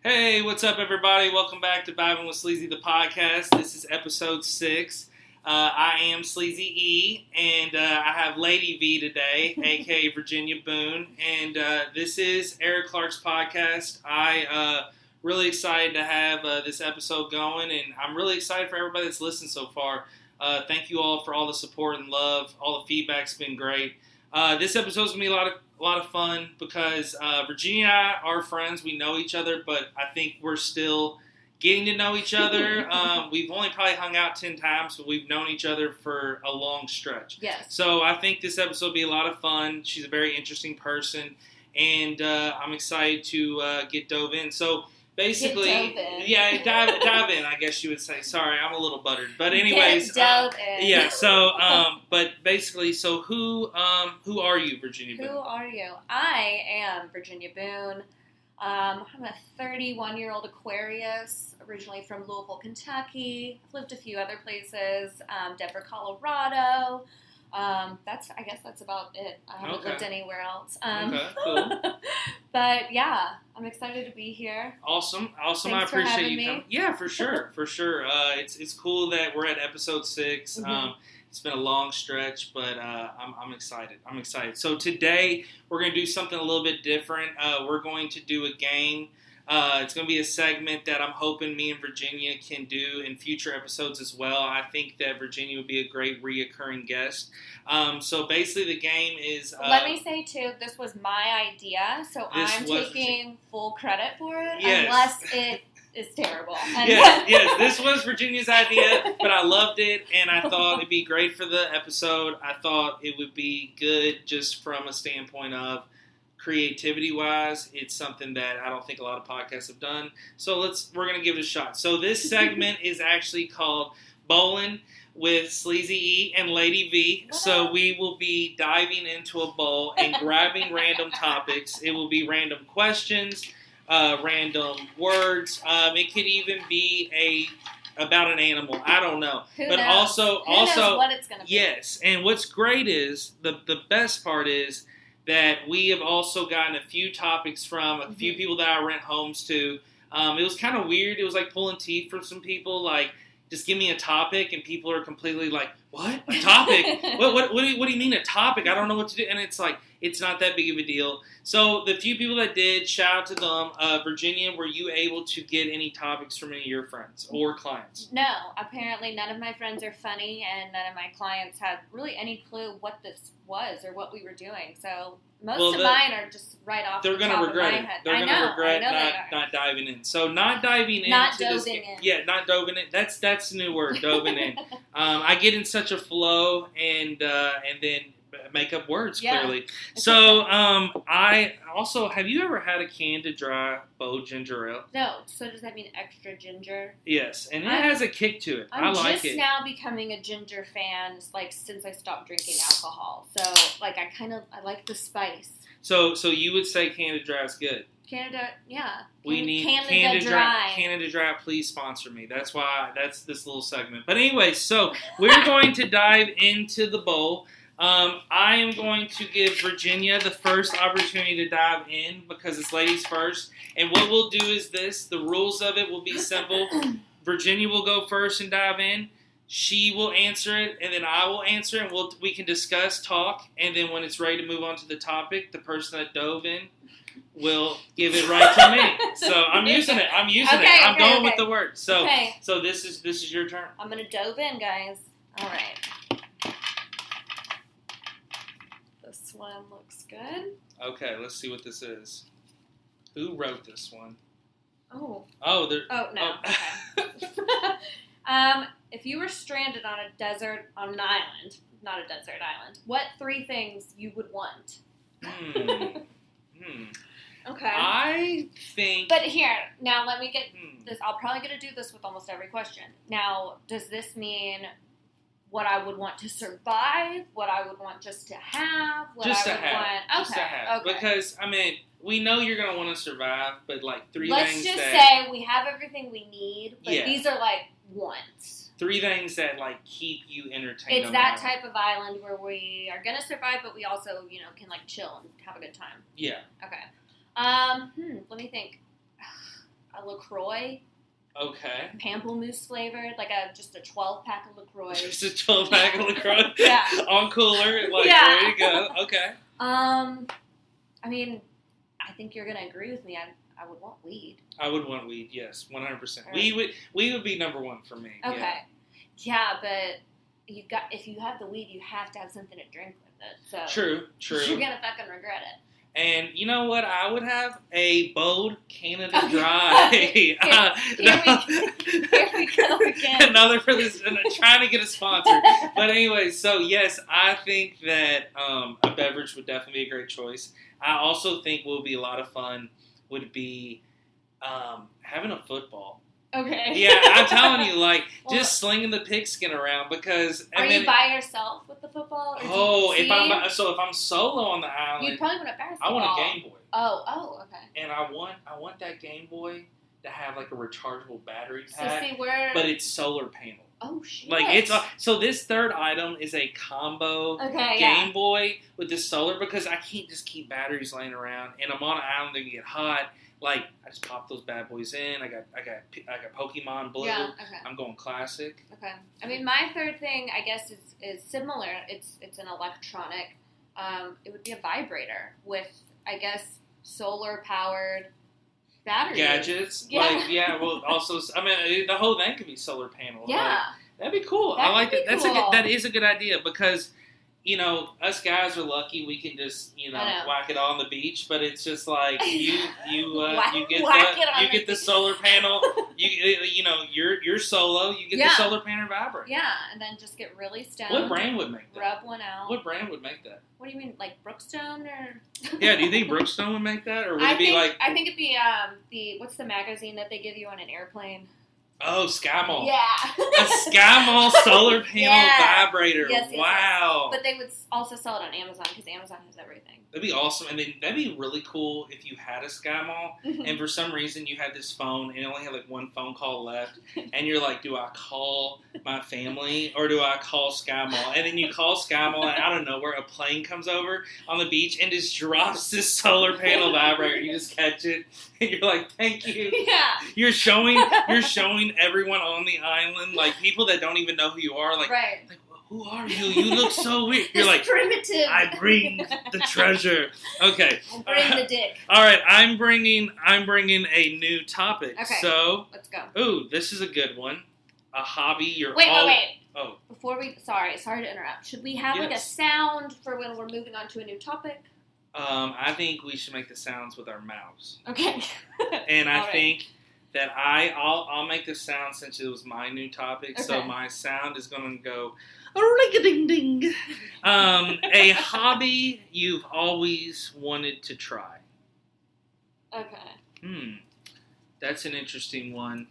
Hey, what's up, everybody? Welcome back to Vibing With Sleezy, the podcast. This is episode 6. I am Sleazy E, and I have Lady V today, a.k.a. Virginia Boone, and this is Eric Clark's podcast. Really excited to have this episode going, and I'm really excited for everybody that's listened so far. Thank you all for all the support and love. All the feedback's been great. This episode's going to be a lot of fun because Virginia and I are friends. We know each other, but I think we're still getting to know each other. We've only probably hung out 10 times, but we've known each other for a long stretch. Yes. So I think this episode will be a lot of fun. She's a very interesting person, and I'm excited to get dove in. So basically, dive in, I guess you would say. Sorry, I'm a little buttered. But anyways, dove in. Yeah, so, but basically, so who are you, Virginia Boone? Who are you? I am Virginia Boone. I'm a 31-year-old Aquarius, originally from Louisville, Kentucky. I've lived a few other places, Denver, Colorado. I guess that's about it. I haven't lived anywhere else. Okay, cool. But yeah, I'm excited to be here. Awesome. Thanks I appreciate for having you me. coming. Yeah, for sure. It's cool that we're at episode 6. Mm-hmm. It's been a long stretch, but I'm excited. So today we're going to do something a little bit different. We're going to do a game. It's going to be a segment that I'm hoping me and Virginia can do in future episodes as well. I think that Virginia would be a great reoccurring guest. So basically the game is... Let me say, too, this was my idea, so I'm taking full credit for it, unless it is terrible. Yes, this was Virginia's idea, but I loved it, and I thought it'd be great for the episode. I thought it would be good just from a standpoint of creativity-wise. It's something that I don't think a lot of podcasts have done, so we're going to give it a shot. So this segment is actually called Bowling with Sleazy E and Lady V. So we will be diving into a bowl and grabbing random topics. It will be random questions, random words. It could even be about an animal. I don't know. Who but knows? also what it's going to be. Yes. And what's great is the best part is that we have also gotten a few topics from a few people that I rent homes to. It was kind of weird. It was like pulling teeth from some people. Like, just give me a topic, and people are completely like, "What? A topic? what do you mean a topic? I don't know what to do." And it's like, it's not that big of a deal. So the few people that did, shout out to them. Virginia, were you able to get any topics from any of your friends or clients? No, apparently none of my friends are funny, and none of my clients had really any clue what this was or what we were doing. So most of mine are just right off the top of my head. They're going to regret not diving in. So not diving in. Not doving in. Yeah, not doving in. That's the new word, doving in. I get in such a flow and then make up words clearly. So I also, have you ever had a Canada Dry Bow Ginger Ale? No. So does that mean extra ginger? Yes, and it has a kick to it. I like it. I'm just now becoming a ginger fan, like since I stopped drinking alcohol. So like I like the spice. So you would say Canada Dry is good? Canada, yeah. We need Canada Dry. Canada Dry, please sponsor me. That's this little segment. But anyway, so we're going to dive into the bowl. I am going to give Virginia the first opportunity to dive in because it's ladies first. And what we'll do is this. The rules of it will be simple. Virginia will go first and dive in. She will answer it, and then I will answer it, and we can discuss, talk, and then when it's ready to move on to the topic, the person that dove in will give it right to me. So I'm using it. I'm going with the word. So this is your turn. I'm going to dove in, guys. All right. This one looks good. Okay, let's see what this is. Who wrote this one? Oh, no. Oh. Okay. If you were stranded on an island, not a desert island, what 3 things you would want? Okay. I think... But here, now let me get this. I'll probably get to do this with almost every question. Now, does this mean what I would want to survive? What I would want just to have? Just to have. Because, I mean, we know you're going to want to survive, but like 3 Let's things just say we have everything we need, but these are like wants. 3 things that like keep you entertained. It's that type of island where we are going to survive, but we also, can like chill and have a good time. Yeah. Okay. Let me think. I LaCroix. Okay. Pamplemousse flavored, like just a 12-pack of LaCroix. Just a 12-pack of LaCroix? Yeah. On cooler, like, yeah. ready to go. Okay. I mean, I think you're going to agree with me. I would want weed. I would want weed, yes, 100%. Right. Weed would be number one for me. Okay. Yeah, but if you have the weed, you have to have something to drink with it. So True. You're going to fucking regret it. And you know what I would have? A Bold Canada Dry. Here we go again. Another for this, and I'm trying to get a sponsor. But anyway, so yes, I think that a beverage would definitely be a great choice. I also think what would be a lot of fun would be having a football. Okay. Yeah, I'm telling you, like, just slinging the pigskin around because. Are you by yourself with the football? Or if I'm solo on the island, you'd probably want a basketball. I want a Game Boy. Oh, okay. And I want that Game Boy to have like a rechargeable battery pack. So see where, but it's solar panel. Oh shit! Like so this third item is a combo Game Boy with the solar because I can't just keep batteries laying around, and I'm on an island that can get hot. Like I just pop those bad boys in. I got Pokemon Blue. Yeah, okay. I'm going classic. Okay. I mean, my third thing, I guess, is similar. It's an electronic. It would be a vibrator with, I guess, solar powered batteries. Gadgets. Yeah. Well, also, I mean, the whole thing could be solar panel. Yeah. Like, that'd be cool. I like that. That's cool. that is a good idea because. You know, us guys are lucky we can just, whack it all on the beach. But it's just like you get the solar panel. You're solo. You get the solar panel vibrator. Yeah, and then just get really stoned. What brand would make that? Rub one out. What brand would make that? What do you mean, like Brookstone or? Yeah, do you think Brookstone would make that, or would it be like? I think it'd be the what's the magazine that they give you on an airplane? Oh, SkyMall. Yeah. A SkyMall solar panel vibrator. Yes, wow. But they would also sell it on Amazon because Amazon has everything. That'd be awesome. And then that'd be really cool if you had a SkyMall and for some reason you had this phone and you only had like one phone call left. And you're like, do I call my family or do I call SkyMall? And then you call SkyMall and out of nowhere a plane comes over on the beach and just drops this solar panel vibrator. You just catch it and you're like, thank you. Yeah. You're showing everyone on the island, like people that don't even know who you are, like, right. Like who are you? You look so weird. You're like primitive. I bring the treasure. Okay. I bring the dick. All right, I'm bringing a new topic. Okay. So let's go. Ooh, this is a good one. A hobby Wait. Oh. Before sorry to interrupt. Should we have like a sound for when we're moving on to a new topic? I think we should make the sounds with our mouths. Okay. And I think that I'll make the sound since it was my new topic. Okay. So my sound is going to go ring-a-ding-ding. A hobby you've always wanted to try. Okay. That's an interesting one.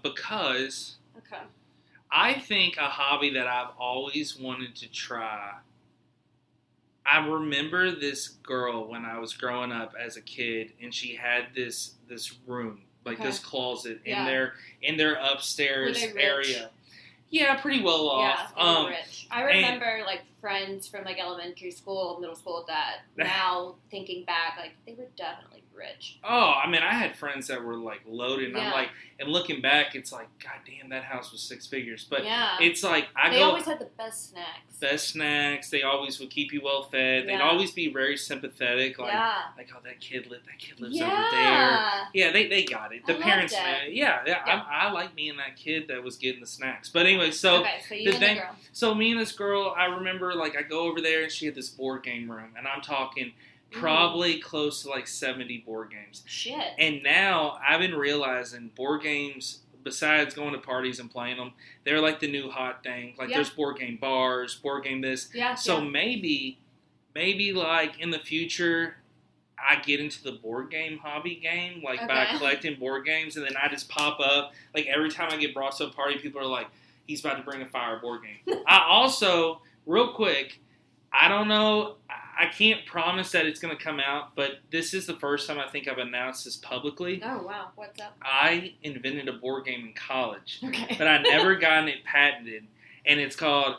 Because okay. I think a hobby that I've always wanted to try. I remember this girl when I was growing up as a kid, and she had this room, like this closet in their upstairs area. Yeah, pretty well off. Yeah, rich. I remember like friends from like elementary school, middle school that now thinking back, like they were definitely rich. Oh, I mean, I had friends that were like loaded, and I'm like, and looking back, it's like, God damn, that house was 6 figures. But it's like they always had the best snacks. They always would keep you well fed. They'd always be very sympathetic. Like, oh, that kid lives over there. Yeah, they got it. The parents, I like me and that kid that was getting the snacks. But anyway, so you and the girl. So me and this girl, I remember like I go over there and she had this board game room, and I'm talking probably close to like 70 board games. Shit. And now I've been realizing board games, besides going to parties and playing them, they're like the new hot thing. Like there's board game bars, board game this. Yeah. So maybe like in the future, I get into the board game hobby game, like by collecting board games, and then I just pop up. Like every time I get brought to a party, people are like, he's about to bring a fire board game. I also, real quick, I don't know, I can't promise that it's going to come out, but this is the first time I think I've announced this publicly. Oh, wow. What's up? I invented a board game in college, but I never gotten it patented, and it's called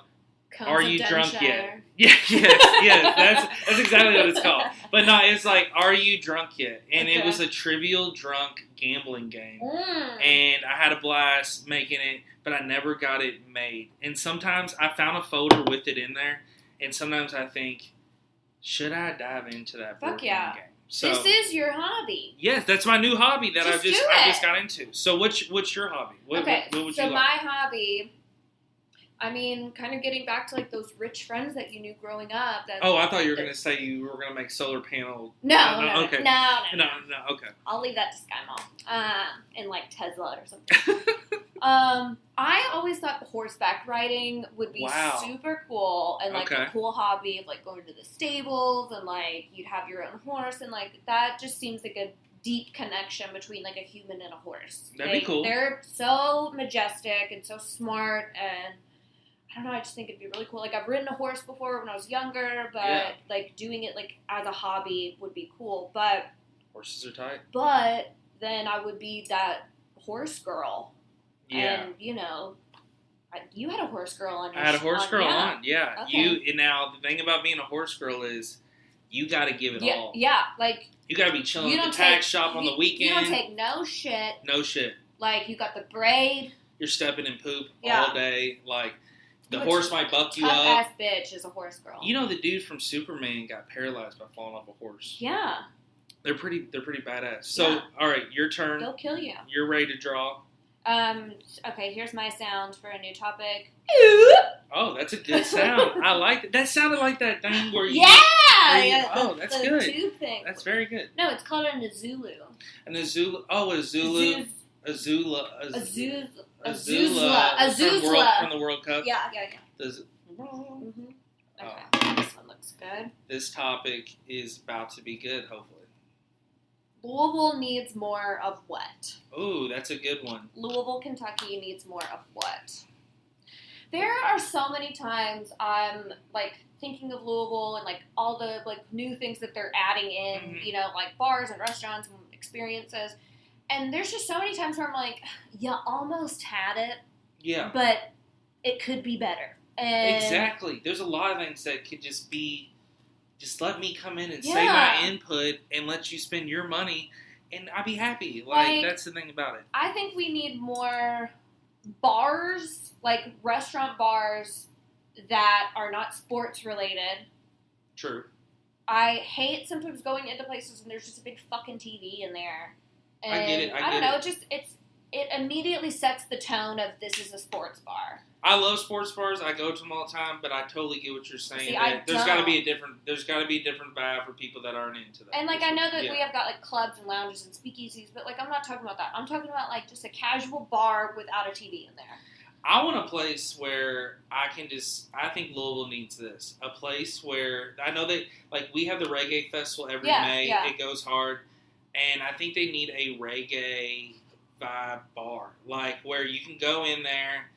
Are you drunk yet? Yeah, yes, that's exactly what it's called. But no, it's like, are you drunk yet? And it was a trivial drunk gambling game. And I had a blast making it, but I never got it made. And sometimes I found a folder with it in there, and sometimes I think, should I dive into that board game? So, this is your hobby. Yes, that's my new hobby that I just got into. So what's your hobby? What would you like? My hobby, I mean, kind of getting back to like those rich friends that you knew growing up. I thought you were going to say you were going to make solar panel. No, okay. No, okay. I'll leave that to SkyMall and like Tesla or something. I always thought horseback riding would be super cool and like a cool hobby of like going to the stables and like you'd have your own horse and like that just seems like a deep connection between like a human and a horse. That'd be cool. They're so majestic and so smart and I don't know, I just think it'd be really cool. Like, I've ridden a horse before when I was younger, but, like, doing it, like, as a hobby would be cool. But... Horses are tight. But then I would be that horse girl. Yeah. And, you know, you had a horse girl on your I had a horse girl on, yeah. Okay. Now, the thing about being a horse girl is you got to give it all. Yeah, like... You got to be chilling at the tack shop on the weekend. You don't take no shit. No shit. Like, you got the braid. You're stepping in poop all day, like... The horse might buck you up. Tough-ass bitch is a horse girl. You know the dude from Superman got paralyzed by falling off a horse. Yeah. They're pretty badass. So, all right, your turn. They'll kill you. You're ready to draw. Okay, here's my sound for a new topic. Oh, that's a good sound. I like it. That sounded like that thing where you... that's the good. Tube thing. That's very good. No, it's called an Azulu. An Azulu. Oh, a Zulu. Azula from the World Cup. Yeah. Okay, this one looks good. This topic is about to be good, hopefully. Louisville needs more of what? Ooh, that's a good one. Louisville, Kentucky needs more of what? There are so many times I'm like thinking of Louisville and like all the like new things that they're adding in, you know, like bars and restaurants and experiences. And there's just so many times where I'm like, you almost had it. Yeah. But it could be better. And exactly. There's a lot of things that could just be, just let me come in and say my input and let you spend your money and I'll be happy. Like that's the thing about it. I think we need more bars, like restaurant bars that are not sports related. True. I hate sometimes going into places and there's just a big fucking TV in there. And I get it. I don't know. It immediately sets the tone of this is a sports bar. I love sports bars. I go to them all the time, but I totally get what you're saying. See, there's got to be a different vibe for people that aren't into that. And like I know that we have got like clubs and lounges and speakeasies, but like I'm not talking about that. I'm talking about like just a casual bar without a TV in there. I want a place where I think Louisville needs this. A place where I know that like we have the reggae festival every May. Yeah. It goes hard. And I think they need a reggae vibe bar, like where you can go in there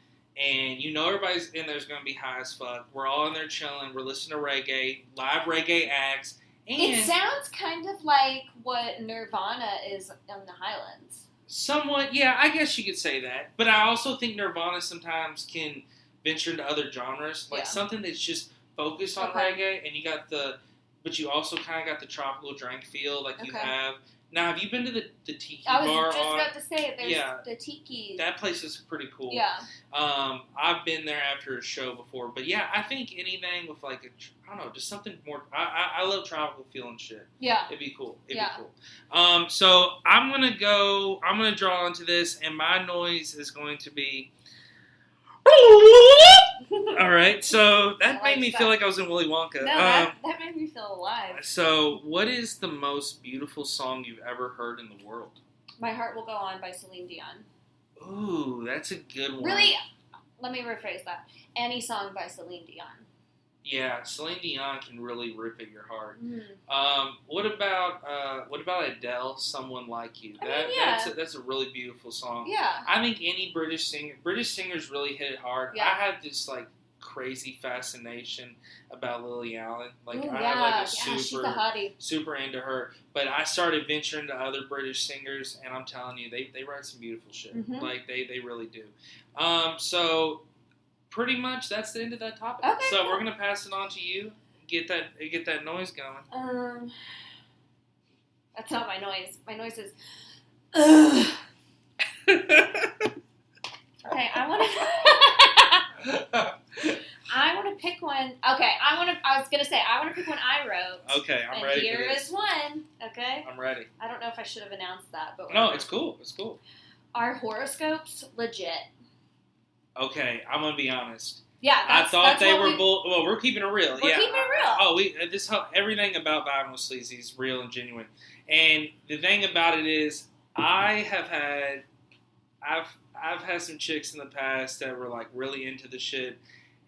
and you know everybody's in there's going to be high as fuck. We're all in there chilling. We're listening to reggae, live reggae acts. And it sounds kind of like what Nirvana is on the Highlands. Somewhat, yeah, I guess you could say that. But I also think Nirvana sometimes can venture into other genres, like something that's just focused on reggae, and but you also kind of got the tropical drink feel like you have. Now, have you been to the Tiki Bar? I was just about to say, there's the Tiki. That place is pretty cool. Yeah. I've been there after a show before. But yeah, I think anything with like I don't know, just something more. I love tropical feeling shit. Yeah. It'd be cool. It'd be cool. So I'm going to draw into this, and my noise is going to be... All right, so that made me feel like I was in Willy Wonka. No, that made me feel alive. So, what is the most beautiful song you've ever heard in the world? My Heart Will Go On by Celine Dion. Ooh, that's a good one. Really? Let me rephrase that. Any song by Celine Dion. Yeah, Celine Dion can really rip at your heart. Mm. What about Adele? Someone Like You. That's a really beautiful song. Yeah. I think any British singers really hit it hard. Yeah. I had this like crazy fascination about Lily Allen. Like she's a hottie. Super into her. But I started venturing to other British singers, and I'm telling you, they write some beautiful shit. Mm-hmm. Like they really do. So pretty much that's the end of that topic. Okay, so cool. we're gonna pass it on to you. Get that noise going. That's not my noise. My noise is. Okay, I want to pick one. Okay, I was gonna say I want to pick one I wrote. Okay, I'm and ready. Here for this. is one. Okay. I'm ready. I don't know if I should have announced that, but no, it's cool. It's cool. Are horoscopes legit? Okay, I'm gonna be honest. Yeah, I thought they were bull. Well, we're keeping it real. We're keeping it real. Oh, everything about Vibing with Sleezy is real and genuine. And the thing about it is, I've had some chicks in the past that were like really into the shit,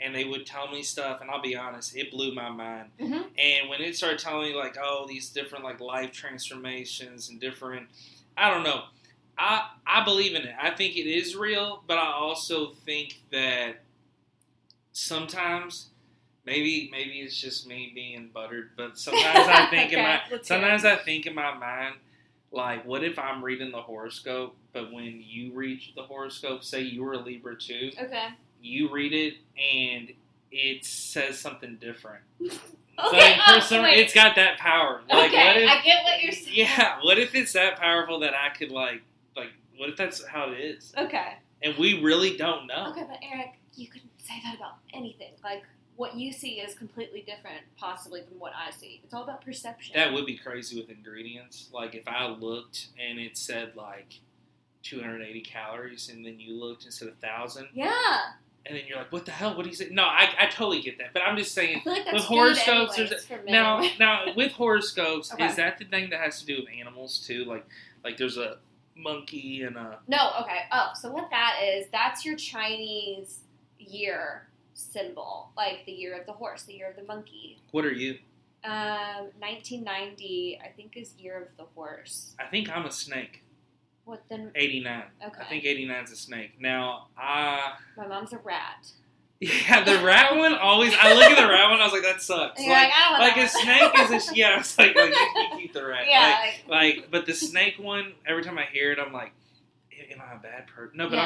and they would tell me stuff, and I'll be honest, it blew my mind. Mm-hmm. And when it started telling me like, oh, these different like life transformations and different, I don't know, I believe in it. I think it is real, but I also think that sometimes, maybe it's just me being buttered, but sometimes I think I think in my mind, like, what if I'm reading the horoscope, but when you read the horoscope, say you were a Libra too, okay, you read it and it says something different. Okay, it's got that power. Like, okay, what if, I get what you're saying. Yeah, what if it's that powerful that I could like, what if that's how it is? Okay. And we really don't know. Okay, but Eric, you couldn't say that about anything. Like, what you see is completely different, possibly, than what I see. It's all about perception. That would be crazy with ingredients. Like, if I looked and it said, like, 280 calories, and then you looked and said 1,000. Yeah. And then you're like, what the hell? What do you say? No, I totally get that. But I'm just saying, I feel like that's with horoscopes, now with horoscopes, okay. Is that the thing that has to do with animals, too? Like there's a monkey and a... No, okay. Oh, so what that is, that's your Chinese year symbol. Like, the year of the horse, the year of the monkey. What are you? 1990, I think, is year of the horse. I think I'm a snake. What then? 89. Okay. I think 89 is a snake. Now, my mom's a rat. Yeah, the rat one always... I look at the rat one, I was like, that sucks. And you're like, I don't want a snake is a... Yeah, it's like you keep the rat. Yeah. But the snake one, every time I hear it, I'm like, am I a bad person? No, but yeah.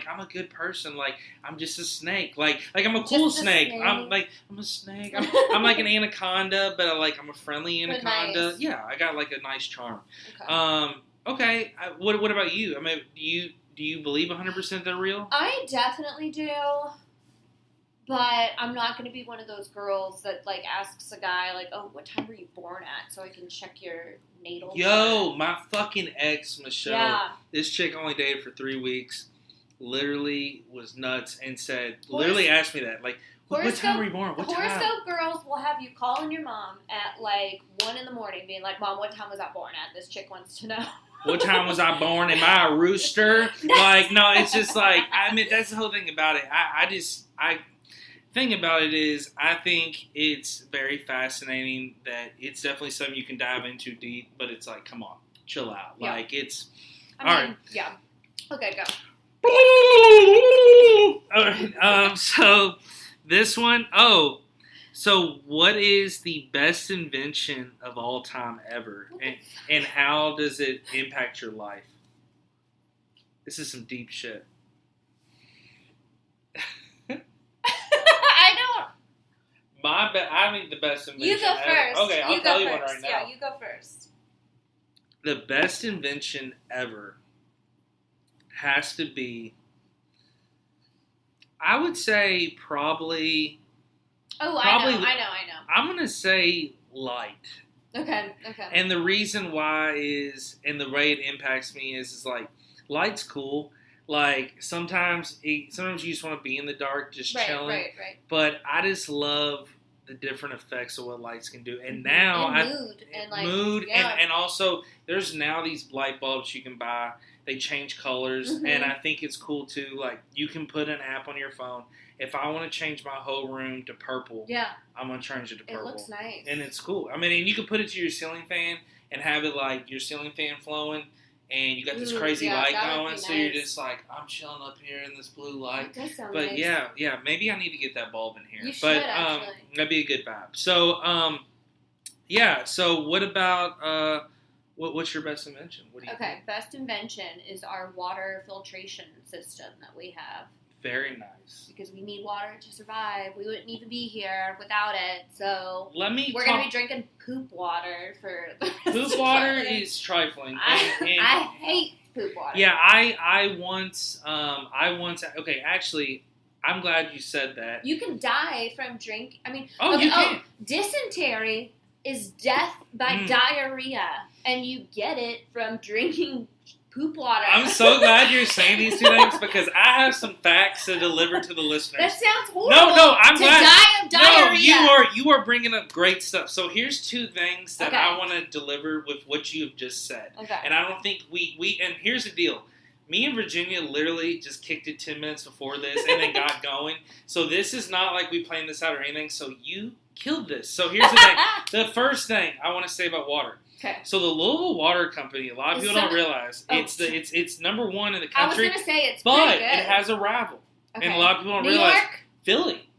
I'm a good person. Like, I'm just a snake. Like I'm a cool snake. I'm a snake. I'm like an anaconda, but I'm a friendly anaconda. Nice. Yeah, I got like a nice charm. Okay. Okay. What about you? I mean, do you believe 100% they're real? I definitely do. But I'm not going to be one of those girls that, like, asks a guy, like, oh, what time were you born at? So I can check your natal chart. My fucking ex, Michelle, yeah. This chick only dated for 3 weeks, literally was nuts and literally asked me that. Like, what time were you born? What time? Horoscope girls will have you calling your mom at, like, 1 in the morning being like, Mom, what time was I born at? This chick wants to know. What time was I born? Am I a rooster? Like, no, it's just like, I mean, that's the whole thing about it. Thing about it is, I think it's very fascinating that it's definitely something you can dive into deep, but it's like, come on, chill out. Yeah. Like, it's... Right. Yeah. Okay, go. All right, so this one, so what is the best invention of all time ever? And how does it impact your life? This is some deep shit. I think the best invention You go first. ever. Okay, I'll tell you one right now. Yeah, you go first. The best invention ever has to be, I would say probably... Oh, I know. I'm going to say light. Okay. And the reason why is, and the way it impacts me is like, light's cool. Like, sometimes you just want to be in the dark, just chilling. Right. But I just love the different effects of what lights can do. And now... mood. And also, there's now these light bulbs you can buy. They change colors. Mm-hmm. And I think it's cool, too. Like, you can put an app on your phone. If I want to change my whole room to purple, I'm going to change it to purple. It looks nice. And it's cool. I mean, and you can put it to your ceiling fan and have it like your ceiling fan flowing. And you got this crazy light going, so you're just like, I'm chilling up here in this blue light. That does sound but nice. yeah, maybe I need to get that bulb in here. You should, actually. That'd be a good vibe. So, so what about, what's your best invention? What do you think? Best invention is our water filtration system that we have. Very nice. Because we need water to survive. We wouldn't even be here without it. So we're going to be drinking poop water for the rest Poop water is trifling. I hate poop water. Yeah, I once, okay, actually, I'm glad you said that. You can die from drink. I mean, you can. Dysentery is death by diarrhea, and you get it from drinking poop water. I'm so glad you're saying these two things because I have some facts to deliver to the listeners. That sounds horrible. No, I'm glad. Die of diarrhea. No, you are bringing up great stuff. So here's two things that I want to deliver with what you have just said. Okay. And I don't think we and here's the deal. Me and Virginia literally just kicked it 10 minutes before this and then got going. So this is not like we planned this out or anything. So you killed this. So here's the thing. The first thing I want to say about water. Okay. So the Louisville Water Company, a lot of people don't realize it's number one in the country. I was going to say it's but pretty good. It has a rival, and a lot of people don't New realize York? Philly.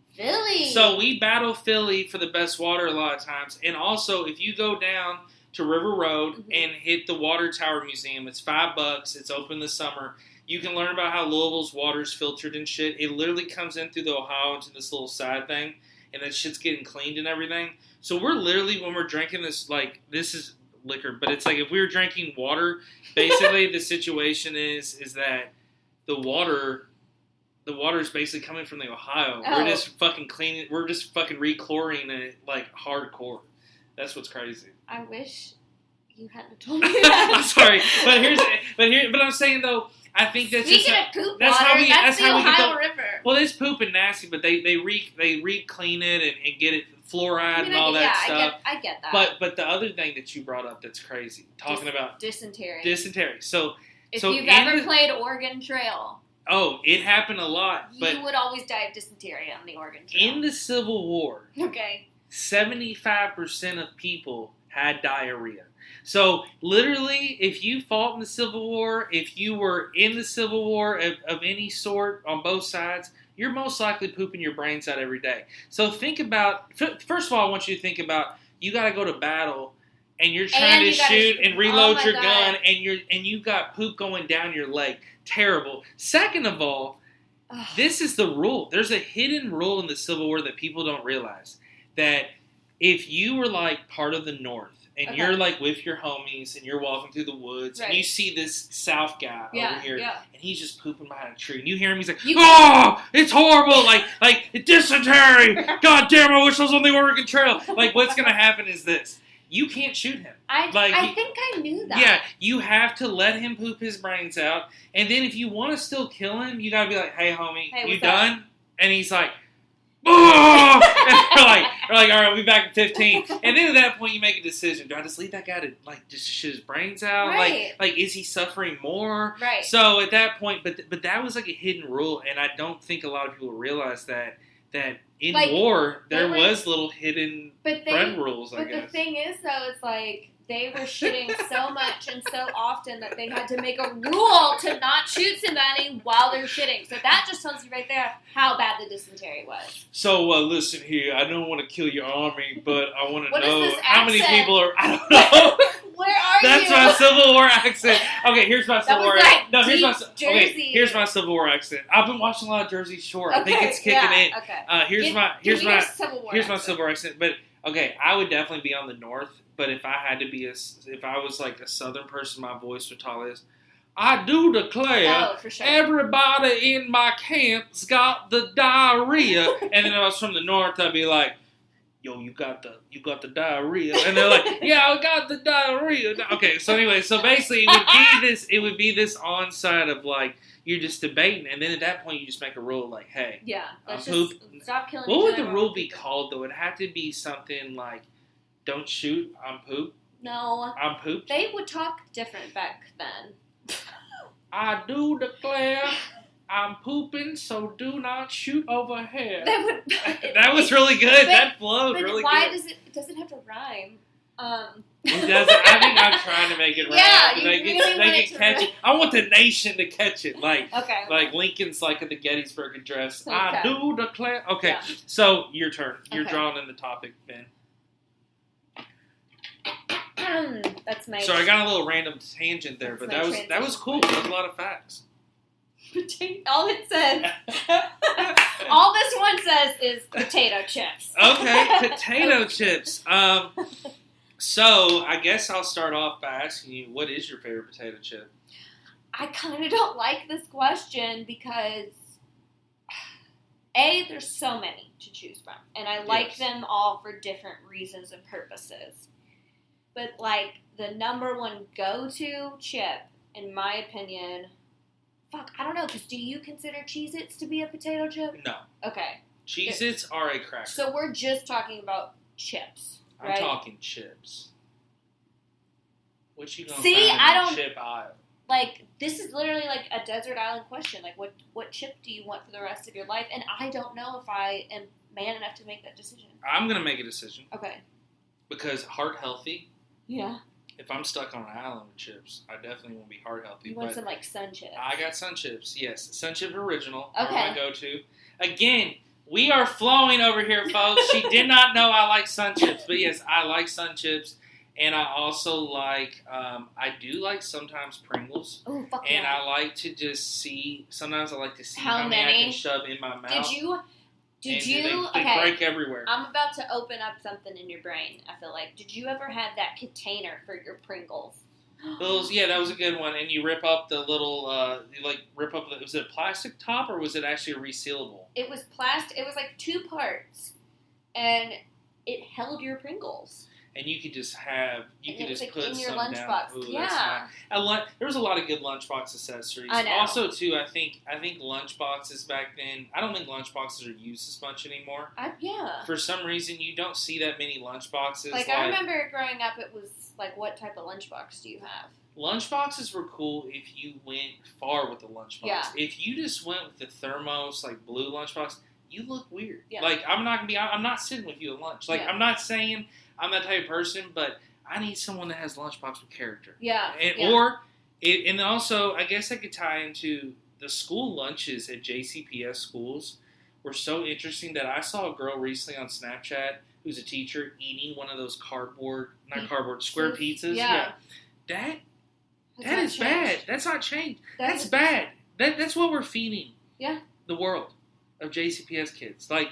So we battle Philly for the best water a lot of times, and also if you go down to River Road and hit the Water Tower Museum, it's $5. It's open this summer. You can learn about how Louisville's water is filtered and shit. It literally comes in through the Ohio into this little side thing, and that shit's getting cleaned and everything. So we're literally, when we're drinking this, like, this is liquor, but it's like if we were drinking water, basically the situation is that the water is basically coming from the Ohio. We're just fucking cleaning, we're just fucking re-chlorine it like hardcore. That's what's crazy. I wish you hadn't told me that. I'm sorry, but I'm saying though, I think that's Speaking just of poop water, that's the Ohio River. Well, it's poop and nasty, but they re-clean it and get it fluoride and all that stuff. I get that. But the other thing that you brought up that's crazy, talking about dysentery. So if you've ever played Oregon Trail, it happened a lot. You would always die of dysentery on the Oregon Trail. In the Civil War, 75% of people had diarrhea. So, literally, if you fought in the Civil War, if you were in the Civil War of any sort on both sides, you're most likely pooping your brains out every day. So, think about, first of all, I want you to think about, you got to go to battle, and you're trying to shoot and reload your gun, and you got poop going down your leg. Terrible. Second of all, this is the rule. There's a hidden rule in the Civil War that people don't realize. That if you were like part of the North, and you're like with your homies, and you're walking through the woods, and you see this South guy over here, and he's just pooping behind a tree, and you hear him, he's like, "Oh, it's horrible! Like dysentery! God damn! I wish I was on the Oregon Trail." Like, what's gonna happen is this: you can't shoot him. I think I knew that. Yeah, you have to let him poop his brains out, and then if you want to still kill him, you gotta be like, "Hey, homie, you done?" And he's like, "Oh!" And we're like, all right, we'll be back in 15. And then at that point, you make a decision. Do I just leave that guy to, like, just shit his brains out? Right. Like, is he suffering more? Right. So at that point, but that was like a hidden rule, and I don't think a lot of people realize that in war, there was little hidden friend rules, I guess. But the thing is, though, it's like, they were shooting so much and so often that they had to make a rule to not shoot somebody while they're shitting. So that just tells you right there how bad the dysentery was. So listen here, I don't want to kill your army, but I want to know how many people are. I don't know. Where are That's you? my Civil War accent. Okay, here's my Civil War accent. No, here's my Civil War accent. I've been watching a lot of Jersey Shore. I think it's kicking in. Okay. Here's my Civil War Civil War accent. But okay, I would definitely be on the North. But if I had to be if I was like a Southern person, my voice would tall as, "I do declare, for sure. Everybody in my camp's got the diarrhea." And then if I was from the North, I'd be like, "Yo, you got the diarrhea," and they're like, "Yeah, I got the diarrhea." Okay, so anyway, so basically it would be this onside of like you're just debating, and then at that point you just make a rule like, "Hey, let's just stop killing." What would the rule be called though? It'd have to be something like, "Don't shoot, I'm poop." No, I'm pooped. They would talk different back then. "I do declare, I'm pooping, so do not shoot over here." That was really good. That flowed really good. Does it have to rhyme? It doesn't. I think I'm trying to make it rhyme. Yeah, they can catch it. I want the nation to catch it. Like Lincoln's like at the Gettysburg Address. Okay. I do declare. Okay, so your turn. You're drawing in the topic, Ben. That's my. Sorry, I got a little random tangent there, but that was cool. That was a lot of facts. All it says, all this one says is potato chips. Okay, potato chips. So I guess I'll start off by asking you, what is your favorite potato chip? I kind of don't like this question because, A, there's so many to choose from, and I like them all for different reasons and purposes. But, like, the number one go-to chip, in my opinion, I don't know, because do you consider Cheez-Its to be a potato chip? No. Okay. Cheez-Its are a cracker. So we're just talking about chips, right? I'm talking chips. What you gonna See, find I in don't the chip aisle? Like, this is literally like a desert island question. Like, what chip do you want for the rest of your life? And I don't know if I am man enough to make that decision. I'm going to make a decision. Okay. Because heart healthy. Yeah. If I'm stuck on an island with chips, I definitely want to be heart healthy. You want some, like, Sun Chips. I got Sun Chips, yes. Sun Chip Original. Okay. Are my go-to. Again, we are flowing over here, folks. She did not know I like Sun Chips. But, yes, I like Sun Chips. And I also like, I do like sometimes Pringles. Ooh, fuck and yeah. I like to just see, sometimes I like to see how many I can shove in my mouth. Did you, they okay. break everywhere. I'm about to open up something in your brain, I feel like. Did you ever have that container for your Pringles? Those, yeah, that was a good one. And you rip up the little, was it a plastic top or was it actually a resealable? It was plastic. It was like 2 parts. And it held your Pringles. And you could just have, like put in your some lunchbox. down. Ooh, yeah. There was a lot of good lunchbox accessories. I know. Also, too, I think lunchboxes back then, I don't think lunchboxes are used as much anymore. Yeah. For some reason, you don't see that many lunchboxes. Like, I remember growing up, it was like, what type of lunchbox do you have? Lunchboxes were cool if you went far with the lunchbox. Yeah. If you just went with the thermos, like blue lunchbox, you look weird. Yeah. Like, I'm not sitting with you at lunch. Like, I'm not saying I'm that type of person, but I need someone that has lunchbox with character. Yeah. And also, I guess I could tie into the school lunches at JCPS schools were so interesting that I saw a girl recently on Snapchat who's a teacher eating one of those square pizzas. Yeah. That is bad. That's not changed. That's bad. That's what we're feeding. Yeah. The world of JCPS kids. Like,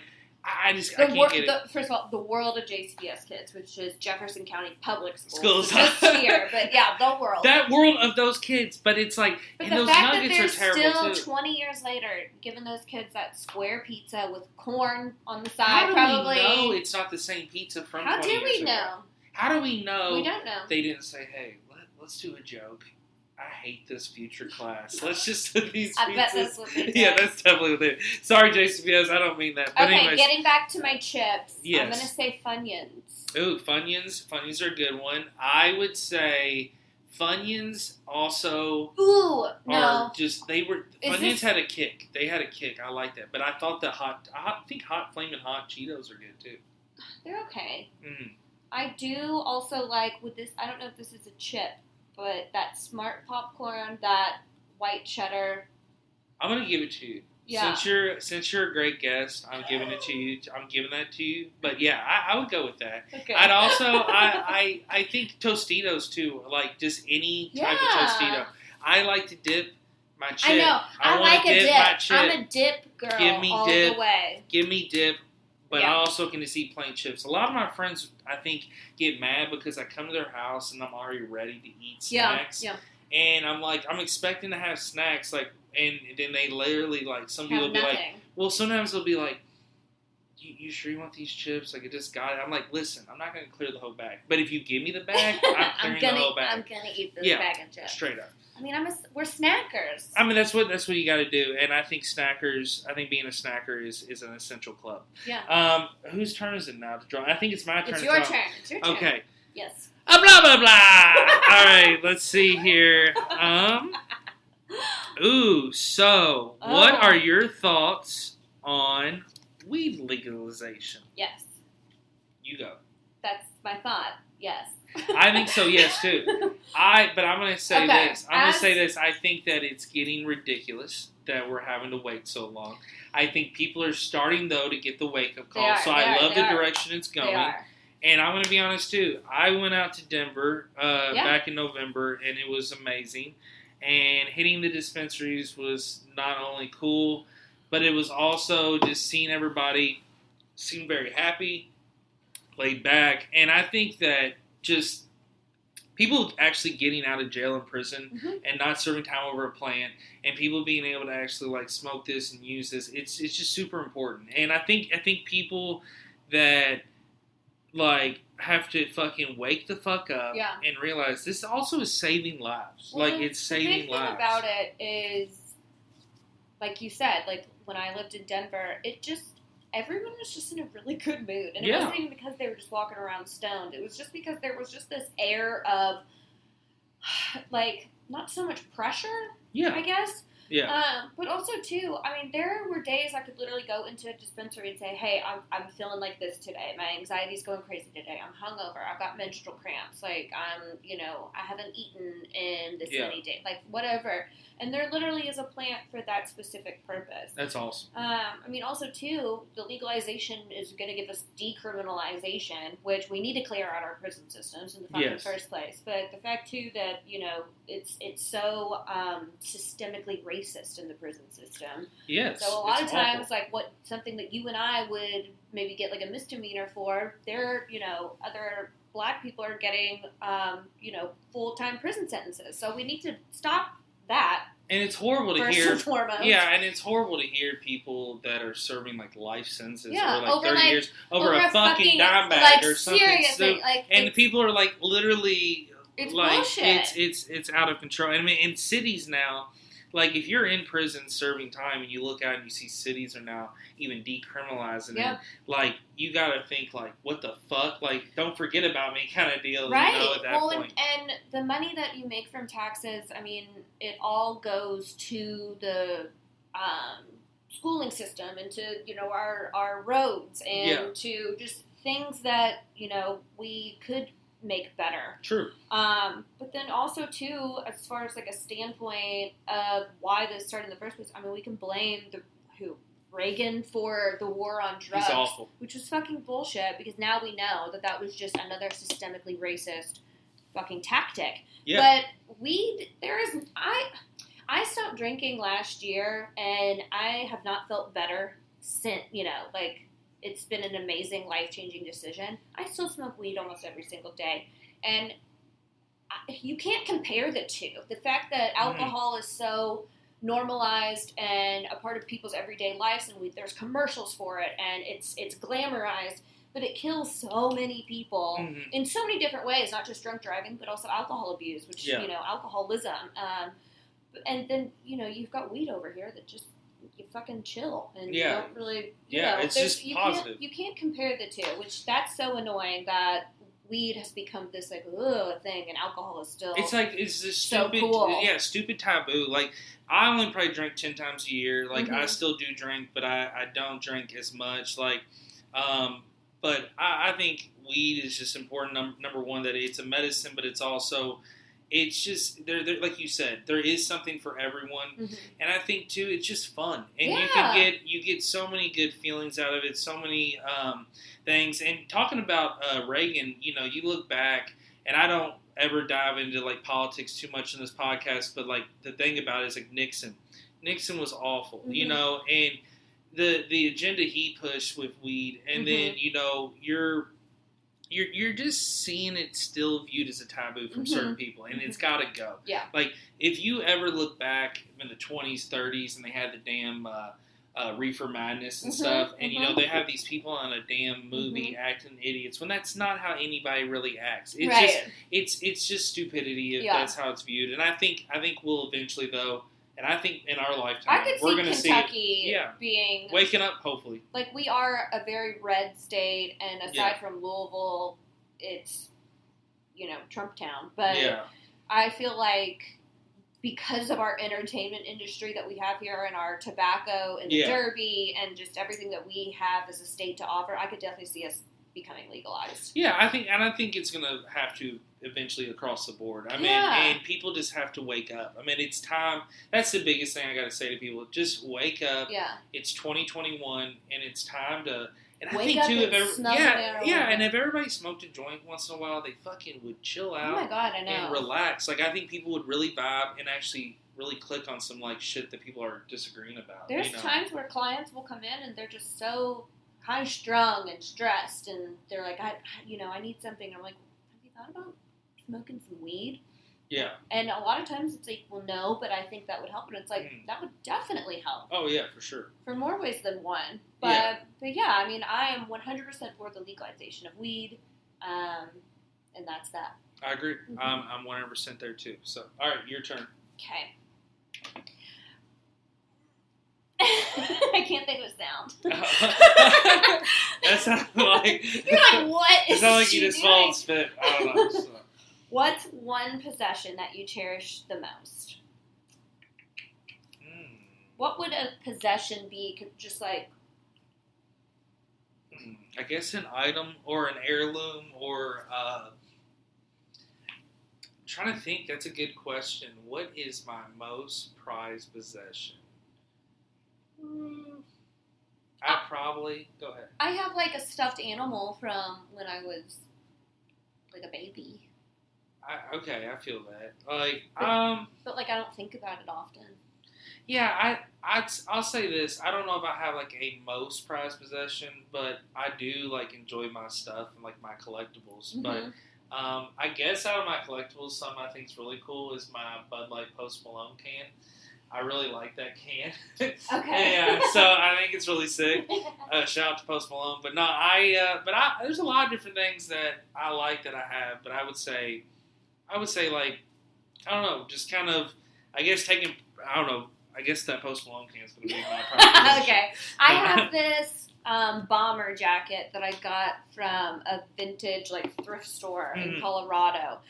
I can't get it. First of all, the world of JCPS kids, which is Jefferson County Public Schools. Just here, but yeah, the world. That world of those kids, but it's like, but and the those fact nuggets that are terrible they're too. still 20 years later giving those kids that square pizza with corn on the side, How do probably. we know it's not the same pizza from 20 years ago? How do we know? How do we know? We don't know. They didn't say, hey, let's do a joke. I hate this future class. Let's just do these pizzas. I bet that's what they did. Yeah, that's definitely what they did. Sorry, JCPS, I don't mean that. But okay, anyways, getting back to my chips, yes. I'm going to say Funyuns. Ooh, Funyuns. Funyuns are a good one. I would say Funyuns also no. Funyuns had a kick. They had a kick. I like that. But I thought I think Flamin' Hot Cheetos are good too. They're okay. Mm. I do also like with this, I don't know if this is a chip, but that Smart Popcorn, that white cheddar. I'm gonna give it to you. Yeah. Since you're a great guest, I'm giving it to you. I'm giving that to you. But yeah, I would go with that. Okay. I'd also I think Tostitos too. Like just any type of Tostito. I like to dip my chip. I know. I like a dip. My chip. I'm a dip girl. Give me all dip. the way. Give me dip. But Yeah. I also can just eat plain chips. A lot of my friends, I think, get mad because I come to their house and I'm already ready to eat snacks. Yeah. And I'm like, I'm expecting to have snacks, like, and then they literally, like, some people will be like, well, sometimes they'll be like, you sure you want these chips? Like, I just got it. I'm like, listen, I'm not going to clear the whole bag. But if you give me the bag, I'm clearing the whole bag. I'm going to eat this bag of chips. Straight up. I mean, we're snackers. I mean, that's what you got to do. And I think being a snacker is an essential club. Yeah. Whose turn is it now to draw? I think it's my turn It's to your draw. turn. It's your turn. Okay. Yes. Blah, blah, blah. All right, let's see here. What are your thoughts on weed legalization? Yes. You go. That's my thought. Yes. I think so, yes, too. But I'm going to say this. I think that it's getting ridiculous that we're having to wait so long. I think people are starting, though, to get the wake-up call. I love the direction it's going. They are. And I'm going to be honest, too. I went out to Denver back in November, and it was amazing. And hitting the dispensaries was not only cool, but it was also just seeing everybody seem very happy, laid back. And I think that just people actually getting out of jail and prison and not serving time over a plant, and people being able to actually like smoke this and use this, it's just super important. And I think people that like have to fucking wake the fuck up and realize this also is saving lives. Well, like it's saving lives. The thing about it is, like you said, like when I lived in Denver, everyone was just in a really good mood. And it wasn't even because they were just walking around stoned. It was just because there was just this air of, like, not so much pressure, I guess. Yeah. But also, too, I mean, there were days I could literally go into a dispensary and say, hey, I'm feeling like this today. My anxiety's going crazy today. I'm hungover. I've got menstrual cramps. Like, I haven't eaten in this many days. Like, whatever. And there literally is a plant for that specific purpose. That's awesome. I mean, also, too, the legalization is going to give us decriminalization, which we need to clear out our prison systems in the fucking first place. But the fact, too, that, it's so systemically racist in the prison system. Yes. So a lot of times, like, something that you and I would maybe get, like, a misdemeanor for, other black people are getting, full-time prison sentences. So we need to stop that. And it's horrible to hear. First and foremost. Yeah, and it's horrible to hear people that are serving like life sentences or like over 30 years over a fucking dime bag or something. Seriously, and people are like literally it's like bullshit. It's out of control. And I mean, in cities now, like if you're in prison serving time and you look out and you see cities are now even decriminalizing it, like you gotta think like, what the fuck? Like, don't forget about me kind of deal. Right. At that point. And the money that you make from taxes, I mean, it all goes to the schooling system and to, our roads and to just things that, we could make better. True. But then also, too, as far as like a standpoint of why this started in the first place, I mean, we can blame Reagan for the war on drugs, which was fucking bullshit, because now we know that was just another systemically racist fucking tactic. Yeah. But I stopped drinking last year, and I have not felt better since, it's been an amazing, life-changing decision. I still smoke weed almost every single day, and you can't compare the two. The fact that alcohol is so normalized and a part of people's everyday lives, and there's commercials for it, and it's glamorized, but it kills so many people in so many different ways, not just drunk driving, but also alcohol abuse, which, alcoholism. And then, you've got weed over here that just, you fucking chill, and you don't really, it's just positive. You can't compare the two, which that's so annoying that weed has become this like thing, and alcohol is still. It's like it's this stupid, so cool. Stupid taboo. Like I only probably drink 10 times a year. Like I still do drink, but I don't drink as much. Like, but I think weed is just important. Number one, that it's a medicine, but it's also. It's just there, like you said, there is something for everyone, and I think too, it's just fun, and you get so many good feelings out of it, so many things. And talking about Reagan, you look back, and I don't ever dive into like politics too much in this podcast, but like the thing about it is like Nixon was awful, and the agenda he pushed with weed, and then You're just seeing it still viewed as a taboo from certain people, and it's got to go. Yeah. Like, if you ever look back in the 20s, 30s, and they had the damn reefer madness and stuff, and, they have these people on a damn movie acting idiots, when that's not how anybody really acts. It's it's just stupidity if that's how it's viewed. And I think we'll eventually, though, and I think in our lifetime, we're going to see Kentucky being waking up, hopefully. Like, we are a very red state, and aside from Louisville, it's, Trump town. But I feel like because of our entertainment industry that we have here, and our tobacco and the Derby and just everything that we have as a state to offer, I could definitely see us becoming legalized. Yeah, I think it's going to have to eventually across the board. I mean, and people just have to wake up. I mean, it's time. That's the biggest thing I got to say to people. Just wake up. Yeah. It's 2021, and it's time to And I Wake think up too, and smell marijuana. and if everybody smoked a joint once in a while, they fucking would chill out. Oh my God, I know. And relax. Like, I think people would really vibe and actually really click on some, like, shit that people are disagreeing about. There's times where clients will come in and they're just so high-strung and stressed, and they're like, I need something. I'm like, have you thought about smoking some weed? Yeah. And a lot of times it's like, well, no, but I think that would help. And it's like, that would definitely help. Oh, yeah, for sure. For more ways than one. But yeah, I mean, I am 100% for the legalization of weed, and that's that. I agree. Mm-hmm. I'm 100% there, too. So, all right, your turn. Okay. I can't think of a sound. That sounds like... You're like, what is It sounds like she you just doing? swallowed spit. I don't know. So. What's one possession that you cherish the most? What would a possession be? Just like... I guess an item or an heirloom or... I'm trying to think. That's a good question. What is my most prized possession? I probably... Go ahead. I have like a stuffed animal from when I was like a baby. Okay, I feel that. Like, but like I don't think about it often. Yeah, I'll say this. I don't know if I have like a most prized possession, but I do like enjoy my stuff and like my collectibles. Mm-hmm. But I guess out of my collectibles, something I think is really cool is my Bud Light Post Malone can. I really like that can. Okay. Yeah, so I think it's really sick. Shout out to Post Malone. But no, there's a lot of different things that I like that I have. But I would say like, I don't know, just kind of, I guess I guess that Post Malone can is going to be my priority. Okay. I have this bomber jacket that I got from a vintage like thrift store in Colorado.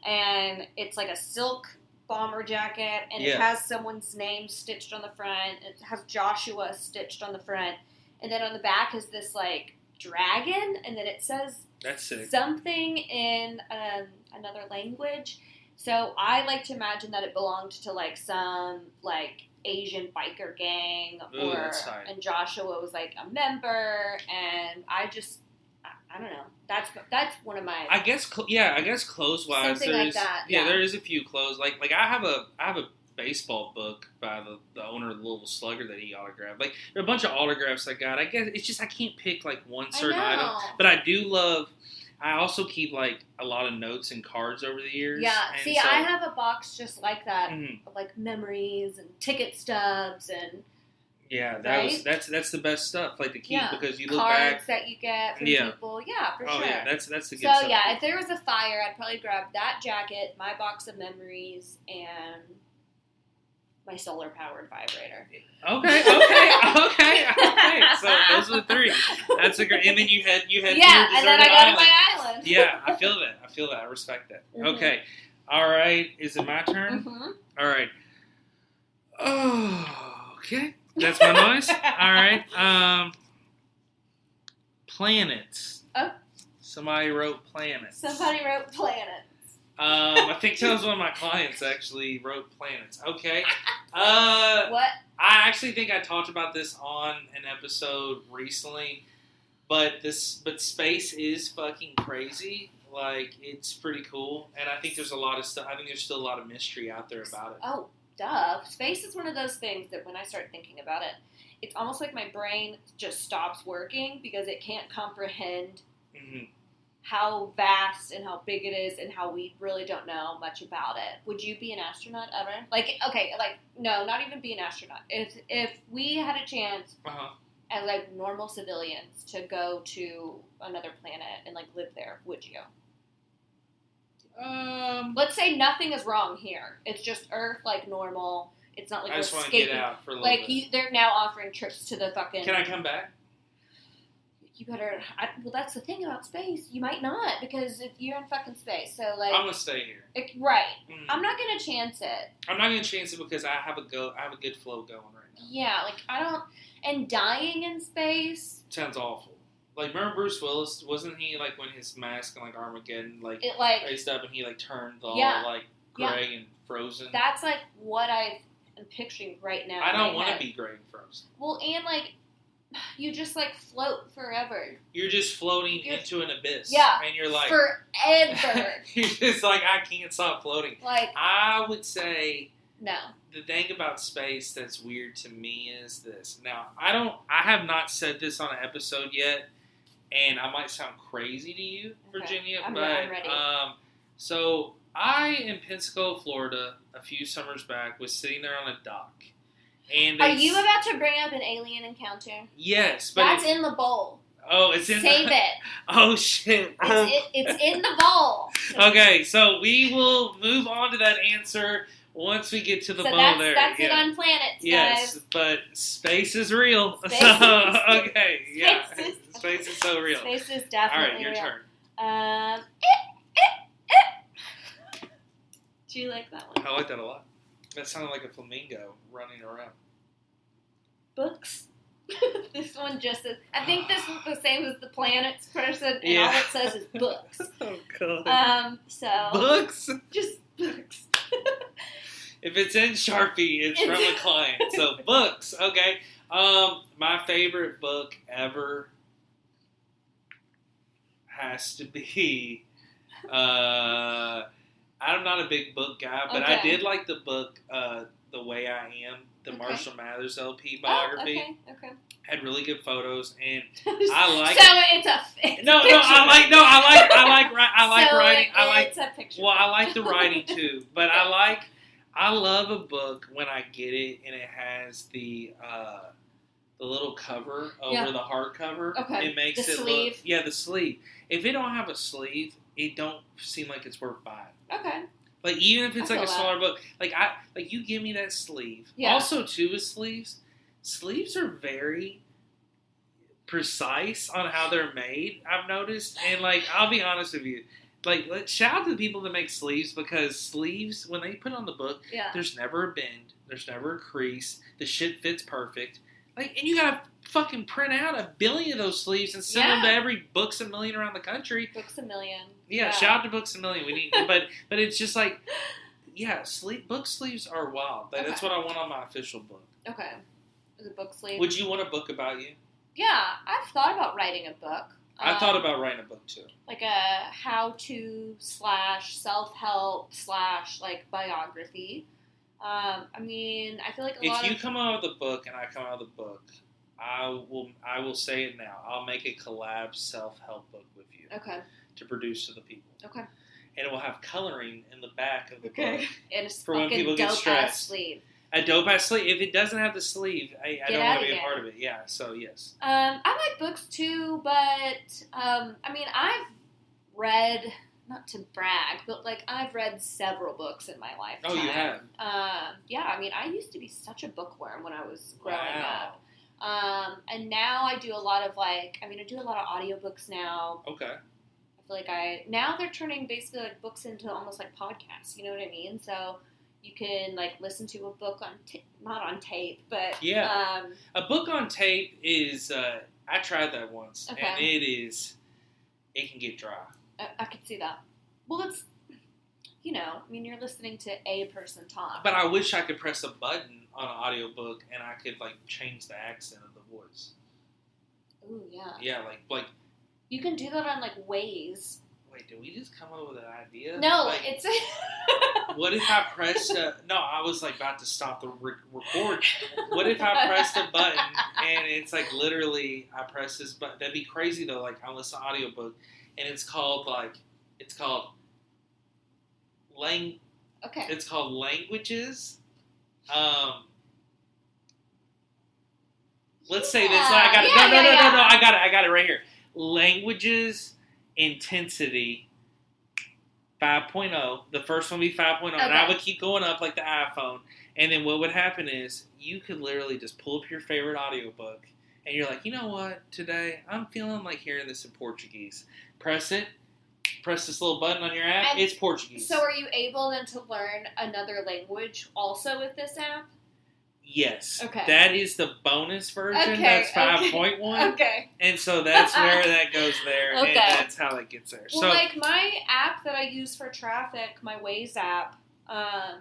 And it's like a silk bomber jacket, and it has someone's name stitched on the front. It has Joshua stitched on the front. And then on the back is this like dragon, and then it says that's sick. Something in another language. So I like to imagine that it belonged to like some like Asian biker gang, and Joshua was like a member, and I don't know. That's one of my. I guess clothes wise, something like that. Yeah, there is a few clothes. Like I have a baseball book by the owner of the Louisville Slugger that he autographed. Like there are a bunch of autographs I got. I guess it's just I can't pick like one certain item, but I do love. I also keep like a lot of notes and cards over the years. Yeah, see, I have a box just like that, of like memories and ticket stubs and. Yeah, that's the best stuff. Like to keep because you look cards back that you get from people. Yeah, for sure. Oh yeah, that's the good stuff. stuff. So yeah, if there was a fire, I'd probably grab that jacket, my box of memories, and my solar powered vibrator. Okay. So those are the three. That's a great. And then you had yeah, and then I got to my island. Yeah, I feel that. I respect that. Mm-hmm. Okay, all right. Is it my turn? Mm-hmm. All right. Oh, okay. That's my noise. All right. Planets. Oh. Somebody wrote planets. I think that was one of my clients actually wrote planets. Okay. What? I actually think I talked about this on an episode recently, but space is fucking crazy. Like, it's pretty cool, and I think there's a lot of stuff. I think there's still a lot of mystery out there about it. Oh. Duh. Space is one of those things that when I start thinking about it, it's almost like my brain just stops working because it can't comprehend how vast and how big it is and how we really don't know much about it. Would you be an astronaut ever? Like, okay, like, no, not even be an astronaut. If we had a chance as like normal civilians to go to another planet and like live there, would you? Let's say nothing is wrong here. It's just Earth, like normal. It's not like I we're just want to escaping. get out for a little bit. They're now offering trips to the fucking. Can I come back? You better. Well, that's the thing about space. You might not because you're in fucking space. So like, I'm gonna stay here. Right. I'm not gonna chance it. I'm not gonna chance it because I have a good flow going right now. Yeah, like I don't. And dying in space sounds awful. Like, remember Bruce Willis? Wasn't he, like, when his mask in, like, Armageddon, like, raised up and he, like, turned all, like, gray and frozen? That's, like, what I am picturing right now. I don't want to be gray and frozen. Well, and, like, you just like float forever. You're just floating into an abyss. Yeah. And you're like forever. You're just like, I can't stop floating. Like, I would say no. The thing about space that's weird to me is this. Now, I have not said this on an episode yet, and I might sound crazy to you, Virginia, I'm but ready. So I in Pensacola, Florida, a few summers back, was sitting there on a dock. And are you about to bring up an alien encounter? Yes, but that's in the bowl. Oh, it's in. Save it. Oh shit! It's in the bowl. Okay, so we will move on to that answer once we get to the bowl. That's it on planets, yes, guys. but space is real. Space so is, okay, yeah, space is so real. Space is definitely all right. Your real. turn. Do you like that one? I like that a lot. That sounded like a flamingo running around. Books. This one just says, I think this is the same as the planets person, and all it says is books. Oh, God. So. Books? Just books. If it's in Sharpie, it's from a client. So, books. Okay. My favorite book ever has to be, I'm not a big book guy, but I did like the book, The Way I Am, the Marshall Mathers LP biography. Oh, okay. Had really good photos, and I like. So it's a no, picture. I like writing. It's a picture. Well, I like the writing too, but I love a book when I get it and it has the little cover over the hardcover. Okay. It makes the it sleeve. look. The sleeve. If it don't have a sleeve, it don't seem like it's worth buying. Okay. Like, even if it's like a smaller book, like you give me that sleeve. Yeah. Also, too, with sleeves are very precise on how they're made, I've noticed. And, like, I'll be honest with you. Like, shout out to the people that make sleeves, because sleeves, when they put on the book, there's never a bend. There's never a crease. The shit fits perfect. Like, and you gotta fucking print out 1 billion of those sleeves and send them to every Books A Million around the country. Books A Million. Yeah, shout out to Books A Million. We need, but it's just like, book sleeves are wild. Like, that's what I want on my official book. Okay, is it book sleeve? Would you want a book about you? Yeah, I've thought about writing a book. I thought about writing a book too. Like a how-to / self-help / like biography. I mean, I feel like if you come out with a book and I come out with a book, I will say it now. I'll make a collab self-help book with you. Okay. To produce to the people. Okay. And it will have coloring in the back of the book. And a for when people get stressed. Sleeve. A dope-ass sleeve. If it doesn't have the sleeve, I don't want to be a part of it. Yeah, so yes. I like books too, but, I mean, I've read, not to brag, but, like, I've read several books in my lifetime. Oh, you have? Yeah, I mean, I used to be such a bookworm when I was growing up. And now I do a lot of, I do a lot of audiobooks now. Okay. I feel like now they're turning basically, like, books into almost like podcasts, you know what I mean? So you can, like, listen to a book on, not on tape, but... Yeah. A book on tape is, I tried that once, and it can get dry. I could see that. Well, it's, you know, I mean, you're listening to a person talk. But I wish I could press a button on an audiobook and I could, like, change the accent of the voice. Ooh, yeah. Yeah, like... You can do that on, like, Waze. Wait, did we just come up with an idea? No, like, it's... What if I pressed no, I was, like, about to stop the record. What if I pressed a button and it's, like, literally, I press this button? That'd be crazy, though. Like, I listen to an audiobook and it's called It's called Languages. Let's say this. I got it. No. I got it right here. Languages Intensity 5.0. The first one would be 5.0. And I would keep going up like the iPhone. And then what would happen is you could literally just pull up your favorite audiobook and you're like, you know what? Today I'm feeling like hearing this in Portuguese. Press it. Press this little button on your app. It's Portuguese. So are you able then to learn another language also with this app? Yes. Okay. That is the bonus version. That's 5.1. Okay. And so that's where that goes there. Okay. And that's how that gets there. Well, like my app that I use for traffic, my Waze app,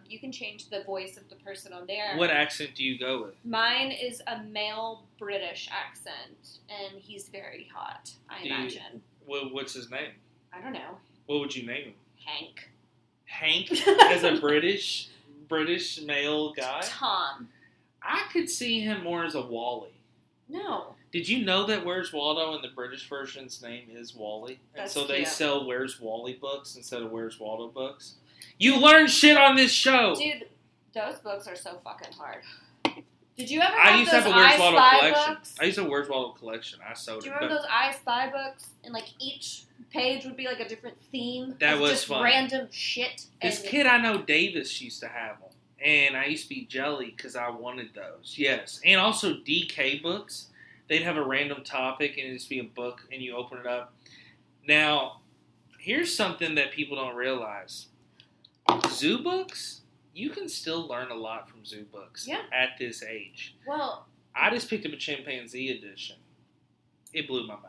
You can change the voice of the person on there. What accent do you go with? Mine is a male British accent, and he's very hot, I imagine. What's his name? I don't know. What would you name him? Hank. Hank as a British male guy? Tom. I could see him more as a Wally. No. Did you know that Where's Waldo in the British version's name is Wally? And That's so they cute. sell Where's Wally books instead of Where's Waldo books? You learn shit on this show! Dude, those books are so fucking hard. Did you ever have I used to those have a Where's I Waldo Spy collection. books? I used to have a Where's Waldo collection. I sold Do you it. remember those I Spy books? And like each page would be like a different theme. That of was just fun. Random shit. This kid I know, Davis, used to have them. And I used to be jelly because I wanted those. Yes. And also DK books. They'd have a random topic and it'd just be a book and you open it up. Now, here's something that people don't realize. Zoo books, you can still learn a lot from zoo books at this age. Well, I just picked up a chimpanzee edition. It blew my mind.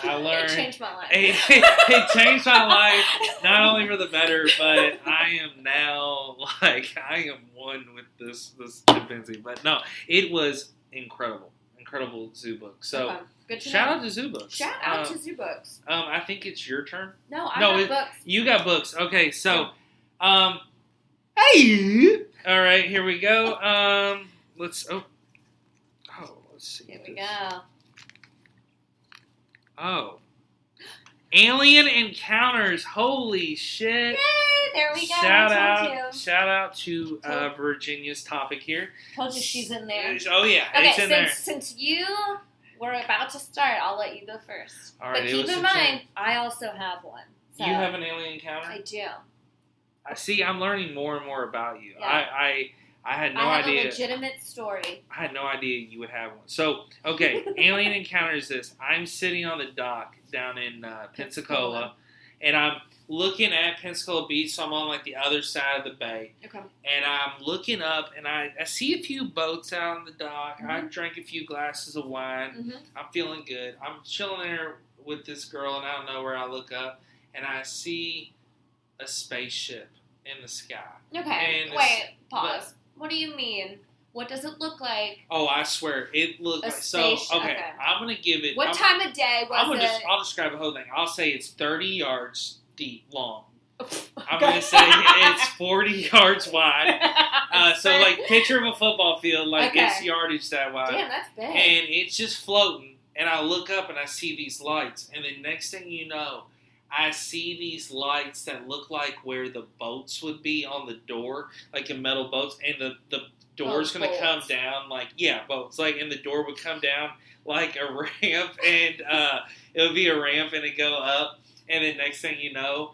I learned. It changed my life. It changed my life, not only for the better, but I am now, I am one with this chimpanzee. But no, it was incredible zoo book. So, good to shout know. out to zoo books. Shout out to zoo books. I think it's your turn. No, I got books. You got books. Okay, so, hey! All right, here we go. Let's see. Here we go. Oh. Alien Encounters. Holy shit. Yay! There we go. Shout out to Virginia's topic here. Told you she's in there. Oh, yeah. Okay, it's in there. Since you were about to start, I'll let you go first. All right, but keep in mind, I also have one. So you have an alien encounter? I do. I see. I'm learning more and more about you. Yeah. I had no idea. I have idea. a legitimate story. I had no idea you would have one. So, okay, alien encounter is this. I'm sitting on the dock down in Pensacola, and I'm looking at Pensacola Beach, so I'm on like the other side of the bay. Okay. And I'm looking up, and I see a few boats out on the dock. Mm-hmm. I drank a few glasses of wine. Mm-hmm. I'm feeling good. I'm chilling there with this girl, and out of nowhere I look up, and I see a spaceship in the sky. Okay. And wait, pause. What do you mean? What does it look like? Oh, I swear, it looked like so. Okay, I'm gonna give it. What time of day was it? I'll describe the whole thing. I'll say it's 30 yards deep, long. I'm Okay. gonna say it's 40 yards wide. So like picture of a football field, like Okay. it's yardage that wide. Damn, that's big. And it's just floating. And I look up and I see these lights, and the next thing you know, I see these lights that look like where the boats would be on the door, like in metal boats, and the door's going to come down boats, and the door would come down like a ramp, and it would be a ramp, and it'd go up, and then next thing you know,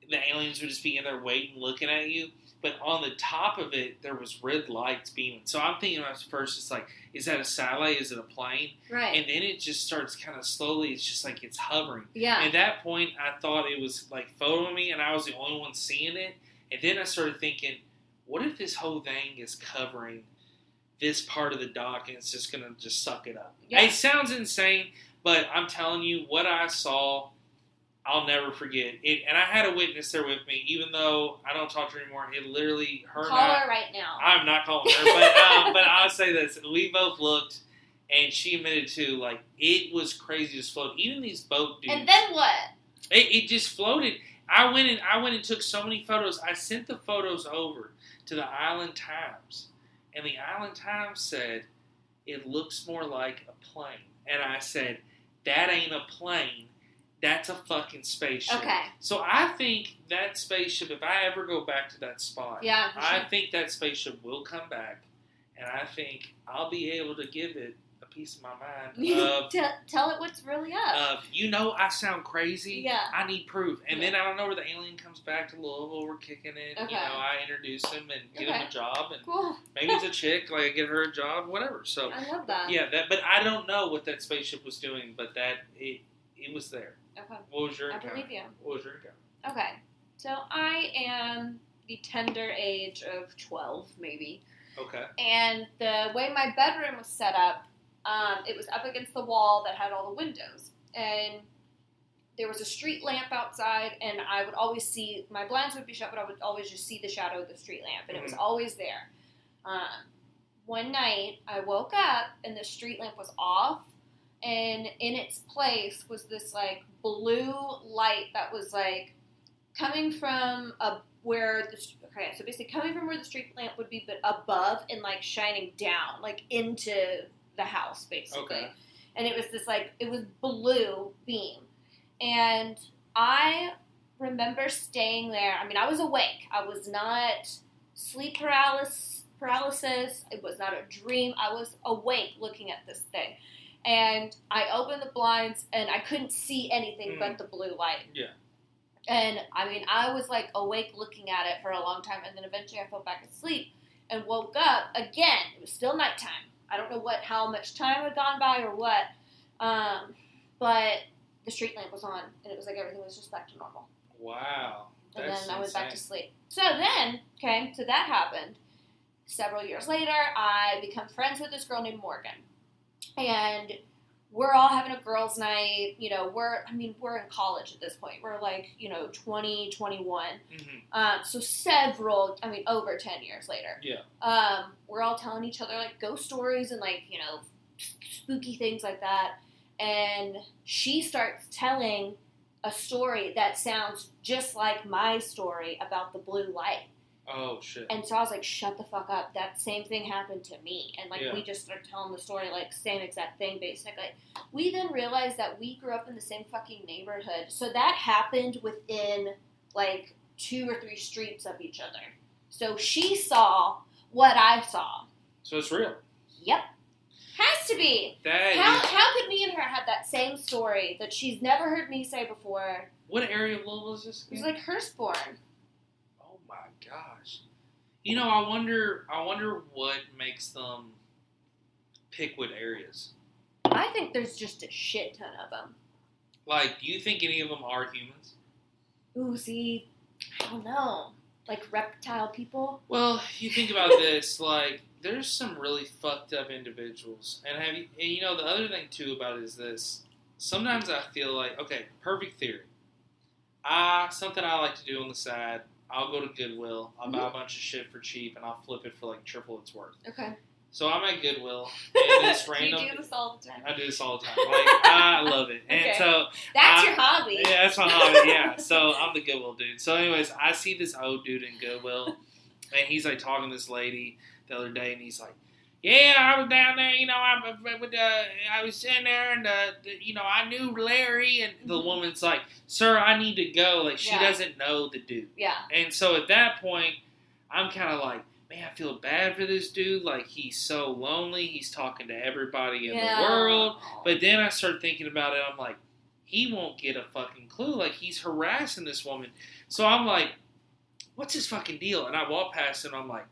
the aliens would just be in there waiting, looking at you. But on the top of it, there was red lights beaming. So I'm thinking at first, it's like, is that a satellite? Is it a plane? Right. And then it just starts kind of slowly, it's just like it's hovering. Yeah. At that point, I thought it was like photoing me, and I was the only one seeing it. And then I started thinking, what if this whole thing is covering this part of the dock, and it's just going to just suck it up? Yeah. It sounds insane, but I'm telling you, what I saw, I'll never forget it. And I had a witness there with me, even though I don't talk to her anymore. It literally, Call her right now. I'm not calling her, but I'll say this. We both looked, and she admitted to, like, it was crazy to float. Even these boat dudes. And then what? It just floated. I went and took so many photos. I sent the photos over to the Island Times. And the Island Times said, it looks more like a plane. And I said, that ain't a plane. That's a fucking spaceship. Okay. So I think that spaceship, if I ever go back to that spot, Yeah, I think that spaceship will come back, and I think I'll be able to give it a piece of my mind of, tell it what's really up. I sound crazy. Yeah. I need proof. And then I don't know where the alien comes back to Louisville. We're kicking it. Okay. I introduce him and get him a job. And cool. maybe it's a chick, like I get her a job, whatever. So I love that. Yeah, but I don't know what that spaceship was doing, but it was there. Okay. What was your encounter? I believe you. What was your encounter? Okay. So I am the tender age of 12, maybe. Okay. And the way my bedroom was set up, it was up against the wall that had all the windows. And there was a street lamp outside, and I would always see, my blinds would be shut, but I would always just see the shadow of the street lamp, and it was always there. One night, I woke up, and the street lamp was off, and in its place was this, like, blue light that was, like, coming from so basically coming from where the street lamp would be, but above and, like, shining down, like, into the house, basically. Okay. And it was this, like, it was blue beam. And I remember staying there. I mean, I was awake. I was not sleep paralysis. It was not a dream. I was awake looking at this thing. And I opened the blinds, and I couldn't see anything but the blue light. Yeah. And, I mean, I was, like, awake looking at it for a long time, and then eventually I fell back asleep and woke up again. It was still nighttime. I don't know how much time had gone by or what, but the street lamp was on, and it was like everything was just back to normal. Wow. And then I went back to sleep. So then, so that happened. Several years later, I become friends with this girl named Morgan. And we're all having a girls' night. You know, we're in college at this point. We're like, 20, 21. Mm-hmm. So over 10 years later. Yeah. We're all telling each other, like, ghost stories and, like, spooky things like that. And she starts telling a story that sounds just like my story about the blue light. Oh, shit. And so I was like, shut the fuck up. That same thing happened to me. And, like, we just started telling the story, like, same exact thing, basically. We then realized that we grew up in the same fucking neighborhood. So that happened within, like, 2 or 3 streets of each other. So she saw what I saw. So it's real. Yep. Has to be. How could me and her have that same story that she's never heard me say before? What area of Louisville is this again? It was like Hurstbourne. Oh my gosh. I wonder what makes them pick what areas. I think there's just a shit ton of them. Like, do you think any of them are humans? Ooh, see, I don't know. Like reptile people? Well, you think about this, like, there's some really fucked up individuals. And the other thing too about it is this. Sometimes I feel like, okay, perfect theory. Something I like to do on the side, I'll go to Goodwill, I'll buy a bunch of shit for cheap, and I'll flip it for like triple its worth. Okay. So I'm at Goodwill, and this random... You do this all the time. I do this all the time. Like, I love it. And so... That's your hobby. Yeah, that's my hobby, yeah. So I'm the Goodwill dude. So anyways, I see this old dude in Goodwill, and he's like talking to this lady the other day, and he's like, yeah, I was down there, I was in there, and, I knew Larry, and the woman's like, sir, I need to go. Like, she doesn't know the dude. Yeah. And so at that point, I'm kind of like, man, I feel bad for this dude. Like, he's so lonely. He's talking to everybody in the world. But then I start thinking about it. I'm like, he won't get a fucking clue. Like, he's harassing this woman. So I'm like, what's his fucking deal? And I walk past him, and I'm like,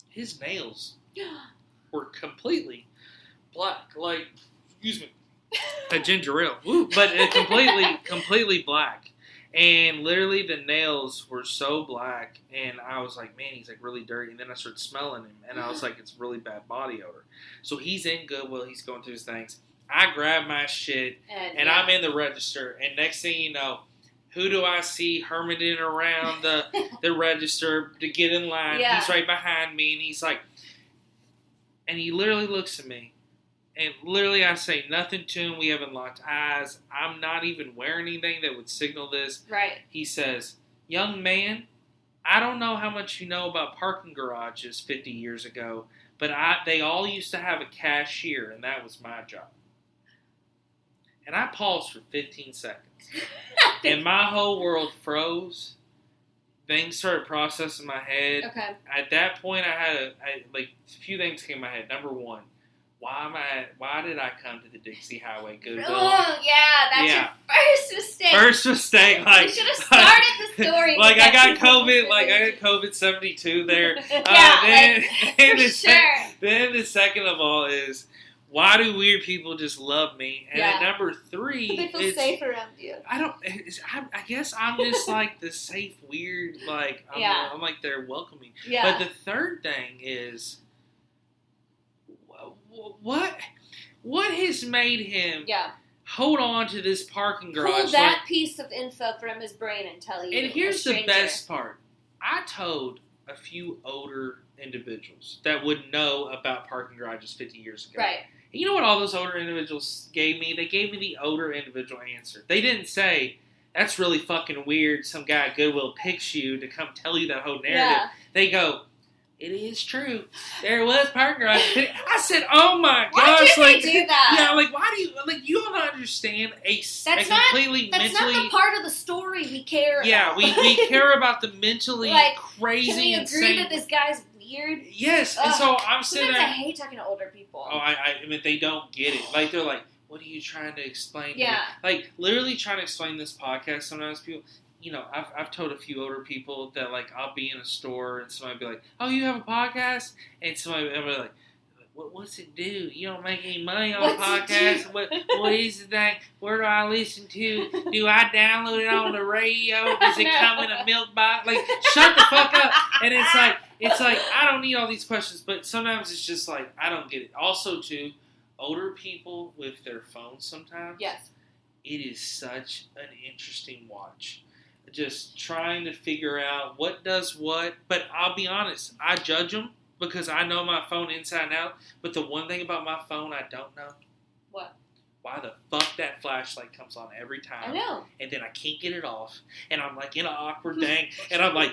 his nails were completely black. Like, excuse me, a ginger ale. Woo. But completely black. And literally the nails were so black, and I was like, man, he's like really dirty. And then I started smelling him, and I was like, it's really bad body odor. So he's in Goodwill, he's going through his things. I grab my shit, and I'm in the register, and next thing you know, who do I see hermiting around the register to get in line? Yeah. He's right behind me, and he's like, and he literally looks at me. And literally, I say nothing to him. We haven't locked eyes. I'm not even wearing anything that would signal this. Right. He says, young man, I don't know how much you know about parking garages 50 years ago, but they all used to have a cashier, and that was my job. And I paused for 15 seconds. And my whole world froze. Things started processing in my head. Okay. At that point, I had a few things came in my head. Number one, why did I come to the Dixie Highway Goodwill? Oh, yeah, that's your first mistake. First mistake. Like, we should have started the story. Like, I got COVID 72 there. Then the second of all is, why do weird people just love me? And at number 3, they feel safe around you. I guess I'm just like the safe, weird, like, I'm like they're welcoming. Yeah. But the third thing is, what has made him hold on to this parking garage. Pull that piece of info from his brain and tell you. And here's the best part. I told a few older individuals that would know about parking garages 50 years ago. Right. And you know what all those older individuals gave me? They gave me the older individual answer. They didn't say, that's really fucking weird, some guy at Goodwill picks you to come tell you that whole narrative. Yeah. They go, it is true. There was parking garage. I said, "Oh my gosh!" Why do like, they do that? Yeah, like why do you don't understand That's completely not mentally? the part of the story we care about. Yeah, we care about the mentally crazy. Can we agree insane, that this guy's weird? Yes, and so I'm sitting Sometimes there. I hate talking to older people. Oh, I mean, they don't get it. Like they're like, "What are you trying to explain?" Yeah. To me? Like literally trying to explain this podcast. Sometimes people. You know, I've told a few older people that, like, I'll be in a store and somebody will be like, oh, you have a podcast? And somebody will be like, what's it do? You don't make any money on podcasts? What is the thing? Where do I listen to? Do I download it on the radio? Does it come in a milk box? Like, shut the fuck up. And it's like, I don't need all these questions, but sometimes it's just like, I don't get it. Also, too, older people with their phones sometimes. Yes. It is such an interesting watch. Just trying to figure out what does what. But I'll be honest, I judge them because I know my phone inside and out. But the one thing about my phone I don't know. What? Why the fuck that flashlight comes on every time. I know. And then I can't get it off. And I'm like in an awkward thing. And I'm like,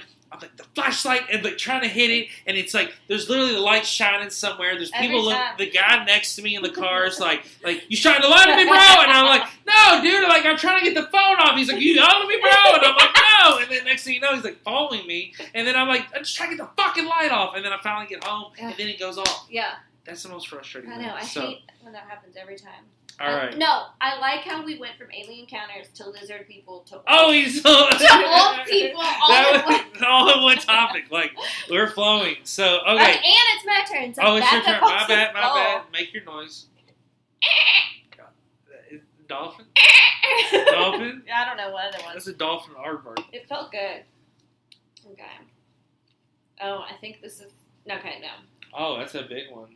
the flashlight and like trying to hit it. And it's like, there's literally the light shining somewhere. There's people, the guy next to me in the car is like, you shine the light at me, bro. And I'm like, no, dude, like I'm trying to get the phone off. He's like, you yelling at me, bro? And I'm like, no. And then next thing you know, he's like following me. And then I'm like, I'm just trying to get the fucking light off. And then I finally get home. And then it goes off. Yeah. That's the most frustrating thing. I know. I hate when that happens every time. All right. No, I like how we went from alien encounters to lizard people to old people all in one topic. Like we're flowing. So okay. And it's my turn. So it's your turn. My bad. Make your noise. Dolphin? Dolphin? Yeah, I don't know what it was. That's a dolphin aardvark. It felt good. Okay. Oh, I think this is okay. No. Oh, that's a big one.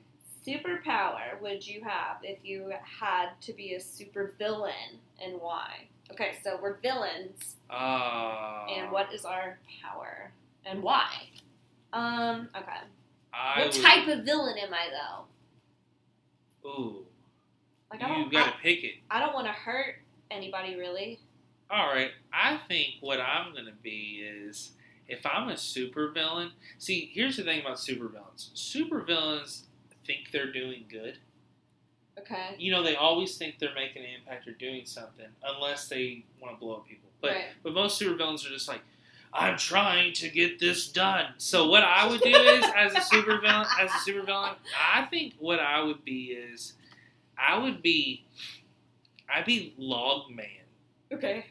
Superpower would you have if you had to be a super villain, and why? Okay, so we're villains. And what is our power and why? Okay. What type of villain am I though? Ooh. Like you gotta pick it. I don't want to hurt anybody really. All right. I think what I'm gonna be is if I'm a supervillain. See, here's the thing about supervillains. Supervillains think they're doing good. Okay. You know, they always think they're making an impact or doing something, unless they want to blow up people. But most supervillains are just like, I'm trying to get this done. So what I would do is, as a supervillain, I think what I would be is, I'd be Log Man. Okay.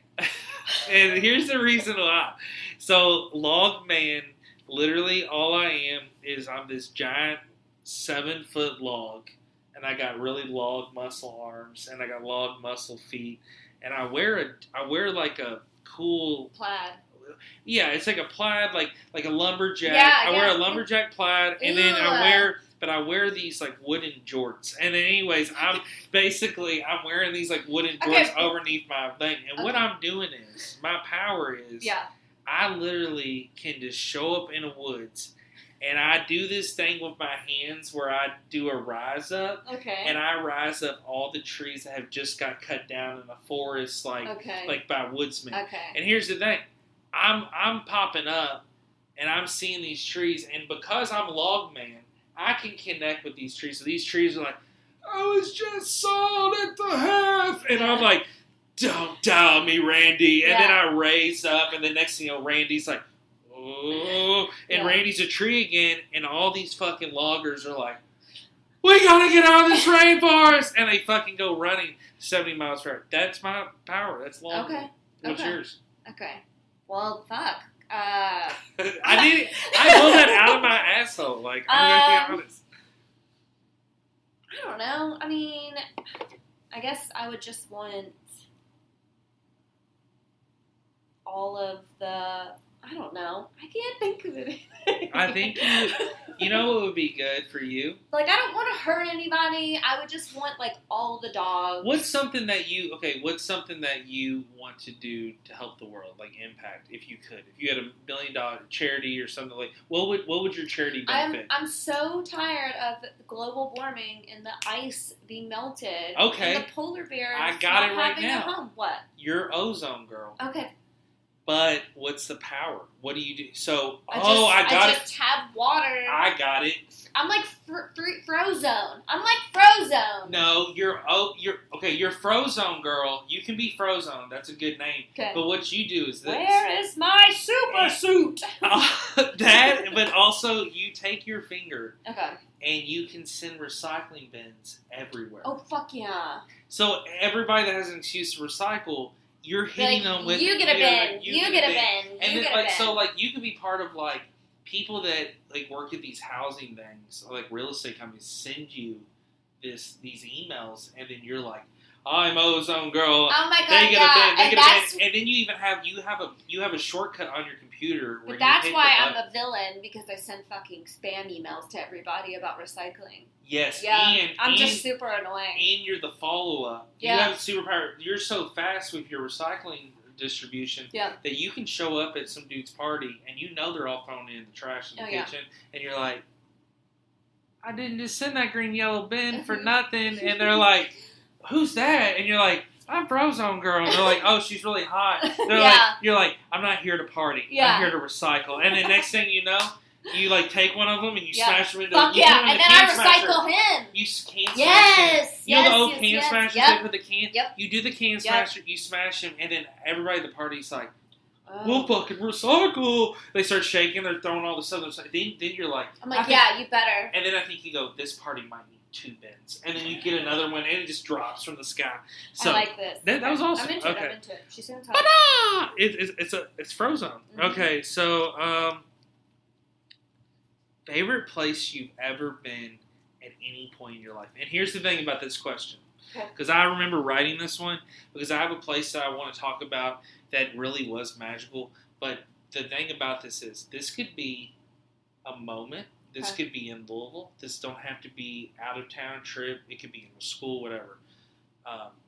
And here's the reason why. So Log Man, literally all I am is I'm this giant 7-foot log, and I got really log muscle arms, and I got log muscle feet, and I wear like a cool plaid. Yeah, it's like a plaid, like a lumberjack. Yeah, I wear a lumberjack plaid, and then I wear these like wooden jorts. And then anyways, I'm wearing these like wooden jorts underneath my thing. And what I'm doing is, my power is, I literally can just show up in the woods. And I do this thing with my hands where I do a rise up. Okay. And I rise up all the trees that have just got cut down in the forest, like by woodsmen. Okay. And here's the thing. I'm popping up, and I'm seeing these trees, and because I'm Log Man, I can connect with these trees. So these trees are like, I was just sold at the half. And I'm like, don't doubt me, Randy. And then I raise up, and the next thing you know, Randy's like, oh, and Randy's a tree again, and all these fucking loggers are like, we gotta get out of this rainforest, and they fucking go running 70 miles per hour. That's my power. That's Log Man. What's yours? Okay. Well, fuck. I pulled that out of my asshole. Like, I'm gonna be honest. I don't know. I mean, I guess I would just want all of the I don't know. I can't think of anything. I think you know what would be good for you? Like, I don't want to hurt anybody. I would just want, like, all the dogs. What's something that you want to do to help the world, like impact, if you could? If you had $1 million charity or something, like, what would your charity benefit? I'm so tired of global warming and the ice being melted. Okay. And the polar bears I got not it right having now. a home. What? You're ozone girl. Okay. But what's the power? What do you do? So, I just have water. I got it. I'm like Frozone. I'm like Frozone. No, you're Frozone girl. You can be Frozone. That's a good name. Okay. But what you do is this. Where is my super suit? That, but also you take your finger. Okay. And you can send recycling bins everywhere. Oh, fuck yeah. So everybody that has an excuse to recycle, you're hitting them with... You get a bin. You get a bin. And you then, get a bin. So, like, you could be part of, like, people that, like, work at these housing things, or, like, real estate companies send you these emails, and then you're like, I'm ozone girl. Oh my god, they get a bin. They and get a bin. And then you even have a shortcut on your computer. Where but that's you hit why the I'm a villain, because I send fucking spam emails to everybody about recycling. Yes, yeah, I'm just super annoying. And you're the follow-up. Yeah. You have superpower. You're so fast with your recycling distribution that you can show up at some dude's party and you know they're all thrown in the trash in the kitchen, and you're like, I didn't just send that green yellow bin for nothing, and they're like, who's that? And you're like, I'm Frozone girl. And they're like, oh, she's really hot. They're like, you're like, I'm not here to party. Yeah. I'm here to recycle. And then next thing you know, you like take one of them and you smash them into Fuck you yeah, and then I recycle him. You can smash him. You know the old can smashers they put the can? Yep. You do the can smasher, you smash him, and then everybody at the party's like, we'll fucking recycle. They start shaking, they're throwing all the stuff. Then you're like, I'm like, you better. And then I think you go, this party might need 2 bins. And then you get another one, and it just drops from the sky. So I like this. That was awesome. I'm into it. I'm into it. She's going to talk. It's Frozone. Mm-hmm. Okay, so favorite place you've ever been at any point in your life. And here's the thing about this question. Because I remember writing this one, because I have a place that I want to talk about that really was magical. But the thing about this is, this could be a moment. This could be in Louisville. This don't have to be out of town trip. It could be in a school, whatever.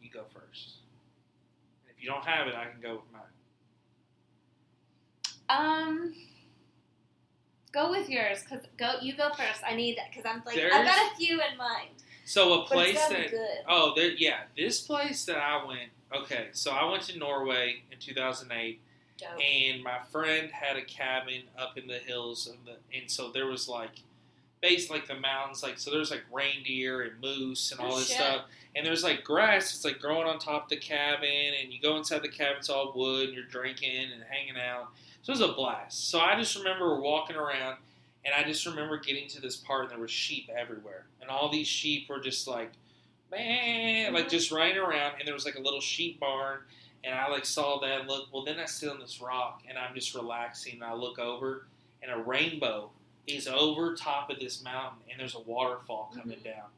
You go first. And if you don't have it, I can go with mine. Go with yours, you go first. Because I'm like, I've got a few in mind. So a place good. This place that I went, okay, so I went to Norway in 2008, Dope. And my friend had a cabin up in the hills, and so there was like, basically like the mountains, like, so there's like reindeer and moose and all this stuff, and there's like grass, it's like growing on top of the cabin, and you go inside the cabin, it's all wood, and you're drinking and hanging out, so it was a blast. So I just remember walking around, and I just remember getting to this part, and there were sheep everywhere. And all these sheep were just like, man, like just running around. And there was like a little sheep barn. And I like saw that and look. Well, then I sit on this rock, and I'm just relaxing. And I look over, and a rainbow is over top of this mountain. And there's a waterfall coming down.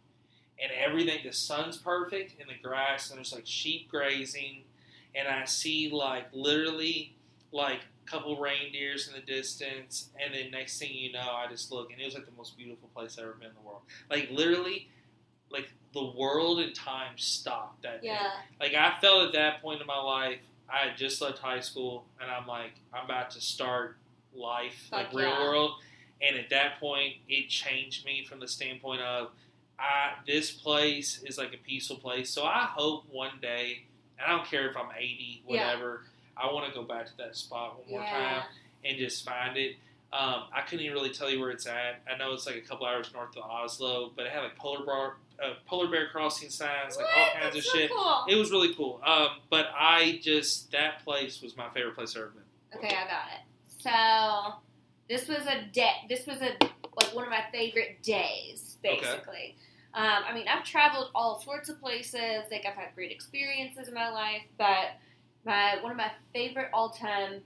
And everything, the sun's perfect, and the grass. And there's like sheep grazing. And I see like literally like couple reindeers in the distance, and then next thing you know, I just look, and it was like the most beautiful place I've ever been in the world. Like literally, like the world and time stopped that day. Like I felt at that point in my life, I had just left high school, and I'm like, I'm about to start life, like real world. And at that point, it changed me from the standpoint of, this place is like a peaceful place. So I hope one day, and I don't care if I'm 80, whatever. I want to go back to that spot one more time and just find it. I couldn't even really tell you where it's at. I know it's like a couple hours north of Oslo, but it had like polar bear crossing signs, like all kinds of shit. Cool. It was really cool. But that place was my favorite place I've ever been. Okay, I got it. So this was like one of my favorite days, basically. Okay. I mean, I've traveled all sorts of places. Like I've had great experiences in my life, but one of my favorite all-time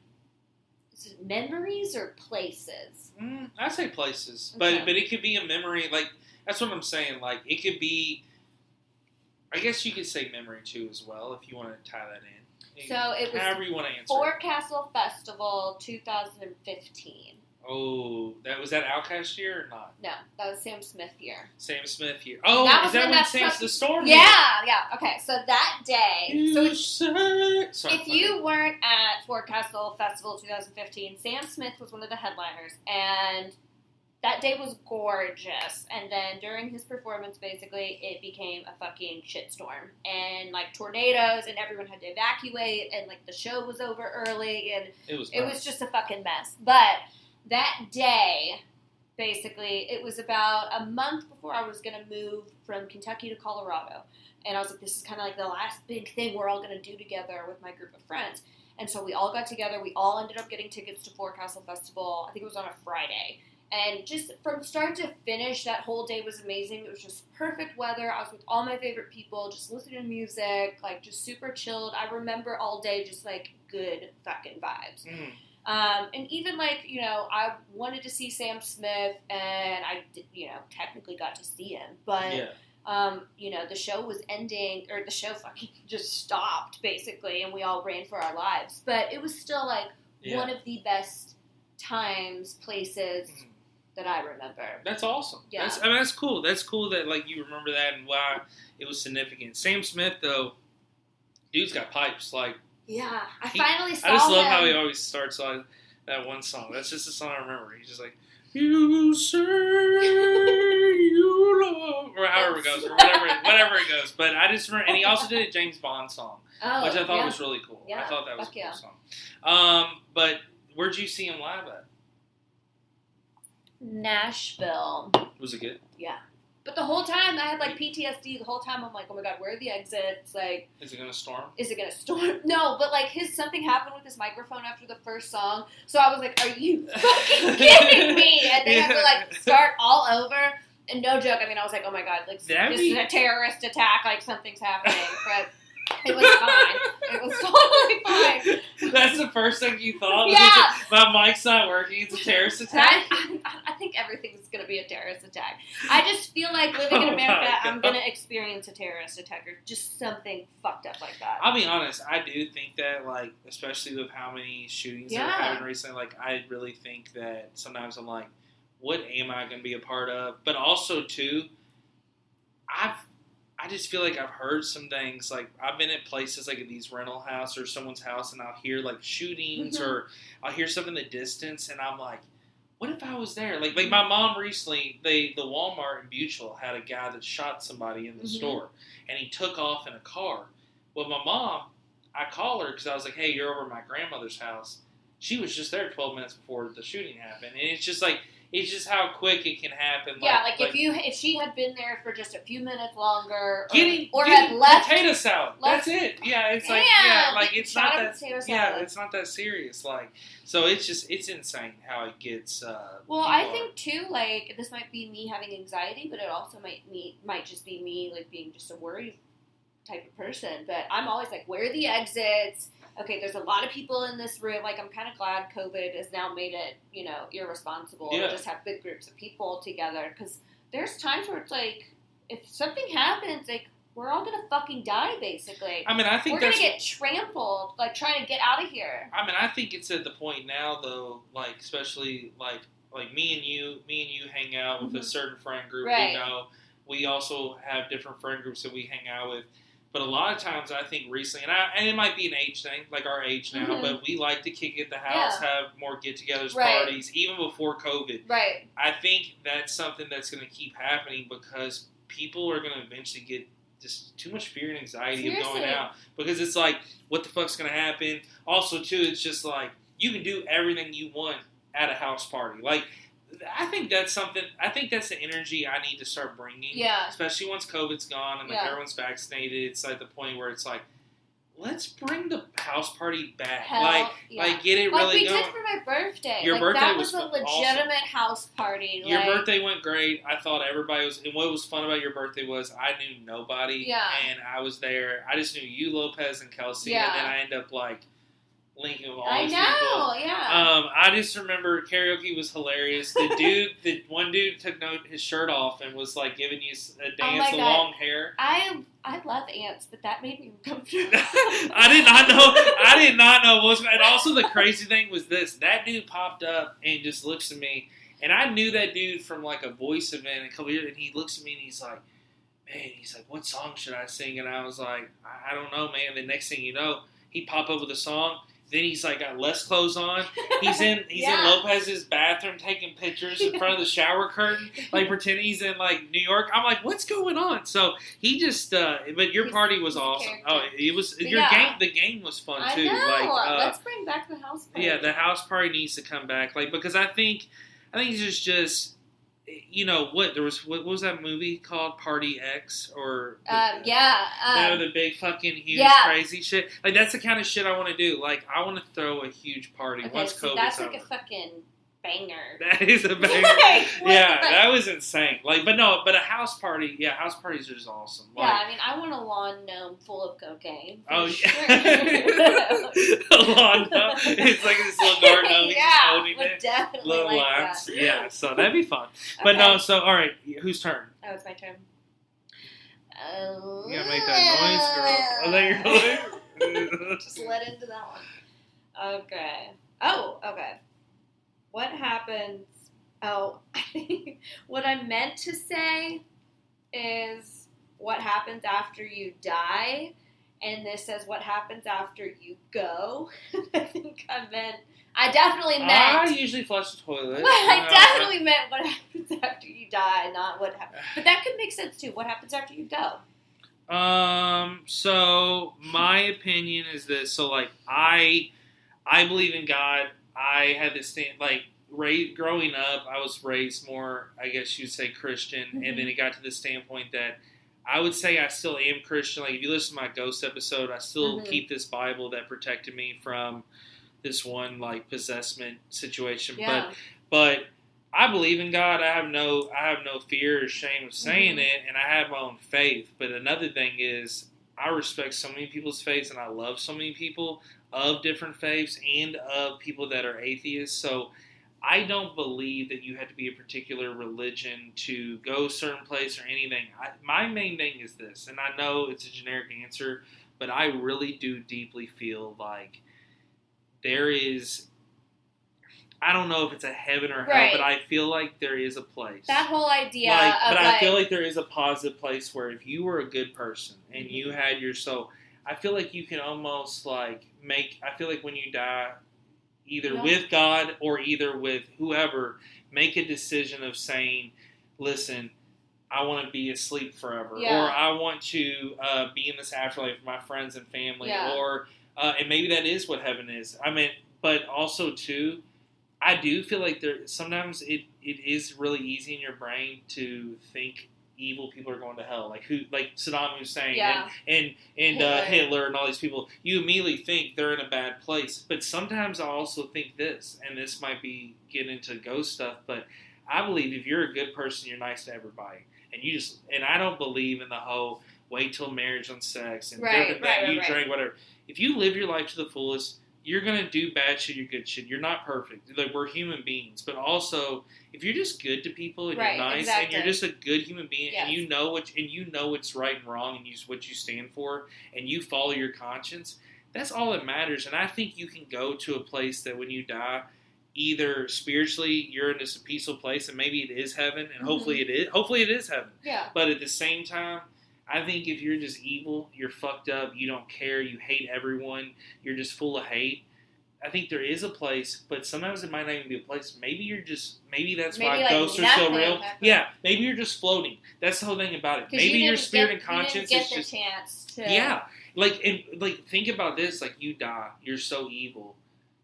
memories or places? I say places, but it could be a memory. Like that's what I'm saying. Like it could be I guess you could say memory too as well if you want to tie that in. So it was however you want to answer. Forecastle Festival 2015. Oh, was that Outkast year or not? No, that was Sam Smith year. Sam Smith year. Oh, is that when Sam's the Storm? Yeah. Okay, so that day. If okay. you weren't at Forecastle Festival 2015, Sam Smith was one of the headliners, and that day was gorgeous. And then during his performance, basically, it became a fucking shitstorm. And, like, tornadoes, and everyone had to evacuate, and, like, the show was over early, and it was just a fucking mess. But that day, basically, it was about a month before I was going to move from Kentucky to Colorado. And I was like, this is kind of like the last big thing we're all going to do together with my group of friends. And so we all got together. We all ended up getting tickets to Forecastle Festival. I think it was on a Friday. And just from start to finish, that whole day was amazing. It was just perfect weather. I was with all my favorite people, just listening to music, like just super chilled. I remember all day just like good fucking vibes. Mm. And even like, you know, I wanted to see Sam Smith, and I, technically got to see him. But, the show was ending, or the show fucking just stopped, basically, and we all ran for our lives. But it was still like one of the best times, places that I remember. That's awesome. Yeah. That's cool. That's cool that like you remember that and why it was significant. Sam Smith though, dude's got pipes. Like I finally saw him. I just love how he always starts like that one song. That's just the song I remember. He's just like, you say you love, or however it goes, or whatever it goes. But I just remember, and he also did a James Bond song, which I thought was really cool. Yeah, I thought that was a cool song. But where'd you see him live at? Nashville. Was it good? Yeah. But the whole time, I had, like, PTSD. The whole time, I'm like, oh, my God, where are the exits? Like... Is it going to storm? No, but, like, something happened with his microphone after the first song. So I was like, are you fucking kidding me? And then I had to, like, start all over. And no joke, I mean, I was like, oh, my God, like, this is a terrorist attack. Like, something's happening. But... It was fine. It was totally fine. That's the first thing you thought? Yeah. My mic's not working. It's a terrorist attack? I think everything's going to be a terrorist attack. I just feel like living in America, I'm going to experience a terrorist attack or just something fucked up like that. I'll be honest. I do think that, like, especially with how many shootings that are happening recently, like, I really think that sometimes I'm like, what am I going to be a part of? But also, too, I just feel like I've heard some things, like, I've been at places like at these rental house or someone's house, and I'll hear, like, shootings or I'll hear stuff in the distance, and I'm like, what if I was there? Like my mom recently, the Walmart in Butchell had a guy that shot somebody in the store, and he took off in a car. Well, my mom, I called her because I was like, hey, you're over at my grandmother's house. She was just there 12 minutes before the shooting happened, and it's just like, it's just how quick it can happen. Yeah, like if she had been there for just a few minutes longer, getting had left potato salad. That's it. Yeah, it's it's not that. It's not that serious. Like, so it's insane how it gets. Well, I think too, like, this might be me having anxiety, but it also might just be me, like, being just a worried type of person. But I'm always like, where are the exits? Okay, there's a lot of people in this room. Like, I'm kind of glad COVID has now made it, irresponsible to just have big groups of people together. Because there's times where it's like, if something happens, like, we're all going to fucking die, basically. I mean, I think we're going to get trampled, like, trying to get out of here. I mean, I think it's at the point now, though, like, especially, like me and you hang out with a certain friend group. Right. We also have different friend groups that we hang out with. But a lot of times, I think recently, and it might be an age thing, like our age now, but we like to kick it at the house, have more get-togethers, parties, even before COVID. Right. I think that's something that's going to keep happening because people are going to eventually get just too much fear and anxiety of going out. Because it's like, what the fuck's going to happen? Also, too, it's just like, you can do everything you want at a house party. Like, I think that's something. I think that's the energy I need to start bringing. Yeah. Especially once COVID's gone and like everyone's vaccinated, it's like the point where it's like, let's bring the house party back. Like get it really going. Like we did for my birthday. Your birthday that was a awesome. legitimate house party. Your birthday went great. I thought everybody was. And what was fun about your birthday was I knew nobody. Yeah. And I was there. I just knew you, Lopez, and Kelsey. Yeah. And then I ended up like linking with all these people. I just remember karaoke was hilarious. The one dude took his shirt off and was like giving you a dance with long hair. I I love ants, but that made me uncomfortable. I did not know what was. And also the crazy thing was this: that dude popped up and just looks at me, and I knew that dude from like a voice event a couple years. And he looks at me and he's like, "Man," he's like, "What song should I sing?" And I was like, "I don't know, man." The next thing you know, he popped up with a song. Then he's like got less clothes on. He's in Lopez's bathroom taking pictures in front of the shower curtain, like pretending he's in like New York. I'm like, what's going on? So he just, but your party was awesome. Oh, it was game. The game was fun too. I know. Let's bring back the house party. Yeah, the house party needs to come back. Like because I think it's just. You know what was that movie called? Party X or the big fucking huge crazy shit. Like that's the kind of shit I want to do. Like I want to throw a huge party once COVID's that's over. Like a fucking banger. That is a banger. That was insane. Like, but a house party. Yeah, house parties are just awesome. Like, yeah, I mean, I want a lawn gnome full of cocaine. Oh yeah, a lawn gnome. It's like this little garden gnome. Yeah, would definitely little like lines. that. Yeah, so that'd be fun. But no, so all right, whose turn? Oh, it's my turn. You gotta make that noise, girl. Oh, that your noise? Just let into that one. Okay. Oh, okay. What happens? Oh, I think what I meant to say is what happens after you die, and this says what happens after you go. I definitely meant. I usually flush the toilet. I definitely meant what happens after you die, not what happens. But that could make sense too. What happens after you go? So my opinion is this. So like I believe in God. I had this thing like growing up. I was raised more, I guess you'd say, Christian, and then it got to the standpoint that I would say I still am Christian. Like if you listen to my ghost episode, I still keep this Bible that protected me from this one like possessment situation. Yeah. But I believe in God. I have no fear or shame of saying it, and I have my own faith. But another thing is I respect so many people's faiths, and I love so many people of different faiths and of people that are atheists. So I don't believe that you have to be a particular religion to go a certain place or anything. My main thing is this, and I know it's a generic answer, but I really do deeply feel like there is, I don't know if it's a heaven or hell, but I feel like there is a place. That whole idea I feel like there is a positive place where if you were a good person and you had your soul, I feel like you can almost like I feel like when you die, either with God or either with whoever, make a decision of saying, listen, I want to be asleep forever. Or I want to be in this afterlife with my friends and family. Yeah. Or, and maybe that is what heaven is. I mean, but also too, I do feel like sometimes it is really easy in your brain to think evil people are going to hell, like Saddam Hussein and Hitler and all these people. You immediately think they're in a bad place, but sometimes I also think this, and this might be getting into ghost stuff, but I believe if you're a good person, you're nice to everybody, and I don't believe in the whole wait till marriage on sex and you drink whatever. If you live your life to the fullest, you're going to do bad shit, you're good shit. You're not perfect. Like, we're human beings. But also, if you're just good to people and you're nice and you're just a good human being and you know what's right and wrong and what you stand for and you follow your conscience, that's all that matters. And I think you can go to a place that when you die, either spiritually you're in this peaceful place and maybe it is heaven, and hopefully it is heaven. Yeah. But at the same time, I think if you're just evil, you're fucked up, you don't care, you hate everyone, you're just full of hate, I think there is a place, but sometimes it might not even be a place. Maybe that's why like ghosts are so real. Yeah, maybe you're just floating. That's the whole thing about it. Maybe your spirit and conscience is just... chance to... Yeah, think about this, like you die, you're so evil,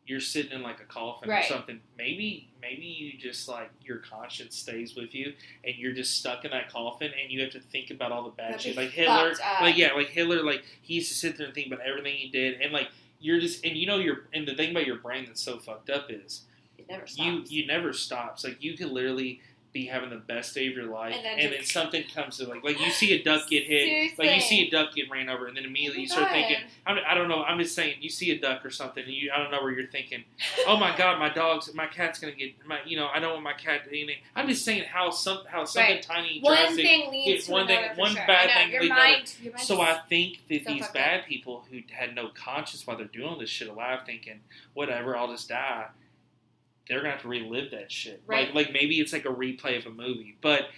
you're sitting in like a coffin or something. Maybe you just like your conscience stays with you, and you're just stuck in that coffin, and you have to think about all the bad shit. Like Hitler, Hitler, he used to sit there and think about everything he did, and like you're just, and and the thing about your brain that's so fucked up is it never stops. You never stops. Like you could literally be having the best day of your life, And then something comes to like you see a duck get hit, Seriously. like you see a duck get ran over, and then immediately you start thinking, I don't know, I'm just saying, you see a duck or something, and I don't know where you're thinking, oh my God, my cat's gonna get, I don't want my cat to anything. I'm just saying how something tiny, one drastic, thing leads to another, one bad thing leads to another. So I think that so these bad people who had no conscience while they're doing all this shit alive, thinking, whatever, I'll just die. They're going to have to relive that shit. Right. Like maybe it's like a replay of a movie. But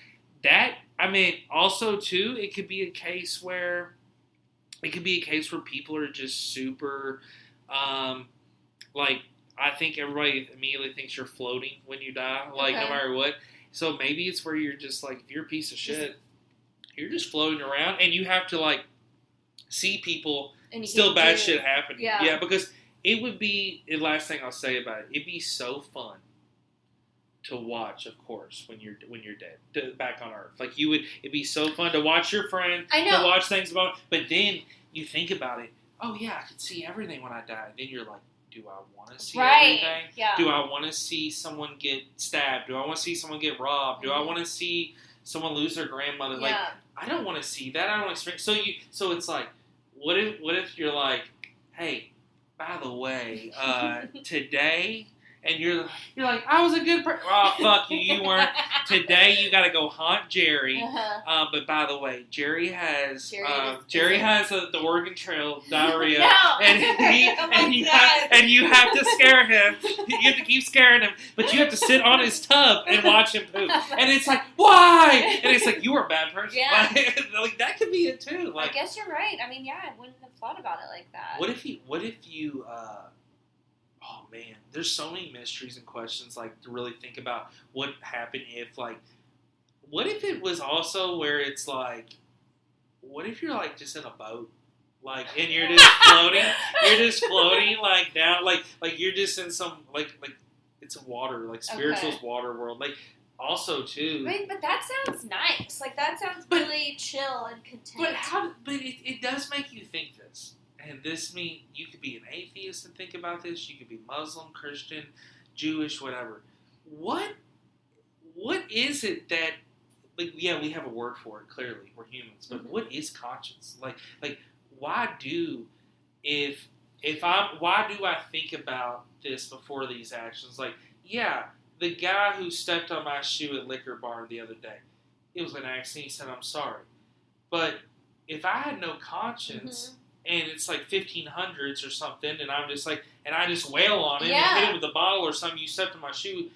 also, too, it could be a case where people are just super, I think everybody immediately thinks you're floating when you die, no matter what. So maybe it's where you're just like, if you're a piece of shit, you're just floating around, and you have to, see people still bad shit happening. Yeah, because it would be, the last thing I'll say about it, it'd be so fun to watch, of course, when you're dead, back on Earth. It'd be so fun to watch your friend, to watch things about, but then you think about it, oh yeah, I could see everything when I die. Then you're like, do I want to see everything? Yeah. Do I want to see someone get stabbed? Do I want to see someone get robbed? Do I want to see someone lose their grandmother? Yeah. I don't want to see that. I don't want to experience. So it's like, what if you're like, hey, by the way, today, and you're like, I was a good person. Oh, fuck you, you weren't. Today, you got to go haunt Jerry. But by the way, Jerry has the Oregon Trail diarrhea, and you have to scare him. You have to keep scaring him, but you have to sit on his tub and watch him poop. And it's like, why? And it's like, you were a bad person. Yeah. That could be it too. I guess you're right. I mean, yeah, I wouldn't have thought about it like that. What if you oh man, there's so many mysteries and questions to really think about what happened if what if it was also where it's what if you're just in a boat and you're just floating down you're just in some it's a water spiritual's water world also too. Right, but that sounds nice. That sounds really chill and content. But it does make you think this. And this means you could be an atheist and think about this. You could be Muslim, Christian, Jewish, whatever. What is it that, yeah, we have a word for it, clearly. We're humans. But what is conscience? Why do I think about this before these actions? Yeah, the guy who stepped on my shoe at Liquor Bar the other day, it was an accident. He said, I'm sorry. But if I had no conscience... and it's 1500s or something, and I'm just and I just wail on it and hit it with a bottle or something, you stepped on my shoe,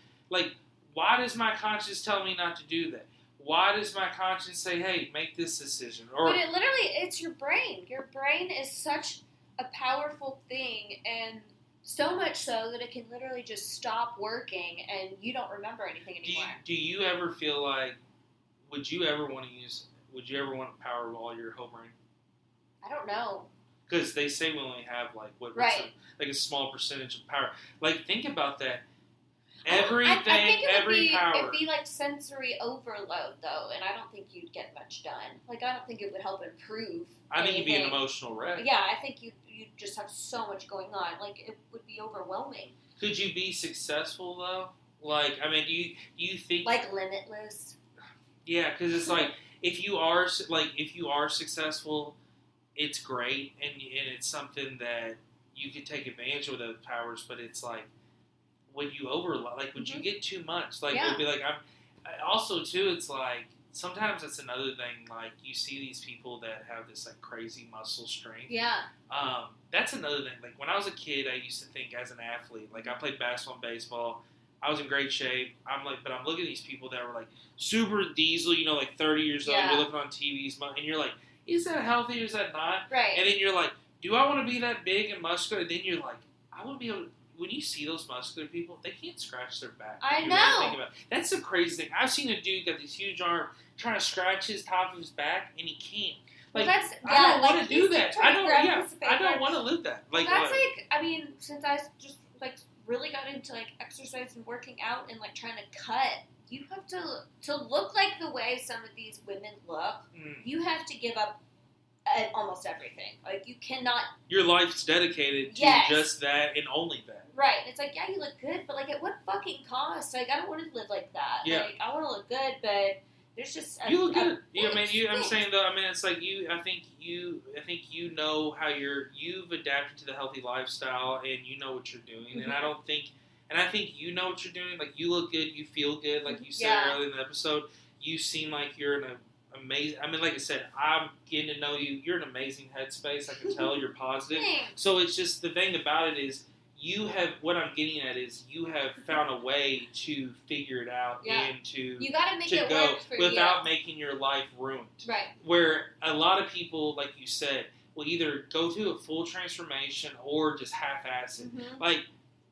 why does my conscience tell me not to do that? Why does my conscience say, hey, make this decision? But it's your brain. Your brain is such a powerful thing, and so much so that it can literally just stop working, and you don't remember anything anymore. Do you ever feel would you ever want to power all your whole brain? I don't know. Because they say we only have a small percentage of power. Think about that. Everything, I think every power. It'd be sensory overload, though, and I don't think you'd get much done. I don't think it would help improve. I think you'd be an emotional wreck. Yeah, I think you'd just have so much going on. It would be overwhelming. Could you be successful though? Do you think limitless? Yeah, because it's if you are successful. It's great, and it's something that you could take advantage of those powers, but it's would you would you get too much? It would be also too, it's sometimes it's another thing, you see these people that have this crazy muscle strength. Yeah. That's another thing. When I was a kid, I used to think as an athlete, I played basketball and baseball, I was in great shape. But I'm looking at these people that were super diesel, 30 years old, you're looking on TVs, and you're is that healthy or is that not? Right. And then you're do I want to be that big and muscular? And then you're I want to be able to, when you see those muscular people, they can't scratch their back. I know. Really think about it. That's the crazy thing. I've seen a dude got this huge arm trying to scratch his top of his back, and he can't. I don't want to do that. I don't want to live that. Since I just really got into exercise and working out and trying to cut, you have to look like the way some of these women look. You have to give up almost everything. Like, you cannot... Your life's dedicated to just that and only that. Right. It's like, yeah, you look good, but, like, at what fucking cost? Like, I don't want to live like that. Yeah. Like, I want to look good, but there's just... You look good. I'm saying, though, I mean, it's like I think you know how you've adapted to the healthy lifestyle, and you know what you're doing, mm-hmm. and I think you know what you're doing. Like, you look good, you feel good, like you said earlier in the episode. You seem like you're in a amazing. I mean, like I said, I'm getting to know you. You're in an amazing headspace. I can tell you're positive. So it's just the thing about it is you have. What I'm getting at is you have found a way to figure it out and to you got to make it go work for without making your life ruined. Right. Where a lot of people, like you said, will either go through a full transformation or just half-ass it. Mm-hmm. Like.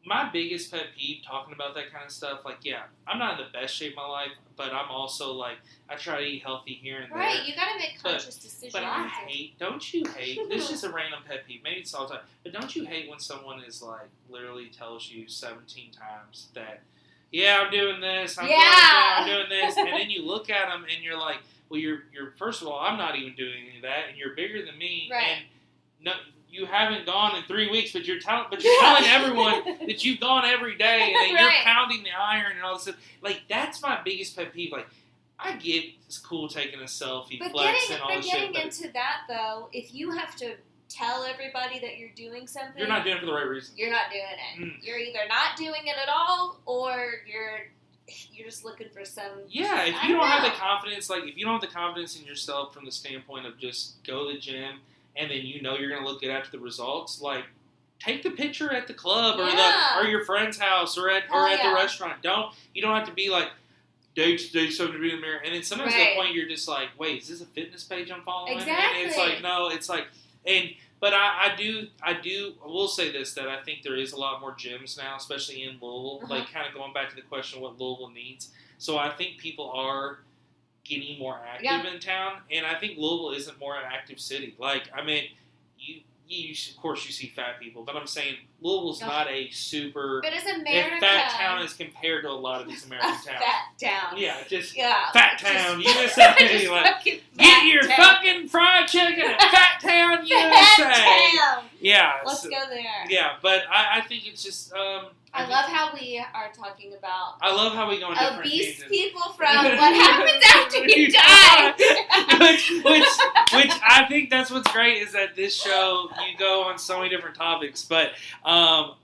My biggest pet peeve talking about that kind of stuff, like, yeah, I'm not in the best shape of my life, but I'm also, like, I try to eat healthy here and there. Right, you got to make conscious decisions. But I hate, don't you hate, this is just a random pet peeve, maybe it's all the time, but don't you hate when someone is, like, literally tells you 17 times that, yeah, I'm doing this, I'm doing this, and then you look at them and you're like, well, you're first of all, I'm not even doing any of that, and you're bigger than me, and no. You haven't gone in 3 weeks, but you're telling everyone that you've gone every day, and then you're pounding the iron and all this stuff. Like, that's my biggest pet peeve. Like, I get it's cool taking a selfie, flex, and all this shit. But getting into that, though, if you have to tell everybody that you're doing something, you're not doing it for the right reason. You're not doing it. Mm. You're either not doing it at all, or you're just looking for some. Yeah, if you don't have the confidence, like if you don't have the confidence in yourself from the standpoint of just go to the gym. And then you know you're going to look good after the results. Like, take the picture at the club or your friend's house or at the restaurant. You don't have to be like, do something to be in the mirror. And then sometimes at the point you're just like, wait, is this a fitness page I'm following? Exactly. And it's like, no, it's like, but I will say this, that I think there is a lot more gyms now, especially in Louisville. Uh-huh. Like, kind of going back to the question of what Louisville needs. So I think people are getting more active in town, and I think Louisville isn't a more active city. Like, I mean, you of course you see fat people, but I'm saying Louisville's not a super fat town as compared to a lot of these American towns. Fat town. Yeah, fat town, USA. Like, get your fucking fried chicken at Fat Town, USA. Town. Yeah. Let's go there. Yeah, but I think it's just... I love how we are talking about. I love how we go on different obese tangents. people from what happens after you die. which I think that's what's great is that this show you go on so many different topics. But I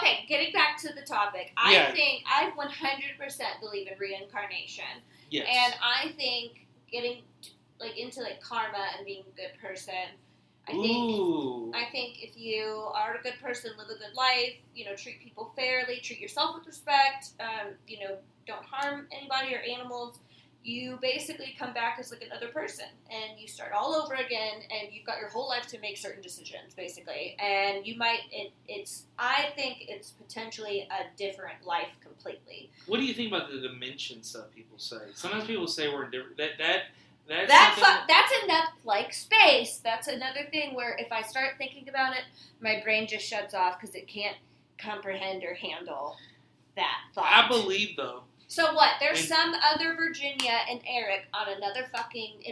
think getting back to the topic, I think I 100% believe in reincarnation. Yes. And I think getting into karma and being a good person. I think if you are a good person, live a good life, treat people fairly, treat yourself with respect, don't harm anybody or animals, you basically come back as another person and you start all over again and you've got your whole life to make certain decisions, basically. And you might, I think it's potentially a different life completely. What do you think about the dimensions that people say? Sometimes people say we're in different, that's enough space. That's another thing where if I start thinking about it, my brain just shuts off because it can't comprehend or handle that thought. I believe though. So what? There's some other Virginia and Eric on in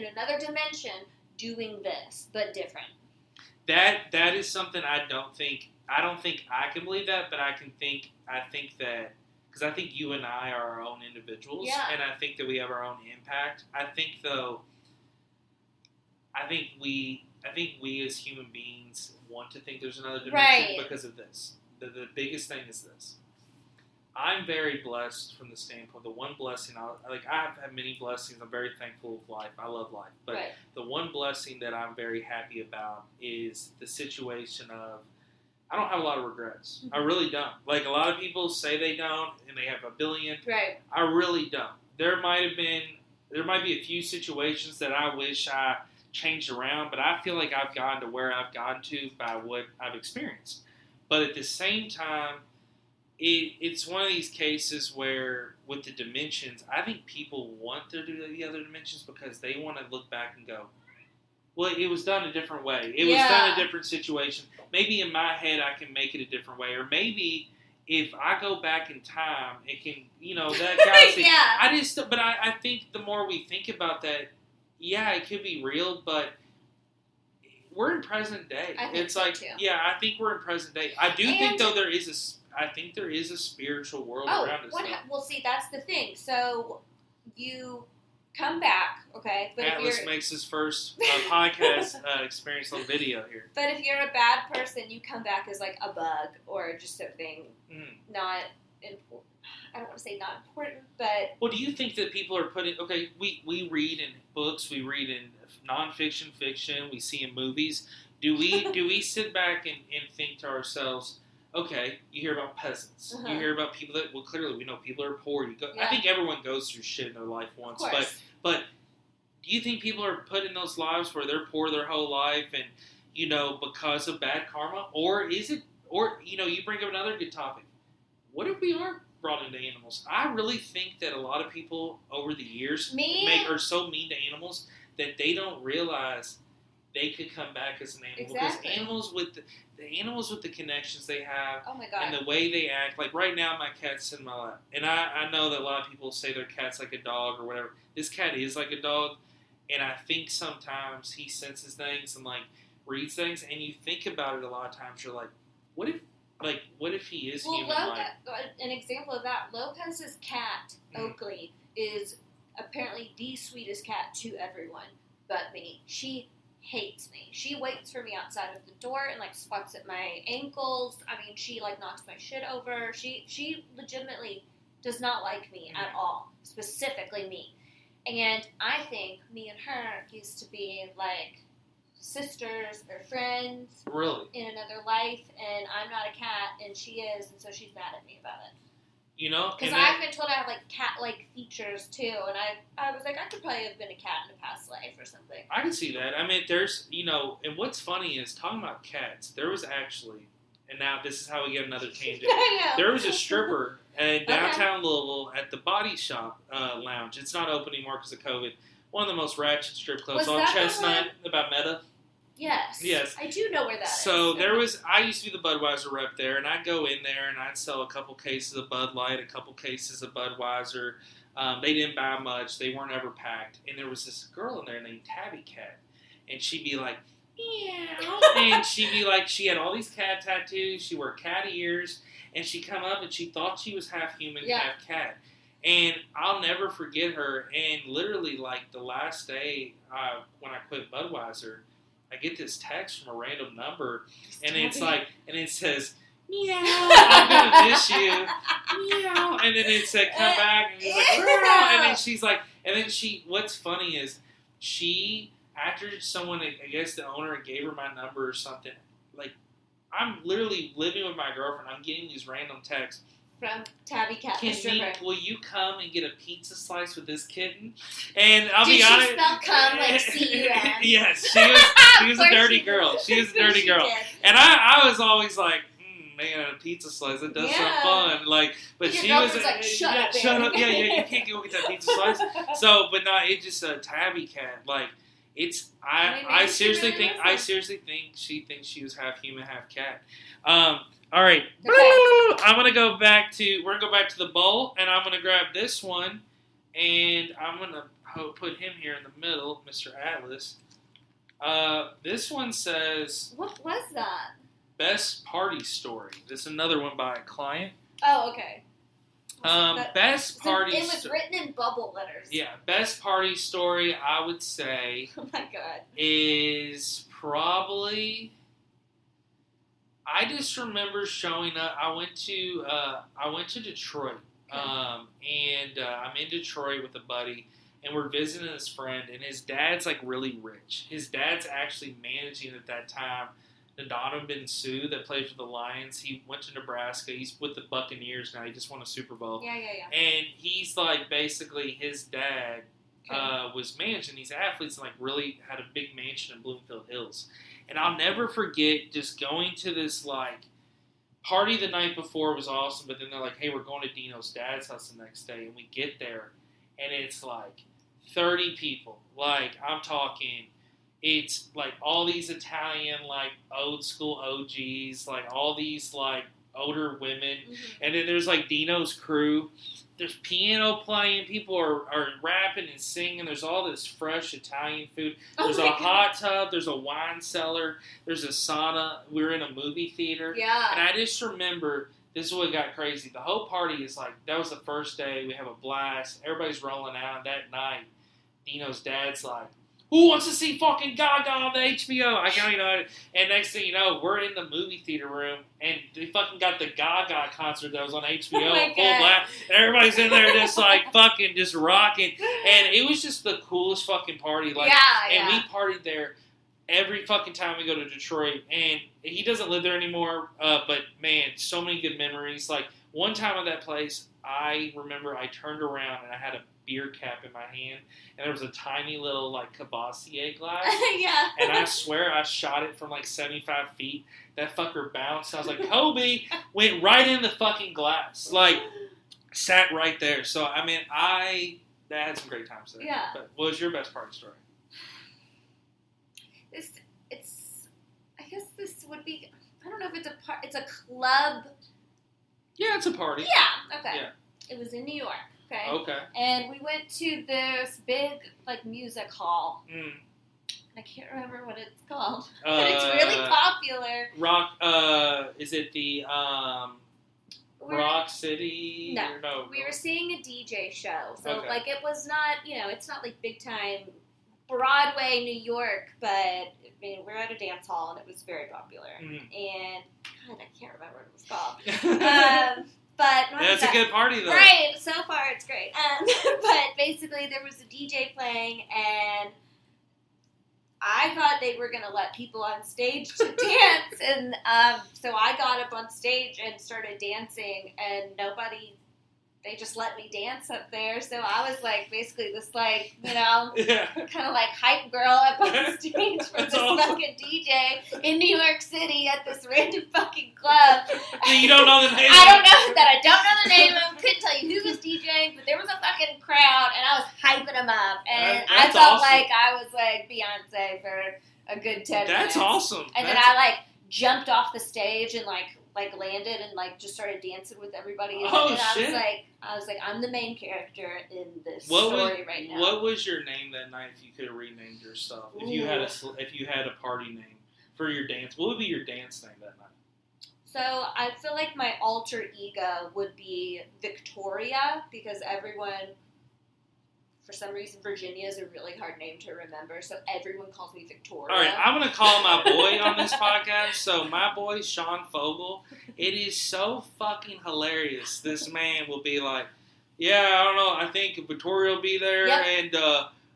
another dimension doing this, but different. That is something I don't think I can believe that, but I think that. Because I think you and I are our own individuals, and I think that we have our own impact. I think we as human beings want to think there's another dimension because of this. The biggest thing is this. I'm very blessed from the standpoint. The one blessing, I've had many blessings. I'm very thankful of life. I love life. But the one blessing that I'm very happy about is the situation of I don't have a lot of regrets. I really don't. A lot of people say they don't, and they have a billion. Right. I really don't. There might be a few situations that I wish I changed around, but I feel like I've gotten to where I've gotten to by what I've experienced. But at the same time, it's one of these cases where, with the dimensions, I think people want to do the other dimensions because they want to look back and go, well, it was done a different way. It was done a different situation. Maybe in my head I can make it a different way. Or maybe if I go back in time, it can, that kind of thing. But I, I think the more we think about that, it could be real, but we're in present day. I think it's so like, too. yeah, I think we're in present day. I do think though there is a spiritual world around us. Well, see, that's the thing. So you come back, okay? But Atlas makes his first podcast experience on video here. But if you're a bad person, you come back as like a bug or just something not important. I don't want to say not important, but... Well, do you think that people are putting... Okay, we read in books, we read in nonfiction, fiction, we see in movies. Do we sit back and think to ourselves, okay, you hear about peasants. You hear about people that... Well, clearly we know people are poor. I think everyone goes through shit in their life once. But do you think people are put in those lives where they're poor their whole life and, because of bad karma? Or is it... Or, you bring up another good topic. What if we are brought into animals? I really think that a lot of people over the years are so mean to animals that they don't realize they could come back as an animal. Exactly. Because animals with the connections they have, oh my God, and the way they act. Like right now, my cat's in my lap, and I know that a lot of people say their cat's like a dog or whatever. This cat is like a dog, and I think sometimes he senses things and like reads things, and you think about it a lot of times. You're like, what if he is human? An example of that, Lopez's cat, Oakley, is apparently the sweetest cat to everyone but me. She hates me. She waits for me outside of the door and like swats at my ankles. I mean, she like knocks my shit over. She legitimately does not like me at all, specifically me. And I think me and her used to be like sisters or friends in another life, and I'm not a cat and she is, and so she's mad at me about it. Because I've been told I have like cat-like features too, and I was like, I could probably have been a cat in a past life or something. I can see that. I mean, there's and what's funny is talking about cats. There was actually, and now this is how we get another tangent. There was a stripper in downtown Louisville at the Body Shop Lounge. It's not open anymore because of COVID. One of the most ratchet strip clubs on Chestnut, about Meta. Yes. I do know where that is. So I used to be the Budweiser rep there, and I'd go in there and I'd sell a couple cases of Bud Light, a couple cases of Budweiser. They didn't buy much. They weren't ever packed. And there was this girl in there named Tabby Cat. And she'd be like, meow. And she'd be like, she had all these cat tattoos. She wore cat ears. And she'd come up and she thought she was half human, half cat. And I'll never forget her. And literally, like, the last day when I quit Budweiser, I get this text from a random number, and it's like, and it says, meow, I'm gonna miss you, meow, and then it said, come back, and he's like, meow, and then she's like, and then what's funny is, after someone, I guess the owner gave her my number or something, like, I'm literally living with my girlfriend, I'm getting these random texts, from Tabby Cat, the stripper. Will you come and get a pizza slice with this kitten? And I'll be honest. Did she spell come like C-U-M? Yes, she was a dirty girl. She was a dirty girl. And I was always like, man, a pizza slice, it does sound fun. Like, but she was like, shut up. Yeah, you can't go get that pizza slice. So, but no, it's just a Tabby Cat. Like, it's I seriously think she thinks she was half human, half cat. All right, we're gonna go back to the bowl, and I'm gonna grab this one, and I'm gonna put him here in the middle, Mr. Atlas. This one says, what was that? Best party story. This is another one by a client. Oh, okay. Best party. It was written in bubble letters. Yeah, best party story. I would say. Oh my God. Is probably. I just remember showing up. I went to Detroit, and I'm in Detroit with a buddy, and we're visiting his friend, and his dad's like really rich. His dad's actually managing at that time Donovan Sue that played for the Lions. He went to Nebraska. He's with the Buccaneers now. He just won a Super Bowl. Yeah. And he's like basically his dad was managing these athletes and like really had a big mansion in Bloomfield Hills. And I'll never forget just going to this, like, party the night before was awesome, but then they're like, hey, we're going to Dino's dad's house the next day. And we get there, and it's, like, 30 people. Like, I'm talking, it's, like, all these Italian, like, old school OGs, like, all these, like, older women, Mhm. and then there's like Dino's crew. There's piano playing, people are rapping and singing. There's all this fresh Italian food. There's a hot tub. There's a wine cellar. There's a sauna. We're in a movie theater. Yeah. And I just remember, this is what got crazy. The whole party is like, that was the first day. We have a blast. Everybody's rolling out. That night, Dino's dad's like, who wants to see fucking Gaga on the HBO? I can't, and next thing you know, we're in the movie theater room, and they fucking got the Gaga concert that was on HBO, full blast, and everybody's in there just like fucking just rocking, and it was just the coolest fucking party. Like, and we partied there every fucking time we go to Detroit, and he doesn't live there anymore, but man, so many good memories. Like, one time at that place, I remember I turned around and I had a beer cap in my hand, and there was a tiny little like Cavassier glass. Yeah. And I swear I shot it from like 75 feet. That fucker bounced. I was like, Kobe went right in the fucking glass. Like, sat right there. So I mean, I had some great times there. Yeah. But what was your best party story? I guess this would be, I don't know if it's a club. Yeah, it's a party. Yeah. Okay. Yeah. It was in New York. Okay. Okay. And we went to this big, like, music hall. Mm. I can't remember what it's called. But it's really popular. Rock, is it the, Rock City? No. We were seeing a DJ show. So, Okay. like, it was not, it's not, like, big time Broadway, New York, but, I mean, we're at a dance hall, and it was very popular. Mm. And, God, I can't remember what it was called. But that's a good party, though. Right. So far, it's great. But basically, there was a DJ playing, and I thought they were going to let people on stage to dance. And so I got up on stage and started dancing, and they just let me dance up there. So I was like, basically this, like, kind of like hype girl up on stage for this fucking DJ in New York City at this random fucking club. You don't know the name? I don't know the name of him. Couldn't tell you who was DJing, but there was a fucking crowd, and I was hyping him up. And I felt like I was like Beyonce for a good 10 minutes. That's awesome. And then I like jumped off the stage and like landed and like just started dancing with everybody. And Shit. I was like, I'm the main character in this story right now. What was your name that night? If you could have renamed your stuff, if you had a party name for your dance, what would be your dance name that night? So I feel like my alter ego would be Victoria, because everyone, for some reason, Virginia is a really hard name to remember, so everyone calls me Victoria. All right, I'm going to call my boy on this podcast. So my boy, Sean Fogel, it is so fucking hilarious. This man will be like, yeah, I don't know, I think Victoria will be there, and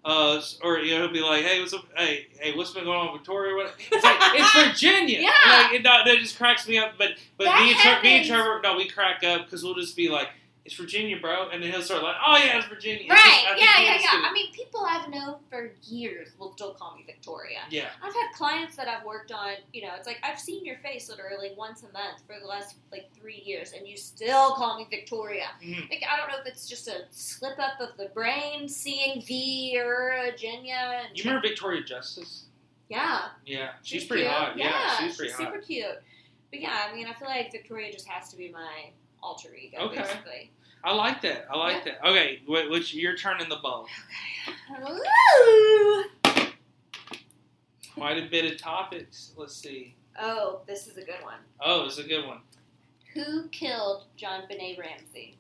or he'll be like, hey, what's up? Hey, what's been going on, Victoria? It's like, it's Virginia. Yeah. Like, that just cracks me up. But me and Trevor, no, we crack up because we'll just be like, it's Virginia, bro. And then he'll start like, oh, yeah, it's Virginia. Right, yeah. I mean, people I've known for years will still call me Victoria. Yeah. I've had clients that I've worked on, it's like, I've seen your face literally once a month for the last, 3 years, and you still call me Victoria. Mm-hmm. Like, I don't know if it's just a slip up of the brain, seeing Virginia. You remember Victoria Justice? Yeah. Yeah, she's pretty hot. Yeah, she's pretty hot. Super cute. But yeah, I mean, I feel like Victoria just has to be my alter ego, basically. I like that. Okay, which you're turning the bow. Okay. Quite a bit of topics. Let's see. Oh, this is a good one. Oh, it's a good one. Who killed John Benet Ramsey?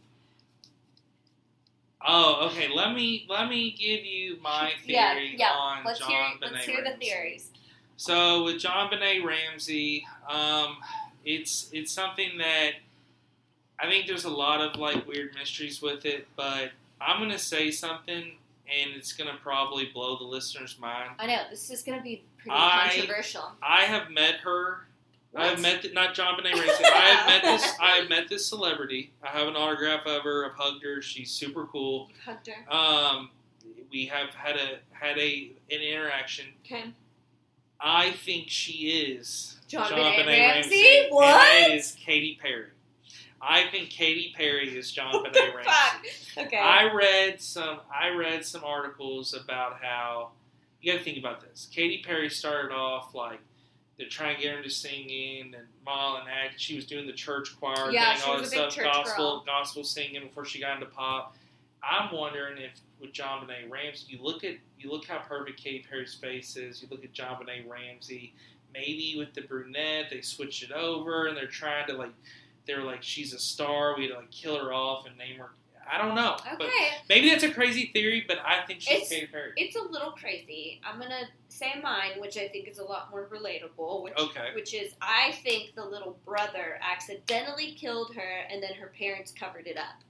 Oh, okay. Let me give you my theory on let's John Benet Ramsey. Let's hear the theories. So with John Benet Ramsey, it's something that I think there's a lot of weird mysteries with it, but I'm gonna say something, and it's gonna probably blow the listener's mind. I know this is gonna be pretty controversial. I have met her. What? I have met not John Benet Ramsey. I have met this celebrity. I have an autograph of her. I've hugged her. She's super cool. You hugged her. We have had an interaction. Okay. I think she is John Benet Ramsey. What? And it is Katy Perry. I think Katy Perry is John Benet Ramsey. Fuck? Okay. I read some articles about how you got to think about this. Katy Perry started off they're trying to get her to singing, and Mal and act. She was doing the church choir Yeah, thing, she all was that a big stuff, church girl. gospel singing before she got into pop. I'm wondering if with John Benet Ramsey, you look how perfect Katy Perry's face is. You look at John Benet Ramsey. Maybe with the brunette, they switched it over, and they're trying to they're like, she's a star. We had to kill her off and name her. I don't know. Okay. But maybe that's a crazy theory, but I think she's Katy Perry. It's a little crazy. I'm going to say mine, which I think is a lot more relatable, which is I think the little brother accidentally killed her and then her parents covered it up.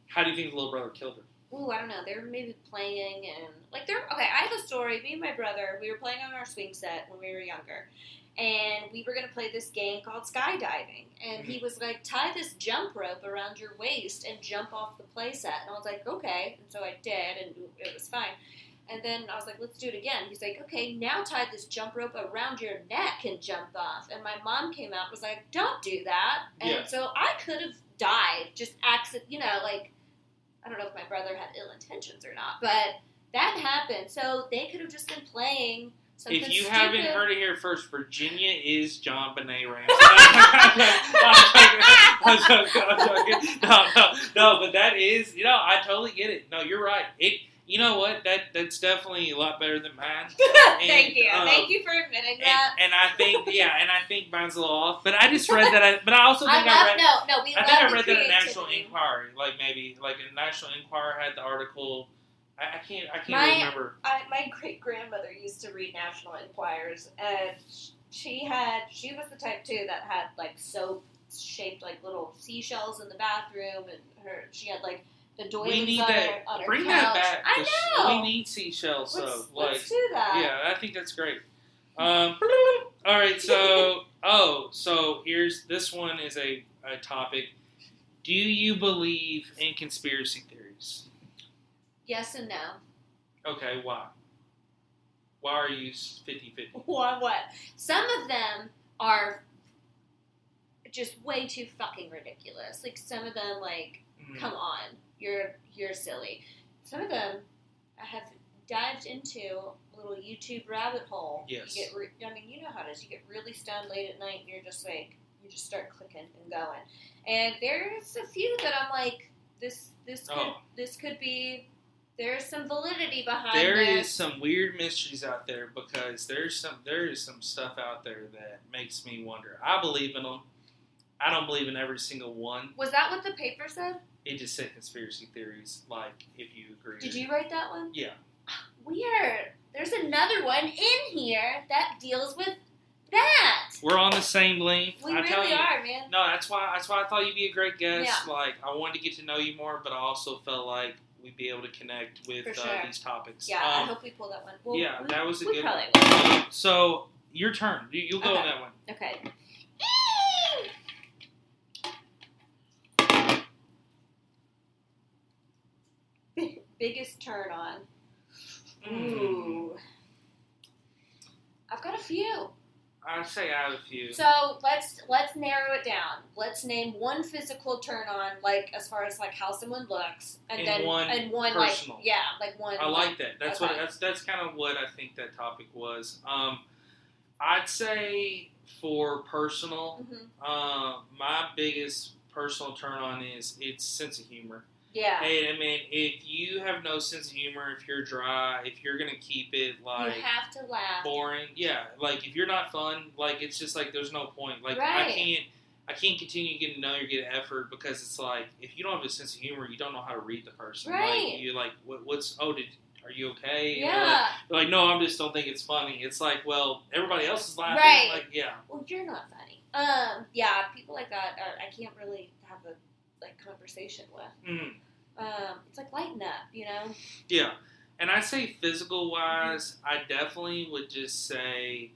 How do you think the little brother killed her? Ooh, I don't know. They were maybe playing and okay, I have a story. Me and my brother, we were playing on our swing set when we were younger. And we were going to play this game called skydiving. And he was like, tie this jump rope around your waist and jump off the play set. And I was like, okay. And so I did, and it was fine. And then I was like, let's do it again. He's like, okay, now tie this jump rope around your neck and jump off. And my mom came out and was like, don't do that. And so I could have died, just I don't know if my brother had ill intentions or not, but that happened. So they could have just been playing something If you stupid. haven't heard it here first, Virginia is John Benet Ramsey. I'm joking. No, but that is, I totally get it. No, you're right. You know what? That's definitely a lot better than mine. Thank you. Thank you for admitting that. And I think mine's a little off. But I just read that. But I also think I read that in National Enquiry. Maybe a National Enquirer had the article. I can't really remember. My great grandmother used to read National Enquirers, and she was the type too that had soap shaped like little seashells in the bathroom, and she had the doilies on her bring couch. that back. I know. We need seashells. Let's do that. Yeah, I think that's great. All right, so here's this one is a topic. Do you believe in conspiracy theories? Yes and no. Okay, why? Why are you 50-50? What? Some of them are just way too fucking ridiculous. Some of them, come on, you're silly. Some of them I have dived into a little YouTube rabbit hole. Yes. You know how it is. You get really stoned late at night, and you're just you just start clicking and going. And there's a few that I'm like, this could be. There's some validity behind There this. is some weird mysteries out there because there is some stuff out there that makes me wonder. I believe in them. I don't believe in every single one. Was that what the paper said? It just said conspiracy theories, if you agree. Did you write that one? Yeah. Weird. There's another one in here that deals with that. We're on the same link. We really are, man. No, that's why I thought you'd be a great guest. Yeah. I wanted to get to know you more, but I also felt like we'd be able to connect with these topics. Yeah, I hope we pull that one. That was a good one. Will. So, your turn. You'll go on that one. Okay. Biggest turn on. Ooh. I've got a few. I'd say I have a few. So let's narrow it down. Let's name one physical turn on, as far as how someone looks, and one personal. one. I like that. That's that's kind of what I think that topic was. I'd say for personal, my biggest personal turn on is it's sense of humor. Yeah. Hey, I mean, if you have no sense of humor, if you're dry, if you're gonna keep it you have to laugh. Boring, yeah. If you're not fun, it's just there's no point. Right. I can't continue getting to know you, get effort because it's if you don't have a sense of humor, you don't know how to read the person. Right. Are you okay? Yeah. No, I just don't think it's funny. It's everybody else is laughing. Right. Yeah. Well, you're not funny. Yeah, people like that I can't really have a conversation with. Mm-hmm. It's lighten up, Yeah, and I'd say physical wise, I definitely would just say,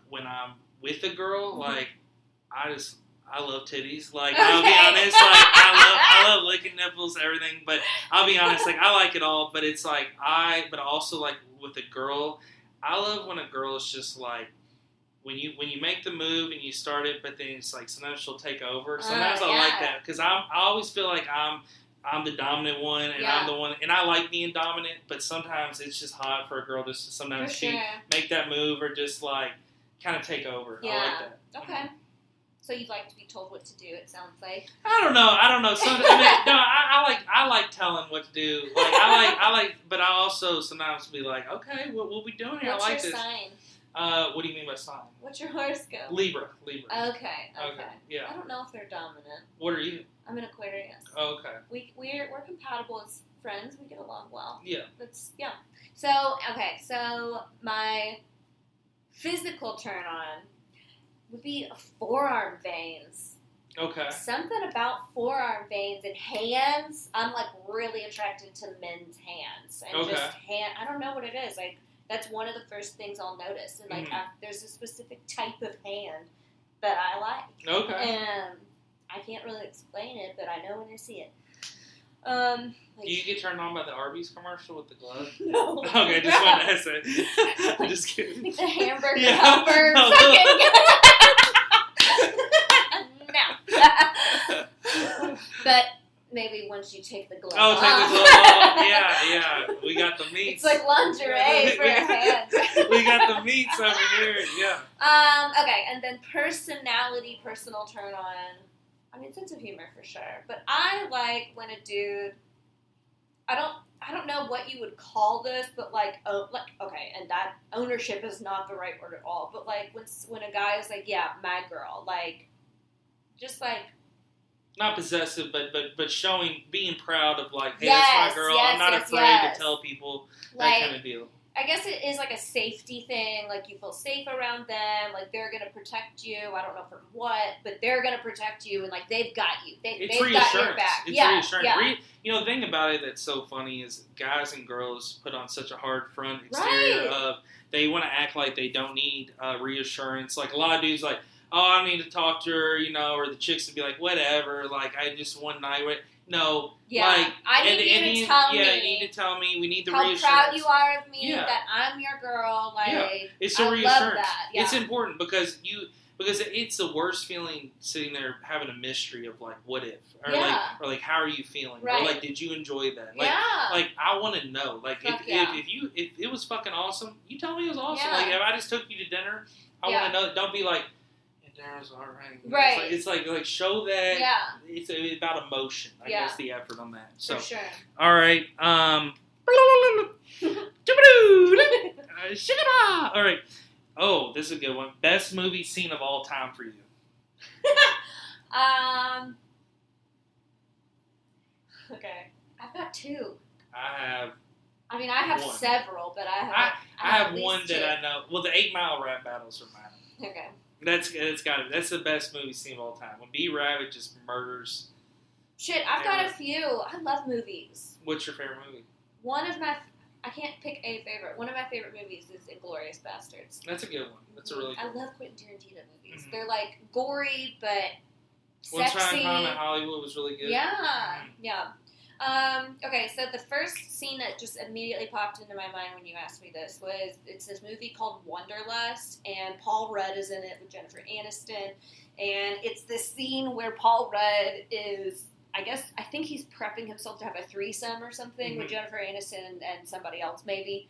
when I'm with a girl, I love titties. I'll be honest, I love licking nipples, everything. But I'll be honest, I like it all. But it's but also with a girl, I love when a girl is just when you make the move and you start it, but then it's sometimes she'll take over. Sometimes I like that because I always feel like I'm I'm the dominant one, and I'm the one, and I like being dominant, but sometimes it's just hot for a girl just to sometimes make that move or just like kind of take over. Yeah. I like that. Okay. So you'd like to be told what to do, it sounds like. I don't know. I like telling what to do. Like I like, but I also sometimes be like, okay, what we doing here? What's I like your this. sign? What do you mean by sign? What's your horoscope? Libra. Okay. Yeah. I don't know if they're dominant. What are you? I'm an Aquarius. Oh, okay. We're compatible as friends. We get along well. Yeah. So my physical turn on would be forearm veins. Okay. Something about forearm veins and hands. I'm like really attracted to men's hands and just hand. I don't know what it is. Like that's one of the first things I'll notice. And like there's a specific type of hand that I like. Okay. And I can't really explain it, but I know when I see it. Like, do you get turned on by the Arby's commercial with the glove? No. Okay, just wanted to ask that. I'm just kidding. Like the hamburger helper. No. But maybe once you take the glove off. Take the glove off. Yeah. We got the meats. It's like lingerie for your hands. We got the meats over here. Yeah. Okay, and then personal turn on. I mean, sense of humor for sure. But I like when a dude, I don't know what you would call this, but okay, and that ownership is not the right word at all. But like when a guy is like, yeah, my girl, like, just like. Not possessive, but showing, being proud of like, hey, that's my girl. I'm not afraid to tell people that kind of deal. I guess it is like a safety thing. Like you feel safe around them. Like they're gonna protect you. I don't know from what, but they're gonna protect you, and like they've got you. They've got your back. It's reassurance. Yeah. The thing about it that's so funny is guys and girls put on such a hard front exterior of they want to act like they don't need reassurance. Like a lot of dudes like, oh, I need to talk to her, or the chicks would be like, whatever. Like I just one night with. No. Yeah. Like, I need you to tell me. Yeah, you need to tell me. We need the how reassurance. How proud you are of me, that I'm your girl. Like, it's a reassurance. Love that. Yeah. It's important because it's the worst feeling sitting there having a mystery of like, what if? Or like how are you feeling? Right. Or like, did you enjoy that? Like, like I want to know. Like, if it was fucking awesome, you tell me it was awesome. Yeah. Like, if I just took you to dinner, I want to know. Don't be like, dinner's all right. Right. It's like show that. Yeah. It's about emotion. I guess the effort on that. So. For sure. All right. All right. Oh, this is a good one. Best movie scene of all time for you. Okay. I've got two. I have one. Several, but I have one two. that I know. Well, the 8 Mile rap battles are mine. Okay. That's the best movie scene of all time. When B Rabbit just murders. Shit, I've got a few. I love movies. What's your favorite movie? I can't pick a favorite. One of my favorite movies is Inglourious Bastards. That's a good one. That's a really good one. I love Quentin Tarantino movies. Mm-hmm. They're like gory, but Once sexy. Upon a Time in Hollywood was really good. Yeah, yeah. Okay, so the first scene that just immediately popped into my mind when you asked me this was, it's this movie called Wanderlust, and Paul Rudd is in it with Jennifer Aniston, and it's this scene where Paul Rudd is, I think he's prepping himself to have a threesome or something with Jennifer Aniston and somebody else maybe,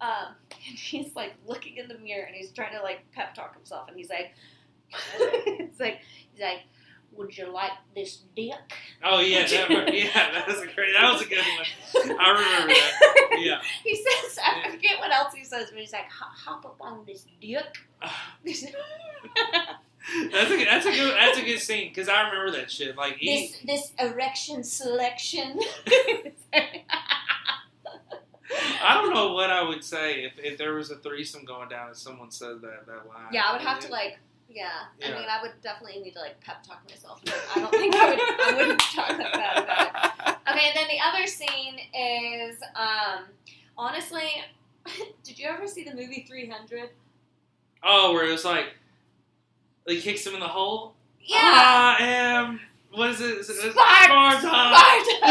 and he's like looking in the mirror and he's trying to like pep talk himself, and he's like, he's like, would you like this dick? Oh yeah, that was a good one. I remember that. Yeah. He says, I forget what else he says, but he's like, hop up on this dick. That's a good scene because I remember that shit. Like this erection selection. I don't know what I would say if there was a threesome going down and someone said that line. Yeah, I would have to like. Yeah, I mean, I would definitely need to like pep talk myself. I don't think I wouldn't talk like that about it. Okay, and then the other scene is, honestly, did you ever see the movie 300? Oh, where it was like kicks him in the hole? Yeah. I am, what is it? Sparta!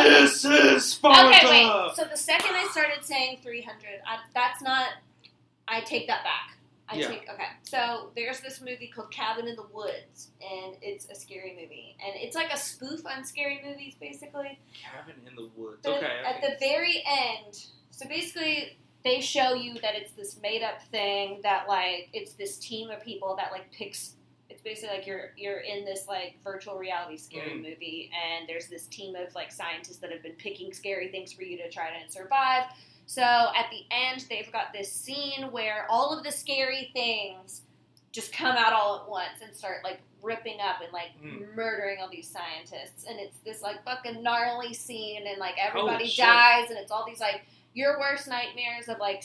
This is Sparta! Okay, wait, so the second I started saying 300, I take that back. Okay. So there's this movie called Cabin in the Woods, and it's a scary movie, and it's like a spoof on scary movies, basically. Cabin in the Woods. But Okay. At the very end, so basically they show you that it's this made up thing that like it's this team of people that like picks. It's basically like you're in this like virtual reality scary movie, and there's this team of like scientists that have been picking scary things for you to try to survive. So at the end, they've got this scene where all of the scary things just come out all at once and start like ripping up and like murdering all these scientists. And it's this like fucking gnarly scene, and like everybody dies, and it's all these like your worst nightmares of like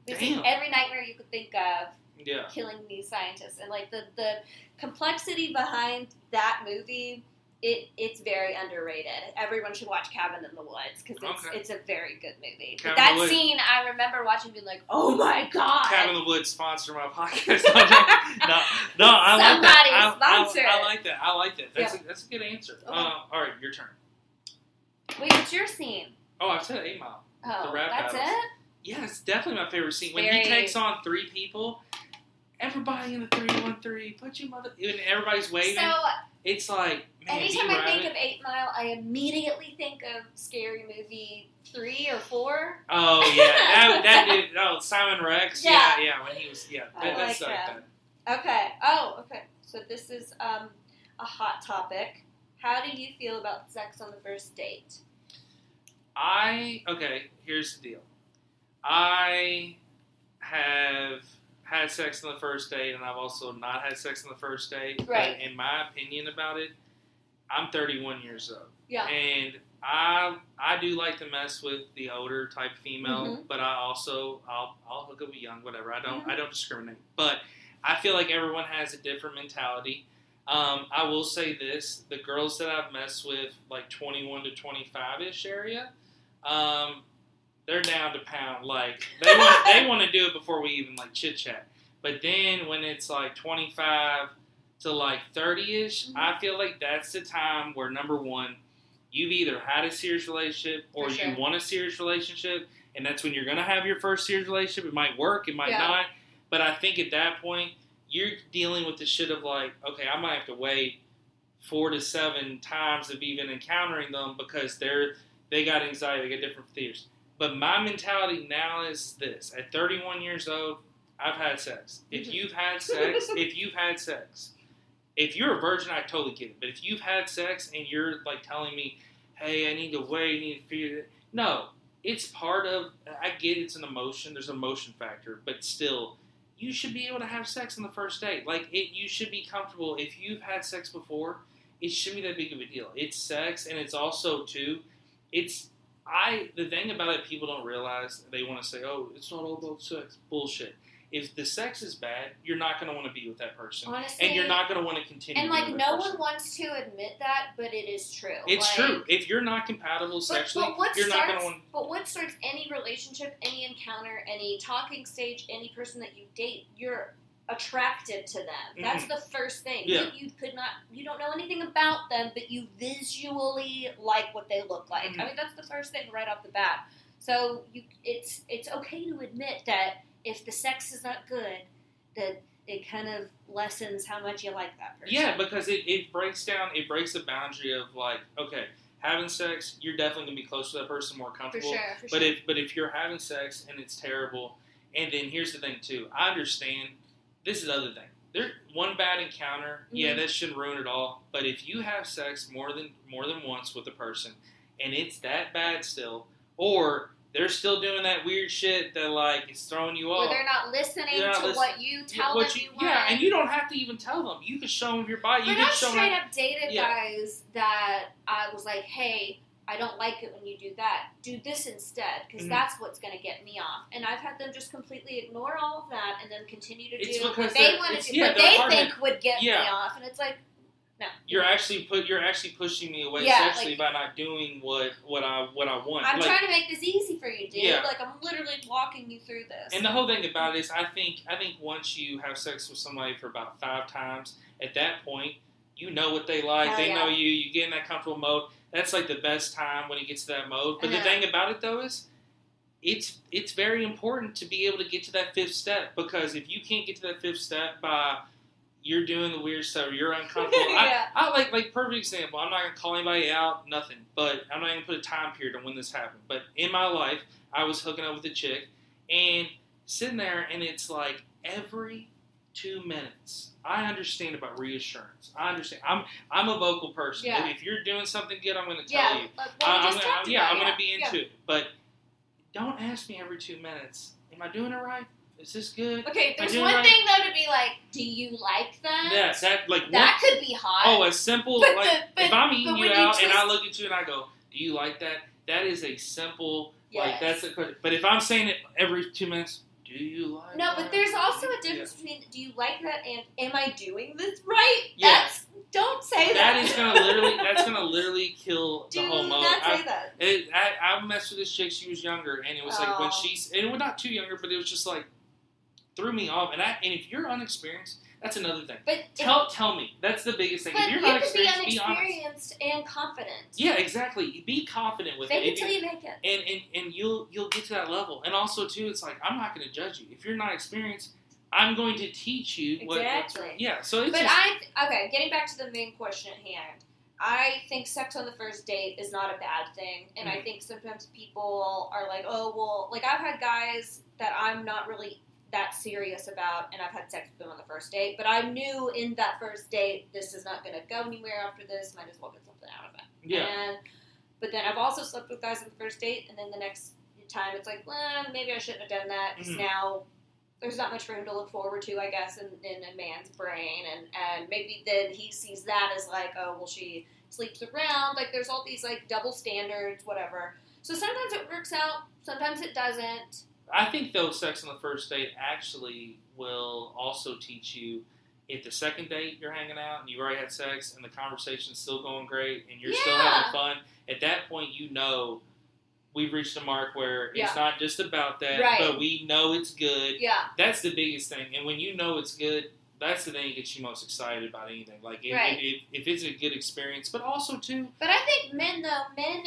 basically every nightmare you could think of. Yeah. Killing these scientists, and like the complexity behind that movie. It's very underrated. Everyone should watch Cabin in the Woods because it's a very good movie. But that scene, I remember watching, being like, "Oh my god!" Cabin in the Woods sponsor my podcast. no, I like that. I like that. I like that. That's a good answer. Okay. All right, your turn. Wait, what's your scene? Oh, I said 8 Mile. Oh, the rap that's battles. it. Yeah, it's definitely my favorite scene when he takes on 3 people. Everybody in the 3-1-3, put you mother, and everybody's waving. So, it's like, man, anytime I think of 8 Mile, I immediately think of Scary Movie 3 or 4. Oh yeah, that dude. Oh, Simon Rex. Yeah, when he was, that's like that. Okay. Oh, okay. So this is a hot topic. How do you feel about sex on the first date? Here's the deal. I have had sex on the first date, and I've also not had sex on the first date. Right. But in my opinion about it, I'm 31 years old. Yeah. And I do like to mess with the older type female, but I also I'll hook up with young, whatever. I don't discriminate. But I feel like everyone has a different mentality. I will say this: the girls that I've messed with, like 21 to 25-ish area, they're down to pound. Like they want to do it before we even like chit chat. But then when it's like 25 to like 30-ish, I feel like that's the time where, number one, you've either had a serious relationship or you want a serious relationship, and that's when you're gonna have your first serious relationship. It might work, it might not. But I think at that point, you're dealing with the shit of like, okay, I might have to wait 4 to 7 times of even encountering them because they got anxiety, they got different fears. But my mentality now is this: at 31 years old, I've had sex. If you've had sex, if you're a virgin, I totally get it. But if you've had sex and you're like telling me, hey, I need to wait, I need to figure it. No, it's part of, I get it's an emotion, there's an emotion factor, but still, you should be able to have sex on the first date. Like, you should be comfortable. If you've had sex before, it shouldn't be that big of a deal. It's sex, and it's also, too, the thing about it, people don't realize, they want to say, oh, it's not all about sex. Bullshit. If the sex is bad, you're not going to want to be with that person. Honestly, and you're not going to want to continue and, with like, no one wants to admit that, but it is true. It's true. If you're not compatible sexually, you're not going to want to... But what starts any relationship, any encounter, any talking stage, any person that you date, you're attracted to them. That's the first thing. Yeah. You don't know anything about them, but you visually like what they look like. I mean, that's the first thing right off the bat. So it's okay to admit that if the sex is not good, that it kind of lessens how much you like that person. Yeah, because it breaks the boundary of like, okay, having sex, you're definitely going to be close to that person, more comfortable. For sure. But if you're having sex and it's terrible, and then here's the thing too, I understand, this is the other thing. One bad encounter, that shouldn't ruin it all. But if you have sex more than once with a person, and it's that bad still, or they're still doing that weird shit that like is throwing you off, or they're not listening to what you tell them you want. Yeah, and you don't have to even tell them. You can show them your body. But I've straight up dated guys that I was like, hey, I don't like it when you do that. Do this instead, because that's what's going to get me off. And I've had them just completely ignore all of that and then continue to do what they want to do, what they think would get me off. And it's like, no. You're actually pushing me away sexually by not doing what I want. I'm trying to make this easy for you, dude. Yeah. Like, I'm literally walking you through this. And the whole thing about it is, I think once you have sex with somebody for about 5 times, at that point, you know what they like. They know you. You get in that comfortable mode. That's like the best time when it gets to that mode. But the thing about it though is, it's very important to be able to get to that fifth step, because if you can't get to that fifth step by you're doing the weird stuff, you're uncomfortable. Yeah. I like perfect example. I'm not gonna call anybody out, nothing, but I'm not gonna put a time period on when this happened. But in my life, I was hooking up with a chick and sitting there, and it's like every 2 minutes. I understand about reassurance. I understand. I'm a vocal person. Yeah. If you're doing something good, I'm going to tell you. I'm going to be into it. But don't ask me every 2 minutes. Am I doing it right? Is this good? Okay, there's one thing though to be like, do you like that? Yes, that could be hot. Oh, a simple if I'm eating you out and I look at you and I go, do you like that? That is a simple that's a question. But if I'm saying it every 2 minutes, do you like No, that? but there's also a difference between do you like that and am I doing this right? Yeah. Don't say that. That's gonna literally kill the whole moment. Do not say that. I messed with this chick. She was younger, and it was like when it was not too younger, but it was just like threw me off. And if you're unexperienced, that's another thing. But tell me. That's the biggest thing. But if you're you not experienced, be unexperienced and confident. Yeah, exactly. Be confident with it. Fake it until you make it. And you'll get to that level. And also too, it's like I'm not going to judge you if you're not experienced. I'm going to teach you exactly. So it's getting back to the main question at hand. I think sex on the first date is not a bad thing, and I think sometimes people are like, oh well, like I've had guys that I'm not really that serious about, and I've had sex with them on the first date, but I knew in that first date this is not going to go anywhere after this. Might as well get something out of it. Yeah. But then I've also slept with guys on the first date, and then the next time it's like, well, maybe I shouldn't have done that because now there's not much for him to look forward to, I guess, in a man's brain. And maybe then he sees that as like, oh, well, she sleeps around. Like, there's all these, like, double standards, whatever. So sometimes it works out. Sometimes it doesn't. I think, though, sex on the first date actually will also teach you if the second date you're hanging out and you've already had sex and the conversation's still going great and you're still having fun, at that point you know we've reached a mark where it's not just about that, but we know it's good. Yeah. That's the biggest thing. And when you know it's good, that's the thing that gets you most excited about anything. Like, if it's a good experience, but also, too... But I think men,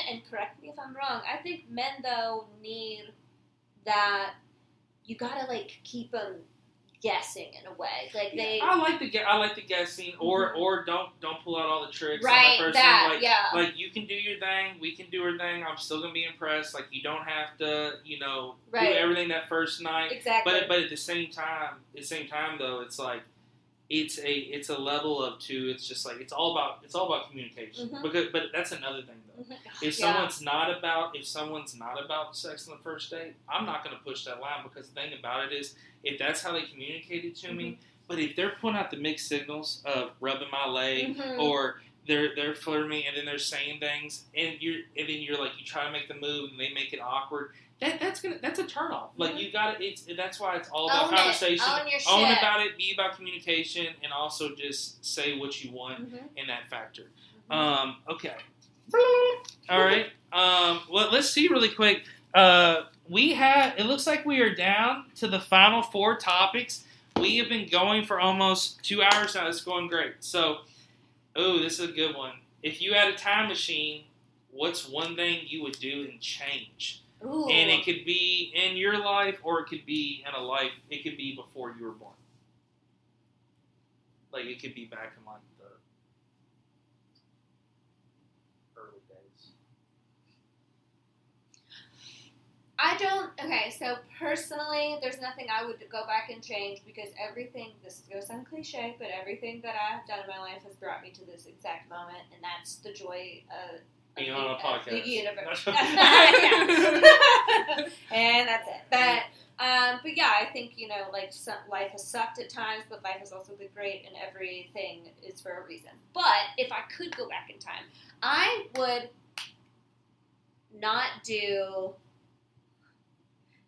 and correct me if I'm wrong, I think men, though, need that you gotta, like, keep them guessing in a way. Like, they... I like the guessing, or don't pull out all the tricks on the first thing. Like, you can do your thing, we can do our thing, I'm still gonna be impressed. Like, you don't have to, do everything that first night. Exactly. But at the same time, though, it's like, it's a level of two. It's just like it's all about communication. But that's another thing though. If someone's not about sex on the first date, I'm not going to push that line, because the thing about it is if that's how they communicated to me. But if they're putting out the mixed signals of rubbing my leg or they're flirting me and then they're saying things and then you're like you try to make the move and they make it awkward. That's a turnoff. Like you got to. That's why it's all about conversation. Own about it. Be about communication, and also just say what you want in that factor. Okay. All right. Well, let's see really quick. It looks like we are down to the final 4 topics. We have been going for almost 2 hours now. It's going great. So, this is a good one. If you had a time machine, what's one thing you would do and change? Ooh. And it could be in your life, or it could be in a life. It could be before you were born. Like, it could be back in, like, the early days. Okay, so personally, there's nothing I would go back and change, because everything, this is going to sound cliche, but everything that I have done in my life has brought me to this exact moment, and that's the joy of being on a podcast. The universe. And that's it. But yeah, I think, like, life has sucked at times, but life has also been great, and everything is for a reason. But if I could go back in time, I would not do...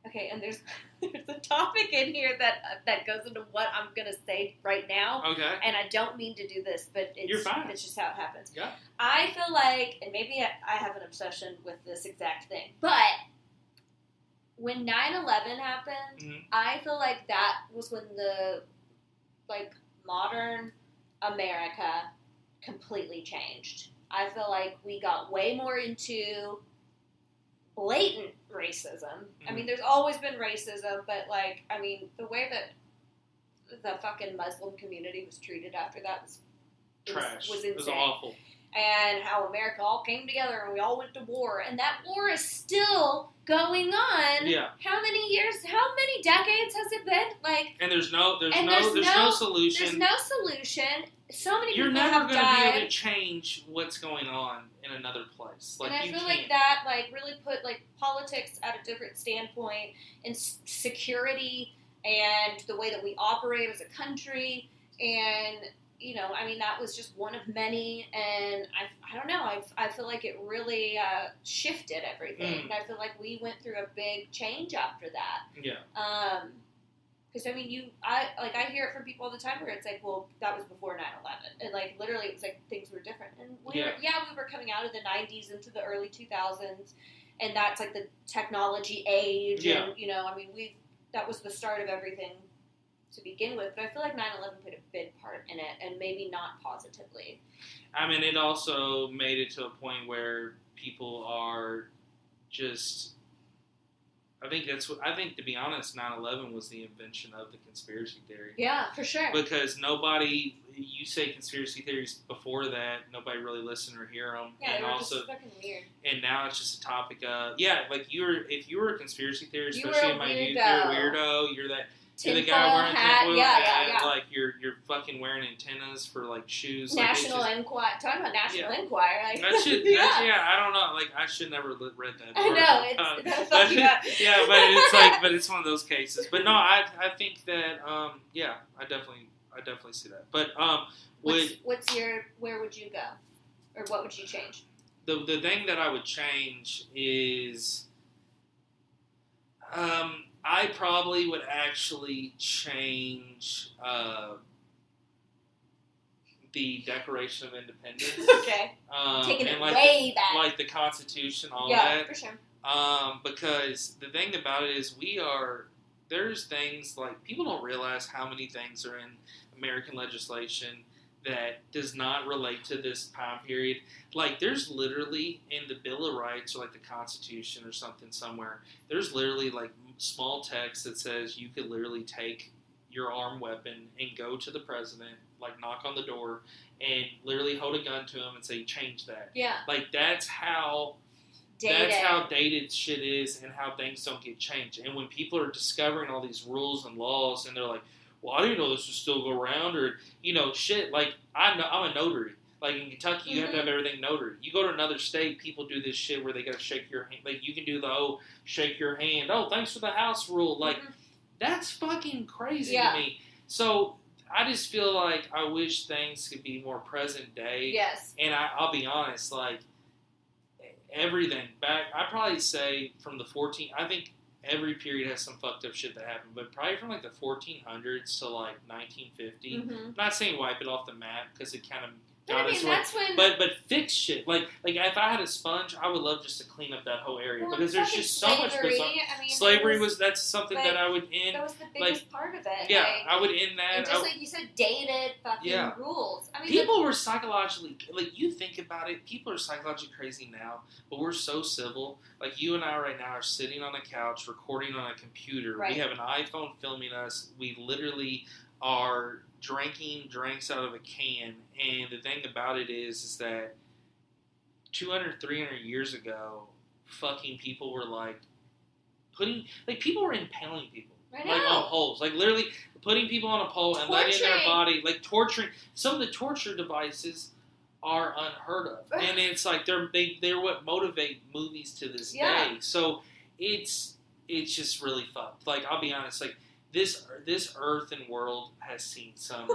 Okay, and there's a topic in here that goes into what I'm going to say right now. Okay. And I don't mean to do this, but You're fine. It's just how it happens. Yeah. I feel like, and maybe I have an obsession with this exact thing, but when 9/11 happened, I feel like that was when the, like, modern America completely changed. I feel like we got way more into blatant racism. Mm-hmm. I mean, there's always been racism, but, like, I mean, the way that the fucking Muslim community was treated after that was trash. Was insane. It was awful. And how America all came together and we all went to war. And that war is still going on. Yeah. How many years, how many decades has it been? Like, and there's no solution. There's no solution. So many You're people never have going to died. be able to change what's going on in another place. Like, and I you feel can't. like that, like, really put, like, politics at a different standpoint, and security, and the way that we operate as a country, and, you know, I mean, that was just one of many, and I don't know, I feel like it really shifted everything. I feel like we went through a big change after that. Yeah. Because, I mean, I hear it from people all the time where it's like, well, that was before 9/11. And, like, literally it was like things were different. And we were coming out of the 90s into the early 2000s, and that's, like, the technology age. Yeah. And, you know, I mean, that was the start of everything to begin with. But I feel like 9/11 played a big part in it, and maybe not positively. I mean, it also made it to a point where people are just... I think, to be honest, 9/11 was the invention of the conspiracy theory. Yeah, for sure. Because you say conspiracy theories before that, nobody really listen or hear them. Yeah, and they were also, just fucking weird. And now it's just a topic of, like if you were a conspiracy theorist, You especially were in my a youth, you're a weirdo, you're the guy wearing hat. tinfoil Yeah, hat, yeah. like you're fucking wearing antennas for like shoes. National like, Enquirer. Talking about National Enquirer. Like, I don't know. Like, I should never read that. I know, it's fucking up. Yeah, but it's like, but it's one of those cases. But no, I think that, I definitely see that. But where would you go, or what would you change? The thing that I would change is, I probably would actually change the Declaration of Independence. Okay. Taking it way back. Like the Constitution, all that. Yeah, for sure. Because the thing about it is there's things, like, people don't realize how many things are in American legislation that does not relate to this time period. Like, there's literally, in the Bill of Rights, or like the Constitution or something somewhere, there's literally, like, small text that says you could literally take your armed weapon and go to the president, like, knock on the door, and literally hold a gun to him and say, change that. Yeah. Like, that's how dated shit is, and how things don't get changed. And when people are discovering all these rules and laws, and they're like, well, I didn't know this would still go around, or, shit, like, I'm a notary. Like, in Kentucky, you have to have everything notary. You go to another state, people do this shit where they gotta shake your hand. Like, you can do the, shake your hand. Oh, thanks for the house rule. Like, that's fucking crazy to me. So, I just feel like I wish things could be more present day. Yes. And I'll be honest, like, everything back, I'd probably say from the I think every period has some fucked up shit that happened, but probably from like the 1400s to like 1950. I'm not saying wipe it off the map, because it kind of got us. That's when. But fix shit. Like if I had a sponge, I would love just to clean up that whole area, because there's just so much. Slavery that's something that I would end. That was the biggest part of it. Yeah, I would end that. And just like you said, dated fucking rules. I mean, people were psychologically, like, you think about it, people are psychologically crazy now, but we're so civil. Like, you and I right now are sitting on a couch, recording on a computer. Right. We have an iPhone filming us. We literally are drinking drinks out of a can. And the thing about it is that 200, 300 years ago, fucking people were like people were impaling people. Like, on poles. Like, literally putting people on a pole and letting their body, like, torturing. Some of the torture devices are unheard of. And it's like, they're what motivate movies to this day. So it's just really fucked. Like, I'll be honest, like, this earth and world has seen some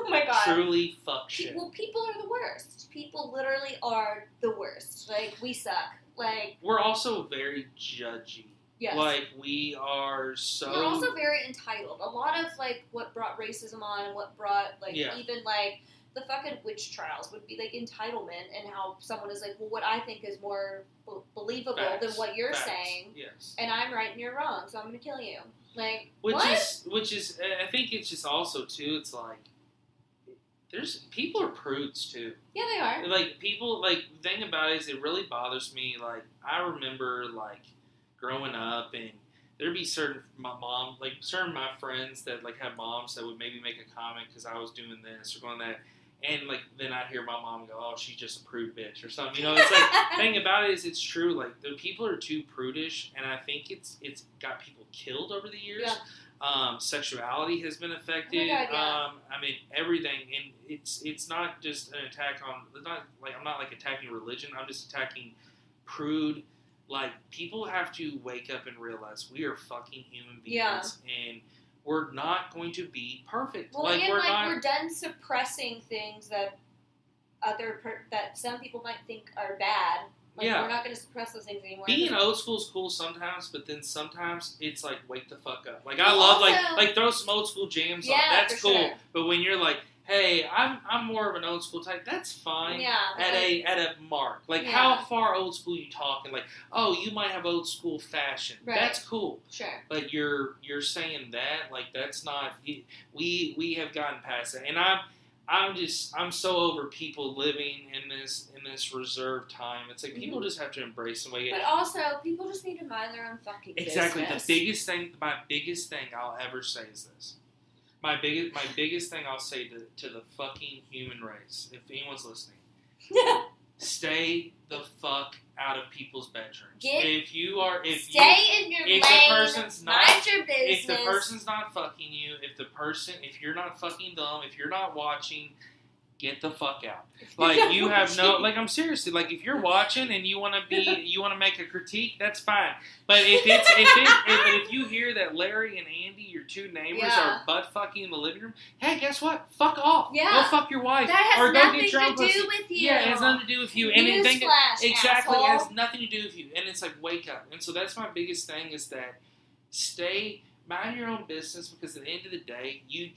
truly fucked shit. Well, people are the worst. People literally are the worst. Like, we suck. Like, we're also very judgy. Yes. Like, we are so... We're also very entitled. A lot of, like, what brought racism on, and what brought, like, even, like, the fucking witch trials would be, like, entitlement, and how someone is like, well, what I think is more believable than what you're saying. Yes. And I'm right and you're wrong, so I'm going to kill you. Like, which is, I think it's just also, too, it's like, people are prudes, too. Yeah, they are. Like, people, like, the thing about it is, it really bothers me, like, I remember, like, growing up, and there'd be certain my friends that like have moms that would maybe make a comment because I was doing this or going that, and like then I'd hear my mom go, "Oh, she's just a prude bitch" or something. It's like the thing about it is it's true. Like the people are too prudish, and I think it's got people killed over the years. Yeah. Sexuality has been affected. Oh my God, yeah. I mean everything, and it's not just an attack on. It's not like I'm not like attacking religion. I'm just attacking prude. Like, people have to wake up and realize we are fucking human beings, and we're not going to be perfect. Well, like, we're done suppressing things that that some people might think are bad. Like, we're not going to suppress those things anymore. Being old school is cool sometimes, but then sometimes it's like, wake the fuck up. Like, I love, like throw some old school jams on. That's cool. Sure. But when you're like, hey, I'm more of an old school type. That's fine. Yeah. At a mark. Like, how far old school you talking? Like, oh, you might have old school fashion. Right. That's cool. Sure. But you're saying that, like, that's not. We have gotten past that, and I'm so over people living in this reserved time. It's like people just have to embrace the way. But also, people just need to mind their own fucking business. Exactly. My biggest thing I'll ever say is this. My biggest thing I'll say to the fucking human race, if anyone's listening, stay the fuck out of people's bedrooms. Stay in your lane. Mind your business. If the person's not fucking you, if you're not fucking them, if you're not watching, get the fuck out. Like, you have no, like, I'm seriously, like, if you're watching and you want to make a critique, that's fine. But if you hear that Larry and Andy, your two neighbors, are butt fucking in the living room, hey, guess what? Fuck off. Yeah. Go fuck your wife. That has nothing to do with you. Yeah, it has nothing to do with you. And exactly, it has nothing to do with you. And it's like, wake up. And so that's my biggest thing is that mind your own business, because at the end of the day, you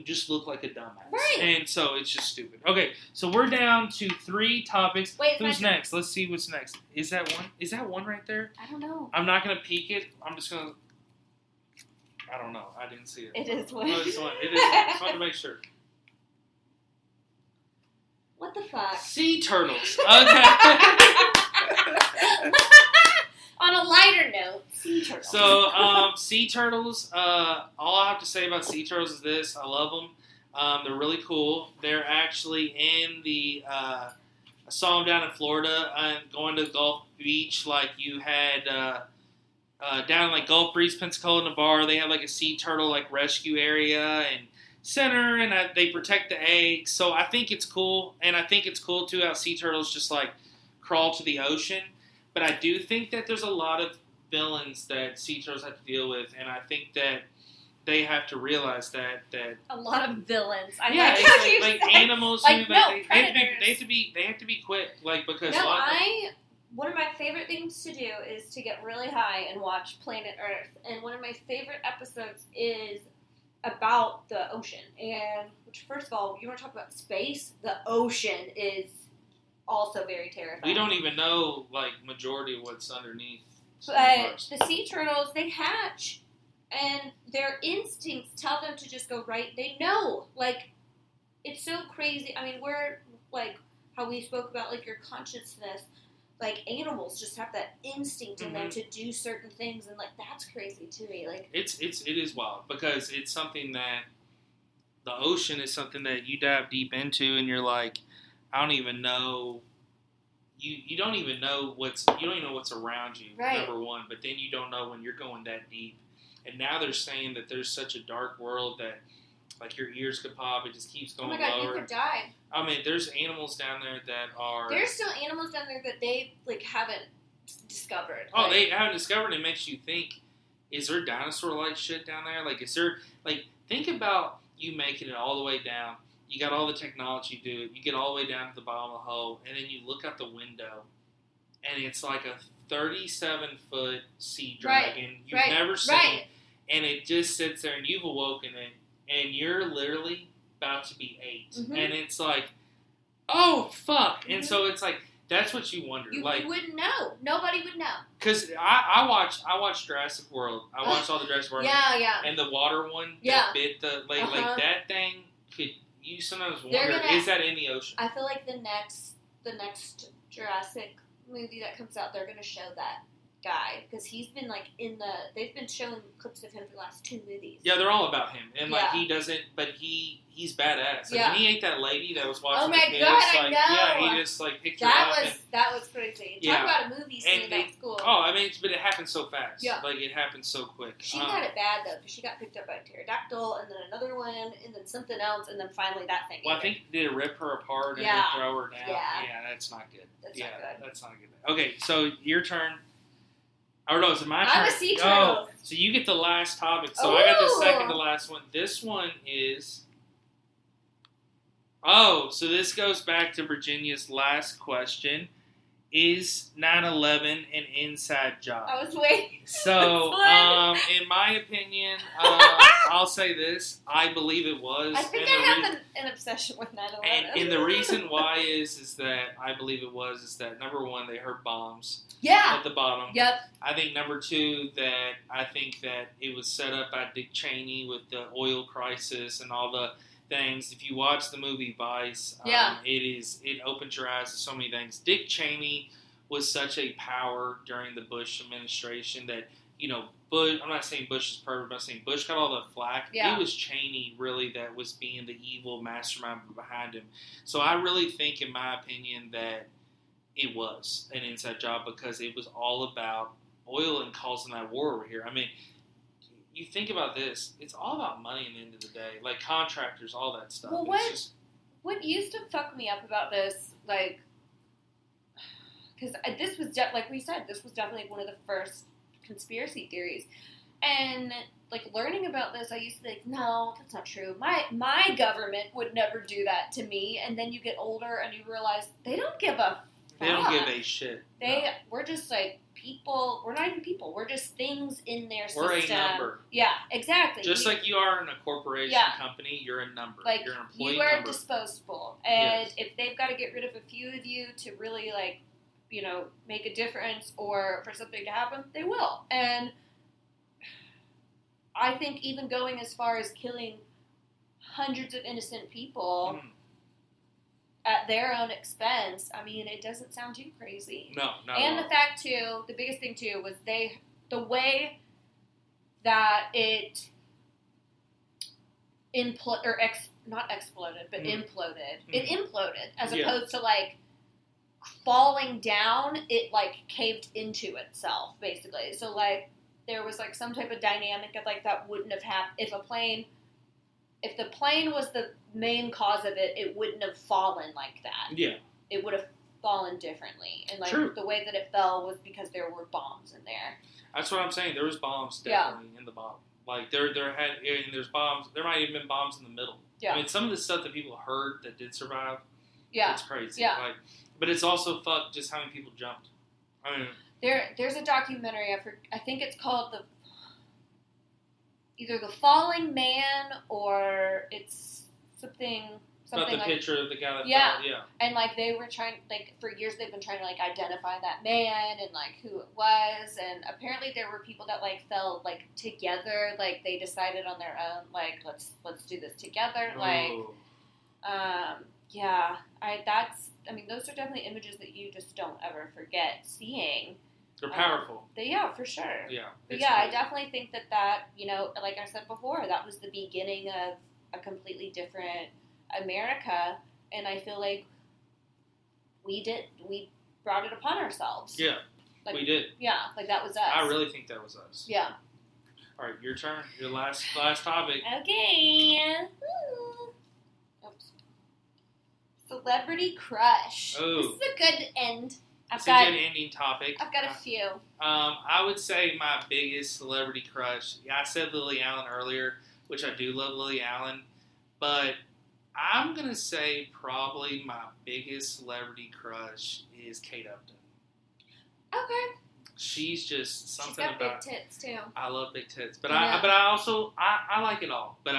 just look like a dumbass. Right. And so it's just stupid. Okay, so we're down to 3 topics. Wait, who's next? Let's see what's next. Is that one? Is that one right there? I don't know. I'm not going to peek it. I'm just going to... I don't know. I didn't see it. It is one. No, it's one. It is one. I just wanted to make sure. What the fuck? Sea turtles. Okay. On a lighter note, sea turtles. So, sea turtles, all I have to say about sea turtles is this. I love them. They're really cool. They're actually in I saw them down in Florida, going to Gulf Beach, like you had, down in like Gulf Breeze, Pensacola, Navarre. They have like a sea turtle like rescue area and center, and they protect the eggs. So I think it's cool. And I think it's cool too how sea turtles just like crawl to the ocean. But I do think that there's a lot of villains that sea turtles have to deal with, and I think that they have to realize that a lot of villains. Like animals. Like, they have to be quick, like, because one of my favorite things to do is to get really high and watch Planet Earth, and one of my favorite episodes is about the ocean. And which, first of all, you want to talk about space? The ocean is also very terrifying. We don't even know, like, majority of what's underneath. But the sea turtles, they hatch, and their instincts tell them to just go right. They know. Like, it's so crazy. I mean, we're, like, how we spoke about, like, your consciousness. Like, animals just have that instinct in them to do certain things, and, like, that's crazy to me. Like, it is wild, because it's something that, the ocean is something that you dive deep into, and you're like, I don't even know. You don't even know what's around you. Right. Number one, but then you don't know when you're going that deep. And now they're saying that there's such a dark world that, like, your ears could pop. It just keeps going lower. Oh my God, you could die. I mean, there's animals down there that are. There's still animals down there that they, like, haven't discovered. Oh, they haven't discovered. It makes you think: is there dinosaur-like shit down there? Like, is there, like, think about you making it all the way down. You got all the technology to do it. You get all the way down to the bottom of the hole, and then you look out the window, and it's like a 37-foot sea dragon you've never seen, and it just sits there, and you've awoken it, and you're literally about to be 8, and it's like, oh fuck, and so it's like that's what you wonder. You like, wouldn't know. Nobody would know. Because I watch Jurassic World. I watched all the Jurassic World. Yeah. And the water one that bit the like that thing could. You sometimes wonder, is that in the ocean? I feel like the next Jurassic movie that comes out, they're going to show that guy because he's been like they've been showing clips of him for the last 2 movies. Yeah, they're all about him, and like Yeah. he doesn't, but he's badass. Like, Yeah. when he ate that lady that was watching Oh my the kids, God, I like know. yeah, he just like picked her up. That was crazy. Yeah. Talk about a movie scene And they- that's cool. Oh, I mean, but it happened so fast. Yeah. Like it happened so quick. She got it bad though because she got picked up by a pterodactyl and then another one and then something else and then finally that thing. Well, I think did it rip her apart and Yeah. then throw her down? Yeah. That's not good. That's yeah, not good. that's not good. Okay, so your turn. Or no, is it my turn? I'm a sea Oh, turtle. so you get the last topic. So I got the Ooh. second to last one. This one is. Oh, so this goes back to Virginia's last question. Is 9/11 an inside job? I was waiting. So, for this one. in my opinion, I'll say this. I believe it was. I think and I the have an obsession with 9/11. and the reason why is that I believe it was is that number one, they heard bombs Yeah. at the bottom. Yep. I think number two, that I think that it was set up by Dick Cheney with the oil crisis and all the things. If you watch the movie Vice, Yeah. it opens your eyes to so many things. Dick Cheney was such a power during the Bush administration that, you know, Bush, I'm not saying Bush is perfect, I'm not saying Bush got all the flack. Yeah. It was Cheney really that was being the evil mastermind behind him. So I really think, in my opinion, that it was an inside job because it was all about oil and causing that war over here. I mean, you think about this, it's all about money at the end of the day. Like contractors, all that stuff. Well, It's what used to fuck me up about this, like, because this was like we said, this was definitely one of the first conspiracy theories, and like learning about this, I used to think, no, that's not true. My government would never do that to me. And then you get older and you realize they don't give a fuck. They don't give a shit. We're just like people. We're not even people. We're just things in their system. We're a number. Yeah, exactly. Just like you are in a corporation company, you're a number. Like, you're an employee you are number. disposable. And Yes. if they've got to get rid of a few of you to really, like, you know, make a difference or for something to happen, they will. And I think even going as far as killing hundreds of innocent people at their own expense, I mean, it doesn't sound too crazy. No, not And at the fact, too, the biggest thing, too, was the way that it not exploded, but imploded. It imploded, as opposed to, like, falling down, it, like, caved into itself, basically. So, like, there was, like, some type of dynamic of, like, that wouldn't have happened if the plane was the main cause of it, it wouldn't have fallen like that. Yeah. It would have fallen differently. And, like, True. the way that it fell was because there were bombs in there. That's what I'm saying. There was bombs definitely in the bottom. Like, there's bombs. There might even been bombs in the middle. Yeah. I mean, some of the stuff that people heard that did survive, Yeah. it's crazy. Yeah. Like, but it's also fucked just how many people jumped. I mean, There's a documentary, I think it's called either The Falling Man or it's something about the like, picture of the guy that Yeah. fell. Yeah. and like they were trying, like for years they've been trying to like identify that man and like who it was, and apparently there were people that like fell like together, like they decided on their own, like let's do this together, like yeah, I mean those are definitely images that you just don't ever forget seeing. They're powerful. Yeah, for sure. Yeah. But yeah, I definitely think that, you know, like I said before, that was the beginning of a completely different America, and I feel like we brought it upon ourselves. Yeah, like, we did. Yeah, like that was us. I really think that was us. Yeah. All right, your turn. Your last topic. Okay. Oops. Celebrity crush. Oh. This is a good end. It's a good ending topic. I've got a few. I would say my biggest celebrity crush. Yeah, I said Lily Allen earlier, which I do love Lily Allen, but I'm gonna say probably my biggest celebrity crush is Kate Upton. Okay. She's just something She's got about big tits too. I love big tits, but Yeah. I also like it all. But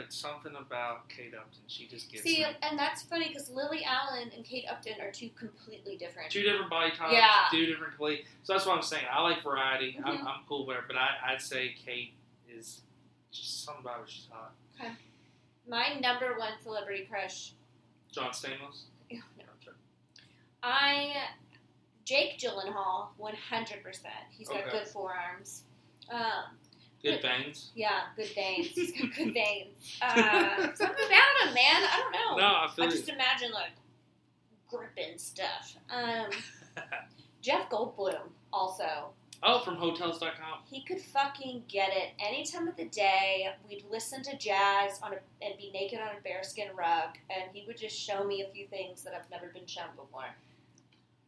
something about Kate Upton, she just gets me. And that's funny because Lily Allen and Kate Upton are two completely different. Two different body types, Yeah. two different complete. So that's what I'm saying. I like variety. Mm-hmm. I'm cool with her, but I'd say Kate is just something about her. She's hot. Okay. My number one celebrity crush. John Stamos. No. I Jake Gyllenhaal, 100%. He's got Okay. good forearms. Good veins. Yeah, good veins. He's got good veins. Something about him, man. I don't know. No, I feel I just imagine, like, gripping stuff. Jeff Goldblum, also. Oh, from Hotels.com. He could fucking get it any time of the day. We'd listen to jazz and be naked on a bearskin rug, and he would just show me a few things that I've never been shown before.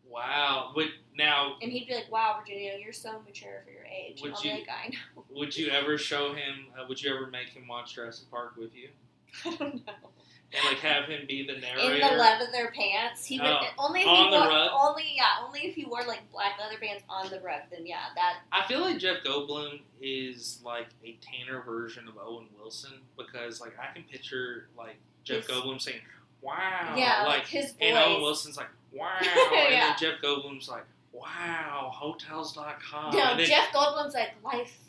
Wow. And he'd be like, "Wow, Virginia, you're so mature for your age." And I'll be like, "I know." Would you ever show him? Would you ever make him watch Jurassic Park with you? I don't know. And like have him be the narrator In the leather pants, he would only if on he the wore rug? only if he wore like black leather pants on the rug. Then yeah, that. I feel like Jeff Goldblum is like a tanner version of Owen Wilson because like I can picture like Jeff Goldblum saying "Wow," Yeah, like his voice. and Owen Wilson's like "Wow," Yeah. and then Jeff Goldblum's like "Wow," Hotels.com. No, and then, Jeff Goldblum's like life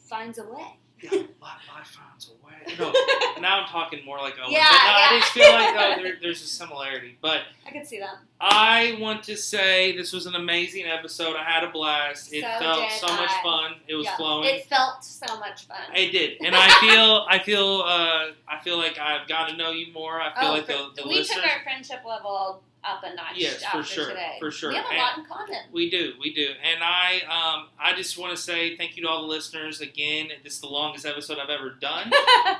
finds a way. Yeah, life finds a way. No, now I'm talking more like Owen. Yeah, but no, yeah. I just feel like there's a similarity. But I could see that. I want to say this was an amazing episode. I had a blast. It felt so much fun. It was flowing. It felt so much fun. It did, and I feel like I've got to know you more. I feel like the we listeners. took our friendship level up a notch. Yes, after for sure, today. for sure. We have a lot in common. We do, and I just want to say thank you to all the listeners again. This is the longest episode I've ever done,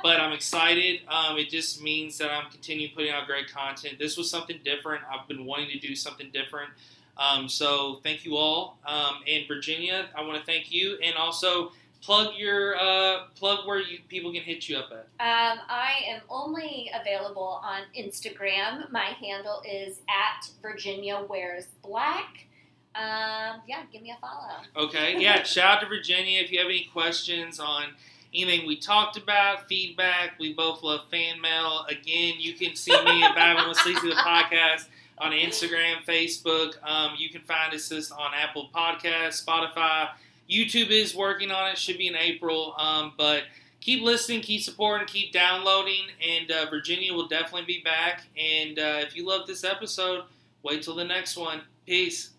but I'm excited. It just means that I'm continuing putting out great content. This was something different. I've been wanting to do something different. So thank you all. And Virginia, I want to thank you, and also plug where people can hit you up at. I am only available on Instagram. My handle is @VirginiaWearsBlack. Yeah, give me a follow. Okay, yeah. Shout out to Virginia. If you have any questions on anything we talked about, feedback, we both love fan mail. Again, you can see me at Vibing With Sleezy, the podcast, on Instagram, Facebook. You can find us on Apple Podcasts, Spotify. YouTube is working on it. Should be in April. But keep listening, keep supporting, keep downloading. And Virginia will definitely be back. And if you love this episode, wait till the next one. Peace.